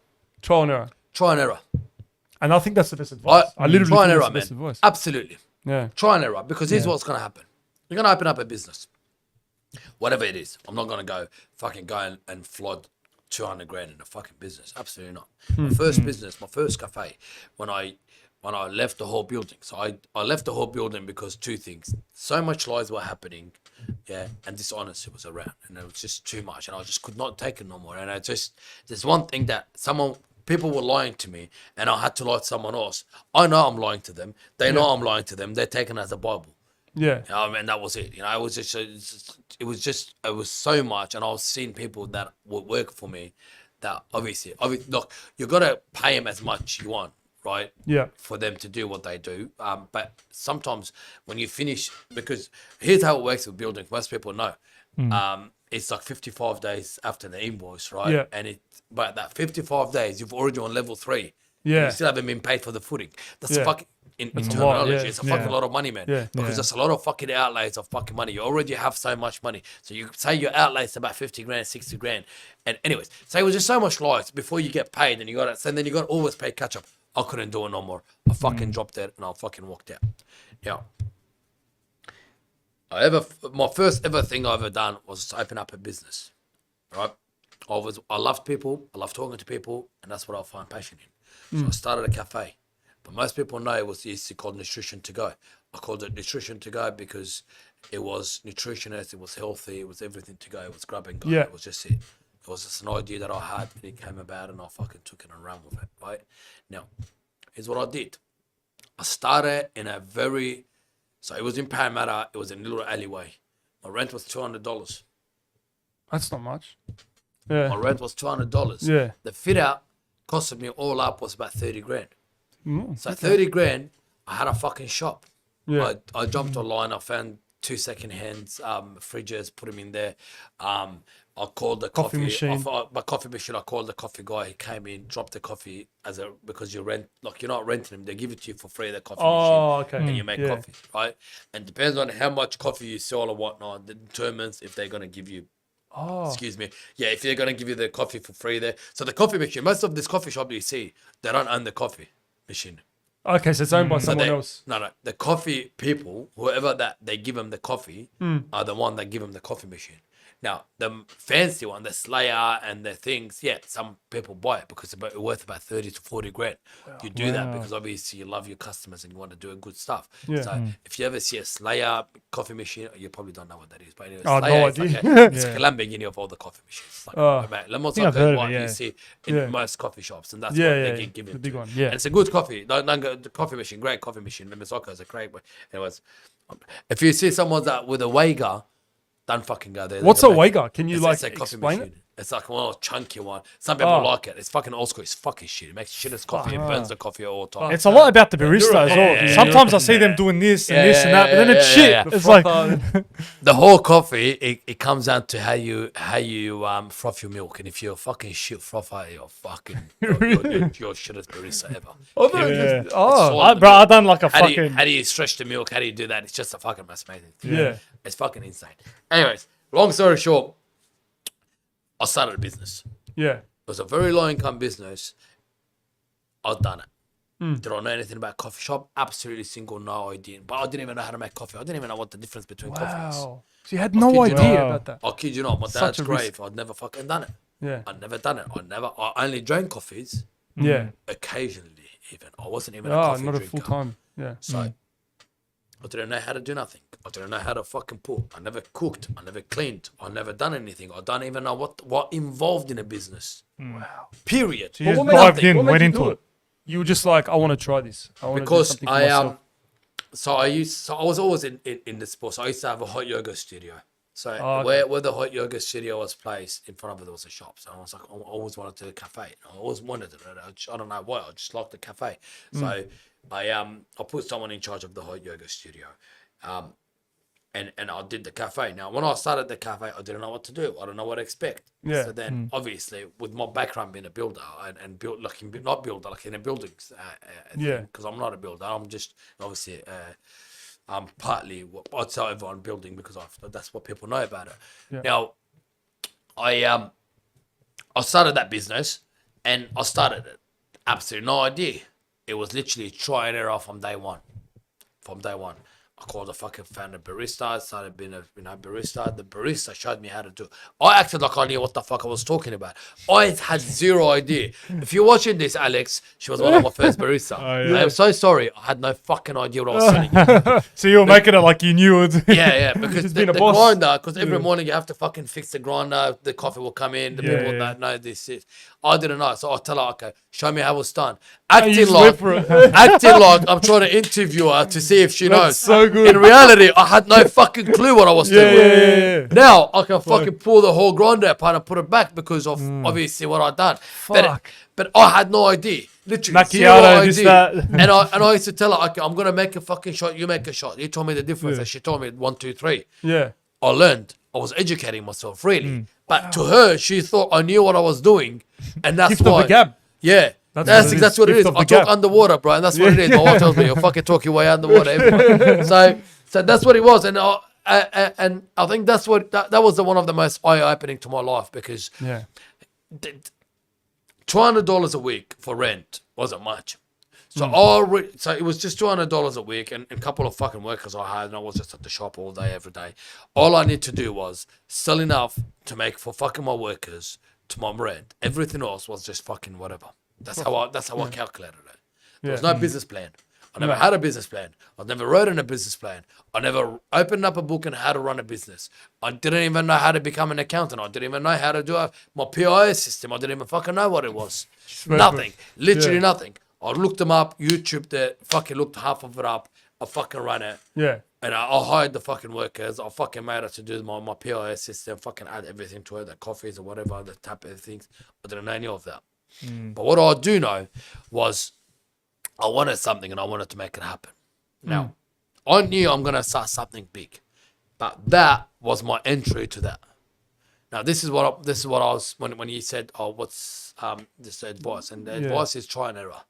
Trial and error. Try and error. And I think that's the best advice. I literally try and think error, that's the man. best advice. Absolutely. Yeah. Try and error. Because here's what's going to happen. You're going to open up a business. Whatever it is. I'm not going to go and flood 200 grand in a fucking business. Absolutely not. My first business, my first cafe, when I left the whole building. So I left the whole building because two things. So much lies were happening, yeah, and dishonesty was around. And it was just too much. And I just could not take it no more. And there's one thing that people were lying to me and I had to lie to someone else. I know I'm lying to them. They know I'm lying to them. They're taking it as a Bible. Yeah. And that was it. You know, it was so much, and I was seeing people that would work for me. That obviously, look, you gotta pay them as much you want, right? Yeah. For them to do what they do. But sometimes when you finish, because here's how it works with building. Most people know. It's like 55 days after the invoice, right? Yeah. But that 55 days, you've already on level 3. Yeah. You still haven't been paid for the footing. That's Yeah. fucking. In a lot, terminology, yeah. it's a fucking lot of money, man. Yeah. Because there's a lot of fucking outlays of fucking money. You already have so much money. So you say your outlays about 50 grand, 60 grand. And anyways, so it was just so much lies before you get paid, and you got it. So then you got to always pay catch up. I couldn't do it no more. I fucking dropped it and I fucking walked out. Yeah. My first ever thing I ever done was to open up a business. Right? I loved people, I love talking to people, and that's what I find passion in. So I started a cafe. But most people know it was called Nutrition to Go. I called it Nutrition to Go because it was nutritionist, it was healthy, it was everything to go, it was grab and go. Yeah. It was just it. It was just an idea that I had, and it came about, and I fucking took it and ran with it, right? Now, here's what I did. I started in so it was in Parramatta, it was in a little alleyway. My rent was $200. That's not much. Yeah. My rent was $200. Yeah. The fit out costed me all up was about 30 grand. So 30 grand, I had a fucking shop. Yeah. I jumped online, I found 2 second-hands fridges, put them in there. I called the Coffee machine. My coffee machine, I called the coffee guy. He came in, dropped the coffee because you rent, like you're not renting them. They give it to you for free, the coffee machine. Okay. And you make Yeah. coffee, right? And depends on how much coffee you sell or whatnot, that determines if they're going to give you excuse me. Yeah, if they're going to give you the coffee for free there. So the coffee machine, most of this coffee shop you see, they don't own the coffee machine. Okay, so it's owned by someone else. No. The coffee people, whoever that they give them the coffee, are the one that give them the coffee machine. Now, the fancy one, the Slayer and the things, yeah, some people buy it because it's worth about 30 to 40 grand. You do that because obviously you love your customers and you want to do good stuff. Yeah. So if you ever see a Slayer coffee machine, you probably don't know what that is. But anyway, Oh, Slayer no is like idea. it's like a Lamborghini of all the coffee machines. It's like, I think I've heard of one it, yeah. you see in most coffee shops, and that's Yeah, what yeah, they give the it big to. one, yeah. And it's a good coffee. Don't go the coffee machine, great coffee machine. The Misoko is a great one. Anyways, if you see someone that with a Wager, don't fucking go there. What's a They're Wager? Can you it's like a coffee explain machine. it? It's like one chunky one. Some people like it. It's fucking old school. It's fucking shit. It makes shit as coffee. It burns the coffee all the time. It's a lot about the barista as well. Sometimes I see them doing this and this and that, but then it's shit. It's like the whole coffee. It comes down to how you froth your milk, and if you're a fucking shit frother, you're fucking you're shit as barista ever. bro, I done like a How fucking. do you stretch the milk? How do you do that? It's just a fucking amazing thing. Yeah. It's fucking insane. Anyways, long story short, I started a business. Yeah. It was a very low income business. I've done it. Did I know anything about coffee shop? Absolutely single, no idea. But I didn't even know how to make coffee. I didn't even know what the difference between coffee is. Wow. So you had no idea about that. I kid you not, my Such dad's a risk. grave. I'd never fucking done it. Yeah. I'd never done it. I only drank coffees Yeah. occasionally even. I wasn't even a Oh, coffee not a drinker. full time. Yeah. So I didn't know how to do nothing. I didn't know how to fucking pull. I never cooked. I never cleaned. I never done anything. I don't even know what involved in a business. Wow. Period. You just What made- dived in, what made went you into do it. You were just like, I want to try this. I want to do Because something for myself. I was always in the sports. So I used to have a hot yoga studio. So okay. where the hot yoga studio was placed, in front of it there was a shop. So I was like, I always wanted to do a cafe. I always wanted it. I don't know why. I just liked the cafe. So I put someone in charge of the hot yoga studio. And I did the cafe. Now, when I started the cafe, I didn't know what to do. I don't know what to expect. Yeah. So then, obviously, with my background being a builder and built like not builder, like in a building, Yeah. because I'm not a builder. I'm just obviously I'm partly I'd say everyone building because that's what people know about it. Yeah. Now, I started that business and I started it. Absolutely no idea. It was literally try and error from day one. From day one. I called the fucking founder barista, started being a barista. The barista showed me how to do it. I acted like I knew what the fuck I was talking about. I had zero idea. If you're watching this, Alex, she was one of my first barista. I am so sorry. I had no fucking idea what I was selling you. So you were making it like you knew it. Yeah, because the being a boss. grinder, because every morning you have to fucking fix the grinder, the coffee will come in, the people that know this is. I didn't know, so I tell her, okay, show me how it's done. Acting just like, went for it. acting like I'm trying to interview her to see if she knows. so good. In reality, I had no fucking clue what I was doing. Yeah. Now I can fucking pull the whole grinder apart and put it back because of obviously what I done. Fuck. But I had no idea. Literally Macchiato, zero this, idea. that. And I used to tell her, okay, I'm gonna make a fucking shot. You make a shot. You told me the difference. And she told me 1, 2, 3. Yeah. I learned. I was educating myself really. But to her, she thought I knew what I was doing, and that's Gift of why. the gab. Yeah. That's what it is. Gift of I the talk gab. underwater, bro, and that's what it is. My wife tells me, "You fucking talk your way underwater." Everyone. So that's what it was, and I think that's what that was one of the most eye opening to my life because Yeah. $200 a week for rent wasn't much. So so it was just $200 a week and a couple of fucking workers I had, and I was just at the shop all day, every day. All I need to do was sell enough to make for fucking my workers to my rent. Everything else was just fucking whatever. That's how I calculated it. There was no business plan. I never had a business plan. I never wrote in a business plan. I never opened up a book on how to run a business. I didn't even know how to become an accountant. I didn't even know how to do my PIS system. I didn't even fucking know what it was. Nothing. Literally nothing. I looked them up, YouTubed it, fucking looked half of it up. I fucking ran it. Yeah. And I hired the fucking workers. I fucking made her to do my PIS system, fucking add everything to it, the coffees or whatever, the tap things. I didn't know any of that. But what I do know was I wanted something and I wanted to make it happen. Now, I knew I'm going to start something big. But that was my entry to that. Now, this is what I was, when you said, oh, what's this advice? And the advice is try and error.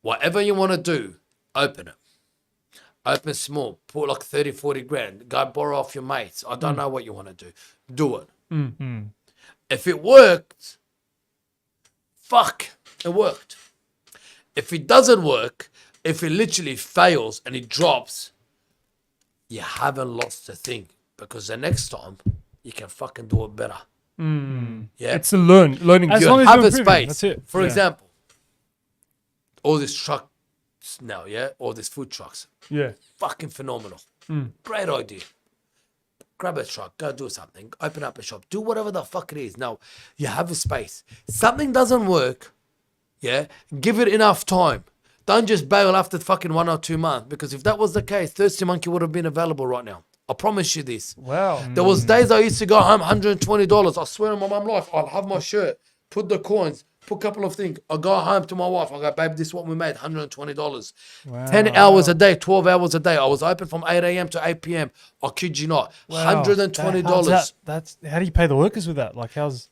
Whatever you want to do, open it. Open small, put like 30, 40 grand, go borrow off your mates. I don't know what you want to do. Do it. If it worked, fuck, it worked. If it doesn't work, if it literally fails and it drops, you haven't lost a thing because the next time you can fucking do it better. Yeah. It's a learning. As You long as have you're a improving, space. that's it. For Yeah. example, all these trucks now, all these food trucks, Yeah. fucking phenomenal. Great idea. Grab a truck, go do something, open up a shop, do whatever the fuck it is. Now, you have a space. Something doesn't work, give it enough time. Don't just bail after fucking 1 or 2 months because if that was the case, Thirsty Monkey would have been available right now. I promise you this. Wow. There was days I used to go home $120. I swear on my mum life, I'll have my shirt, put the coins, put a couple of things. I go home to my wife. I go, babe, this is what we made, $120. 10 hours a day, 12 hours a day. I was open from 8 a.m. to 8 p.m. I kid you not. $120. That's how do you pay the workers with that? Like how's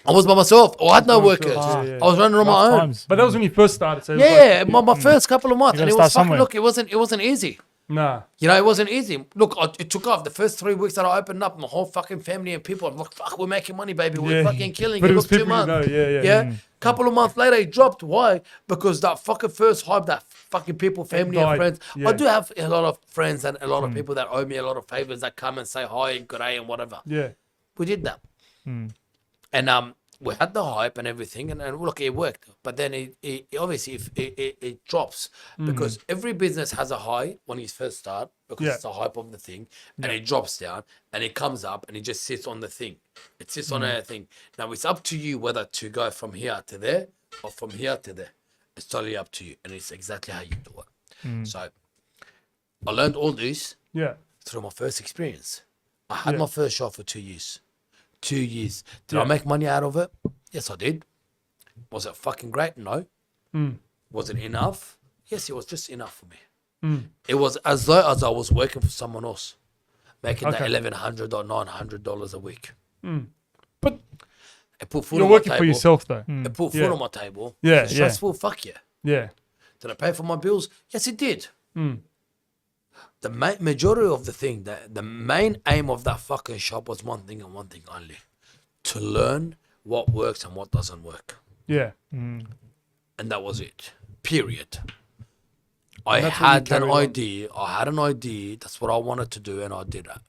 I was by myself. I had no workers. Yeah. I was running on my own. But that was when you first started. So it was Yeah, my first couple of months. You And it gotta was start fucking, somewhere. look, it wasn't easy. nah. You know, it wasn't easy. Look, it took off the first 3 weeks that I opened up. My whole fucking family and people, I'm like, fuck, we're making money, baby. We're Yeah. fucking killing But it. it was Look, 2 people you months. know, yeah. Couple of months later, it dropped. Why? Because that fucking first hype, that fucking people, family and died. friends. Yeah. I do have a lot of friends and a lot of people that owe me a lot of favors that come and say hi and good day and whatever. Yeah. We did that. And we had the hype and everything, and look, it worked. But then it obviously it drops because every business has a high when you first start because it's the hype of the thing, and it drops down and it comes up and it just sits on the thing. It sits on a thing. Now it's up to you whether to go from here to there or from here to there. It's totally up to you, and it's exactly how you do it. So I learned all this Yeah. through my first experience. I had my first shop for 2 years. 2 years. Did Yeah. I make money out of it? Yes, I did. Was it fucking great? No. Was it enough? Yes, it was just enough for me. It was as though as I was working for someone else, making that Okay. $1,100 or $900 a week. But It put food you're on my working table. for yourself though. It put food Yeah. on my table. Yeah, It's yeah. stressful. Fuck yeah. Yeah. Did I pay for my bills? Yes, it did. The majority of the thing, the main aim of that fucking shop was one thing and one thing only: to learn what works and what doesn't work. Yeah. And that was it. Period. I that's what you had an carried on. idea. I had an idea. That's what I wanted to do, and I did that.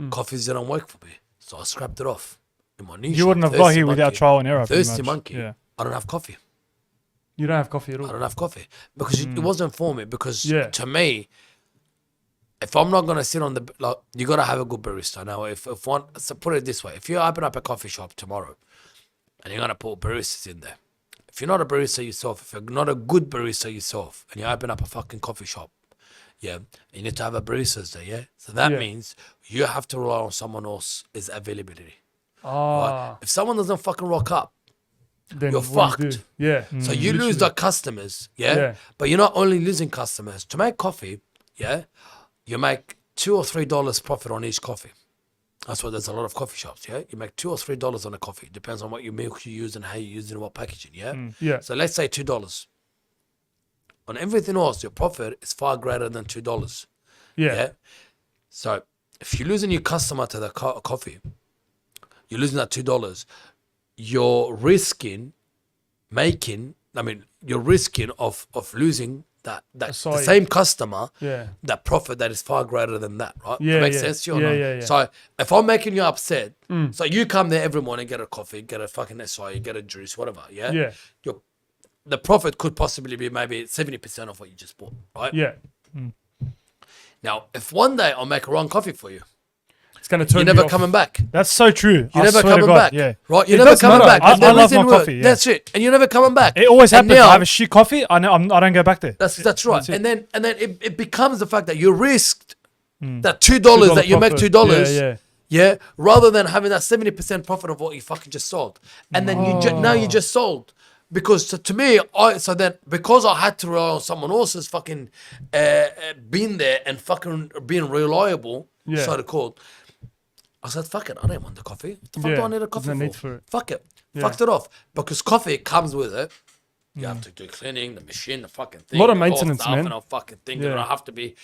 Coffees didn't work for me, so I scrapped it off. In my niche, you wouldn't have got here without trial and error. pretty Thirsty much. monkey. Yeah. I don't have coffee. You don't have coffee at I all. don't have coffee because it wasn't for me. Because Yeah. to me, if I'm not gonna sit on the like, you gotta have a good barista. Now, if one, so put it this way: if you open up a coffee shop tomorrow, and you're gonna put baristas in there, if you're not a barista yourself, if you're not a good barista yourself, and you open up a fucking coffee shop, yeah, you need to have a baristas there, yeah. So that Yeah. means you have to rely on someone else's availability. Ah. Right? If someone doesn't fucking rock up, Then you're what do you fucked. do? Yeah. so you lose the customers, yeah? Yeah. But you're not only losing customers. To make coffee, yeah, you make $2 or $3 profit on each coffee. That's why there's a lot of coffee shops, yeah? You make $2 or $3 on a coffee. Depends on what your milk you use and how you use it and what packaging, yeah? Yeah. So let's say $2. On everything else, your profit is far greater than $2. Yeah. Yeah. So if you're losing your customer to the coffee, you're losing that $2. You're risking you're risking of losing that the Sorry. same customer, Yeah. that profit that is far greater than that, right? Yeah, That makes yeah. sense to you or Yeah, not? yeah, yeah. So if I'm making you upset, so you come there every morning, get a coffee, get a fucking SI, get a juice, whatever, yeah? Yeah. The profit could possibly be maybe 70% of what you just bought, right? Yeah. Now, if one day I make a wrong coffee for you, It's gonna turn you're you never off. coming back. That's so true. You're I never swear to coming God, back. Yeah. Right? You're It never does coming matter. back. I And the love reason my why- coffee, yeah. That's it. And you're never coming back. It always And happens. now- I have a shit coffee. I don't go back there. That's right. That's it. And then it becomes the fact that you risked that $2 that you make profit. $2. Yeah, Yeah, rather than having that 70% profit of what you fucking just sold. And then now you just sold. Because to me, because I had to rely on someone else's fucking being there and fucking being reliable, Yeah. so to call, I said, fuck it, I don't want the coffee. What the fuck Yeah, do I need a there's coffee no for? need for it. Fuck it. Yeah. Fucked it off. Because coffee comes with it. You have to do cleaning, the machine, the fucking thing. Lot of the whole maintenance, stuff, man. And I fucking think Yeah. I have to be,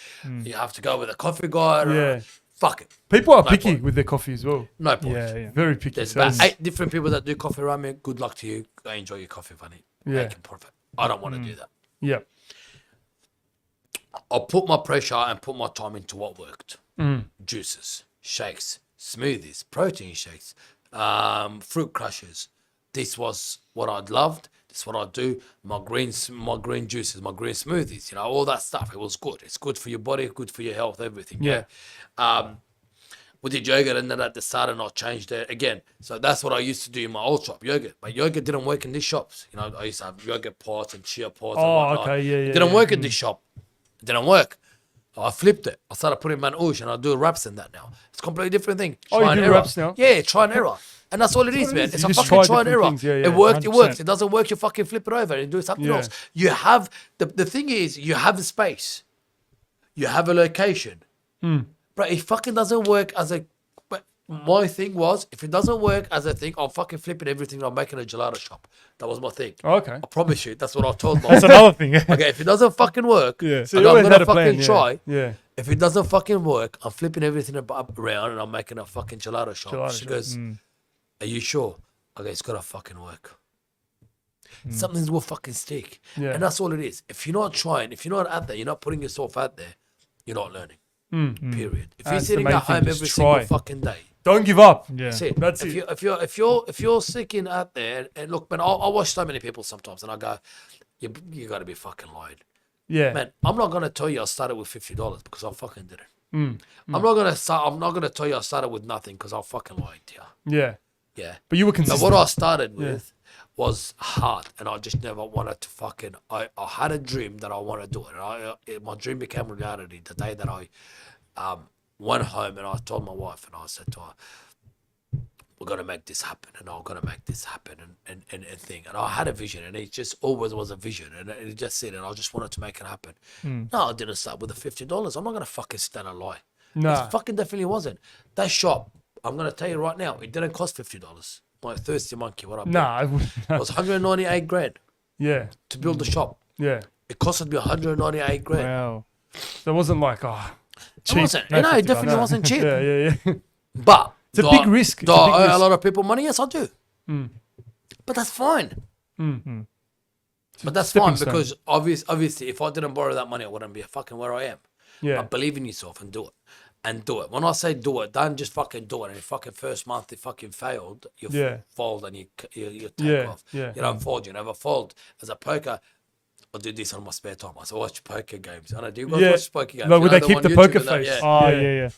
you have to go with a coffee guy. Yeah. Fuck it. People are No picky point. with their coffee as well. No point. Yeah, yeah. Very picky. There's So about it's- 8 different people that do coffee around me. Good luck to you. Go enjoy your coffee, funny. Yeah. Making profit. I don't want to do that. Yeah. I put my pressure and put my time into what worked. Juices, shakes, smoothies, protein shakes, fruit crushes. This was what I'd loved. This is what I do. My green juices, my green smoothies. You know, all that stuff. It was good. It's good for your body, good for your health, everything. Yeah. We did yogurt and then at the start and I changed it again. So that's what I used to do in my old shop, yogurt. But yogurt didn't work in these shops. You know, I used to have yogurt pots and chia pots and Oh, whatnot. okay, yeah, Didn't yeah. work in this shop. It didn't work. I flipped it. I started putting manouche and I do raps in that now. It's a completely different thing. Oh, you do raps now? Yeah, try and error. And that's all it is, what it man. is. It's You a just fucking try try and different error. things. Yeah, yeah, it worked, it 100%. works. It doesn't work, you fucking flip it over and do something Yeah. else. You have, the thing is, you have the space. You have a location. But it fucking doesn't work as a, but my thing was, if it doesn't work as a thing, I'm fucking flipping everything. I'm making a gelato shop. That was my thing. Oh, okay. I promise you, that's what I told That's myself. another thing. Okay, if it doesn't fucking work, Yeah. So okay, you I'm always gonna had a plan. fucking Yeah. try. Yeah. If it doesn't fucking work, I'm flipping everything around and I'm making a fucking gelato shop. Gelato She shop. goes, are you sure? Okay, it's gotta fucking work. Something will fucking stick. Yeah. And that's all it is. If you're not trying, if you're not out there, you're not putting yourself out there, you're not learning. Period. If you're That's the sitting main at thing, home just every try. single fucking day, Don't give up. Yeah. that's it. That's if it. if you're sticking out there and look, man, I watch so many people sometimes and I go, you got to be fucking lying. Yeah. Man, I'm not gonna tell you I started with $50 because I fucking did it. I'm not gonna tell you I started with nothing because I fucking lied to you. Yeah. Yeah. But you were But consistent. what I started with was hard, and I just never wanted to fucking. I had a dream that I want to do it. And my dream became reality the day that I went home and I told my wife and I said to her, we're gonna make this happen, and I'm gonna make this happen, and thing. And I had a vision, and it just always was a vision, and it just said, and I just wanted to make it happen. No, I didn't start with the $50. I'm not gonna fucking stand and lie. Nah. It fucking definitely wasn't. That shop, I'm gonna tell you right now, it didn't cost $50. My thirsty monkey, what I bought, Nah. I wouldn't. it was 198 grand Yeah. to build the shop. Yeah. It costed me 198 grand. Wow. So it wasn't like, It wasn't. You know, it definitely wasn't cheap. Yeah, yeah, yeah. But It's a do big I- risk. Do It's a I big owe a risk. lot of people money? Yes, I do. But that's fine. But that's stepping fine stone. because obviously, if I didn't borrow that money, I wouldn't be fucking where I am. Yeah. But believe in yourself and do it. And do it. When I say do it, don't just fucking do it. And if fucking first month it fucking failed, you Yeah. fold and you take Yeah, off. yeah. You don't fold. You never fold. As a poker, I do this on my spare time. I say watch poker games. I don't do you guys Yeah. watch poker games. Like, You would know, they keep one the YouTube poker and that, face? yeah. Oh, Yeah. yeah, yeah.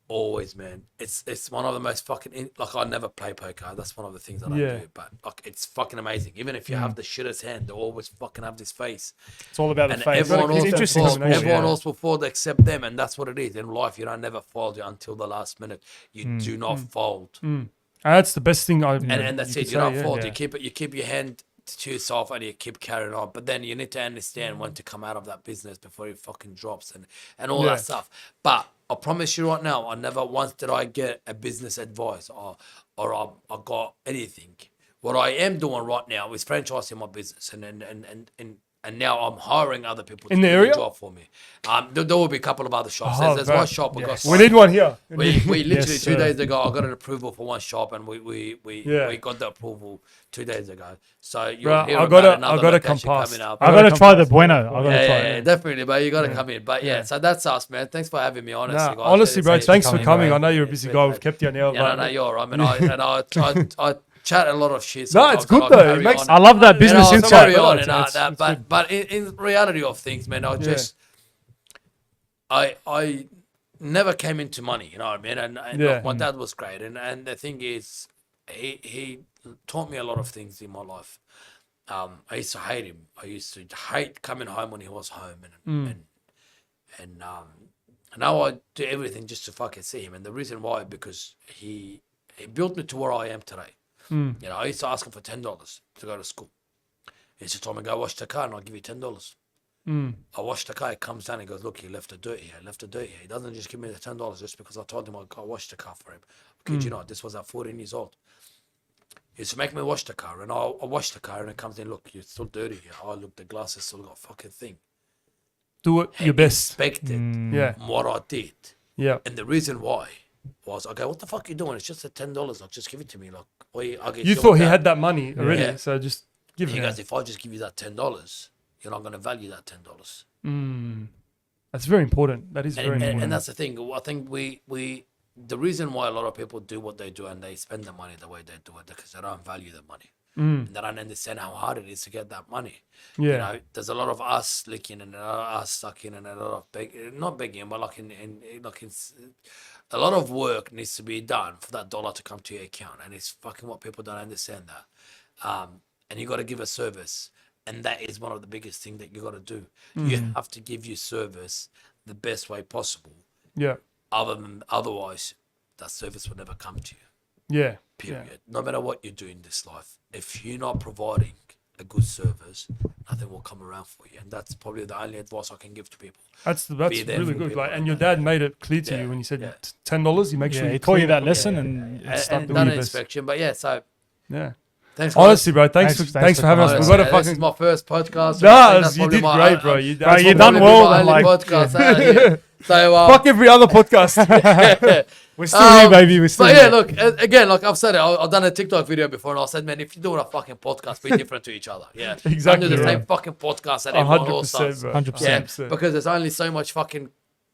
Always, man. It's one of the most fucking like I never play poker. That's one of the things that I Yeah. do. But like it's fucking amazing. Even if you have the shittest hand, they always fucking have this face. It's all about the And face. everyone It's else, interesting will sport, fold, everyone yeah. else will fold except them, and that's what it is in life. You don't never fold until the last minute. You do not fold, And that's the best thing and that's it. could You don't say, fold. Yeah. You keep your hand to yourself, and you keep carrying on. But then you need to understand when to come out of that business before it fucking drops and all Yeah. that stuff. But I promise you right now, I never once did I get a business advice or I got anything. What I am doing right now is franchising my business, and now I'm hiring other people to In the do area? job for me. There will be a couple of other shops. Oh, There's right. one shop we got. We need one here. We literally Yes, 2 sir. days ago I got an approval for one shop and we Yeah. got the approval 2 days ago. So you'll Bro, hear I about gotta- another I gotta come location past. coming up. I gotta try the bueno. I gotta Yeah, try yeah, it. definitely, but you gotta come in. But yeah, so that's us, man. Thanks for having me. Honestly, Nah, guys. honestly, bro, It's- thanks for coming, coming. bro. I know you're a busy guy. We've kept you now. Yeah, no, no, you're right. I mean, I chat a lot of shit. No, it's sometimes, good and I though. It carry makes- on. I love that You know, business I insight. carry on and It's- that, it's good. but in reality of things, man, I never came into money, you know what I mean? And Yeah. look, my dad was great, and the thing is, he taught me a lot of things in my life. I used to hate him. I used to hate coming home when he was home, and now I do everything just to fucking see him. And the reason why, because he built me to where I am today. You know, I used to ask him for $10 to go to school. He used to tell me, go wash the car and I'll give you $10. I wash the car, he comes down and goes, look, he left the dirt here, He doesn't just give me the $10 just because I told him I'll go wash the car for him. Kid you not, this was at 14 years old. He used to make me wash the car, and I wash the car, and it comes in, look, you're still dirty here. Oh, look, the glass has still got fucking thing. Do it He your best. Inspected Yeah. what I did. Yeah. And the reason why was, okay, what the fuck are you doing? It's just a $10. Like, just give it to me. Like, I'll get You you thought all he that. had that money already, Yeah. so just give He it. goes, if I just give you that $10, you're not going to value that $10. That's very important. That is very important. And that's the thing. I think the reason why a lot of people do what they do and they spend the money the way they do it because they don't value the money. And they don't understand how hard it is to get that money. Yeah. You know, there's a lot of us licking and a lot of us sucking and a lot of not begging, but like a lot of work needs to be done for that dollar to come to your account. And it's fucking what people don't understand that. And you got to give a service. And that is one of the biggest things that you got to do. You have to give your service the best way possible. Yeah. Otherwise, that service will never come to you. Yeah. Period. Yeah. No matter what you do in this life, if you're not providing a good service, nothing will come around for you. And that's probably the only advice I can give to people. That's Be really there for good. people Like, and like your that. dad made it clear to Yeah, you when he said yeah. $10. You make sure Yeah, you he taught you clean that it. lesson and And start doing done your an best. inspection. But yeah, so Yeah. thanks, guys. Honestly, bro. Thanks Thanks for for having us. coming. We've got to This fucking. is my first podcast. Nah, I think that's you probably did my- great, bro. You Bro, you that's done probably well, my and only like- podcast. Yeah. So Fuck every other podcast. We're still here, baby. We're still But yeah, here. look, again, like I've said it, I've done a TikTok video before, and I said, man, if you're doing a fucking podcast, be different to each other. Yeah, Exactly, Don't do the yeah. same fucking podcast that everyone else 100%, does. bro. 100%. Yeah, 100%. because there's only so much fucking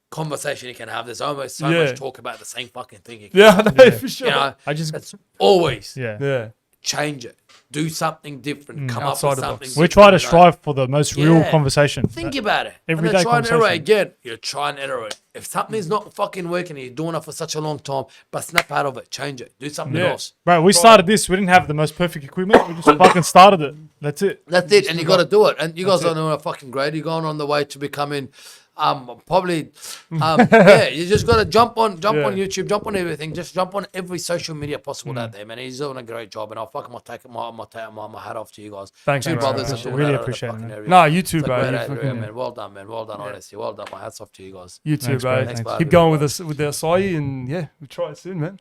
conversation you can have. There's almost so Yeah. much talk about the same fucking thing. You can Yeah, I have. know, for sure. You know, I just it's always yeah. Yeah. change it. Do something different. Come up Outside with the box. something. We different, try to you know. strive for the most real Yeah. conversation. Think about it. Everyday And then try and error conversation. again. You try and error it. If something's not fucking working, you're doing it for such a long time, but snap out of it. Change it. Do something Yeah. else. Bro, we started this. We didn't have the most perfect equipment. We just fucking started it. That's it. That's it, and you got to do it. And you guys are doing a fucking great. You're going on the way to becoming, probably, yeah. You just got to jump on Yeah. YouTube, jump on everything. Just jump on every social media possible out there, man. He's doing a great job, and I'll fucking take my hat off to you guys. Thanks, Two bro. brothers, Appreciate and it. Really doing that out of the appreciate it, fucking man. area. Nah, you too, It's a bro. great You area, fucking- man. Well done, man. Well done, honestly. Well done. My hats off to you guys. You too, Thanks, bro. bro. Thanks, bro. Keep going with us with the Acai, and yeah, we'll try it soon, man.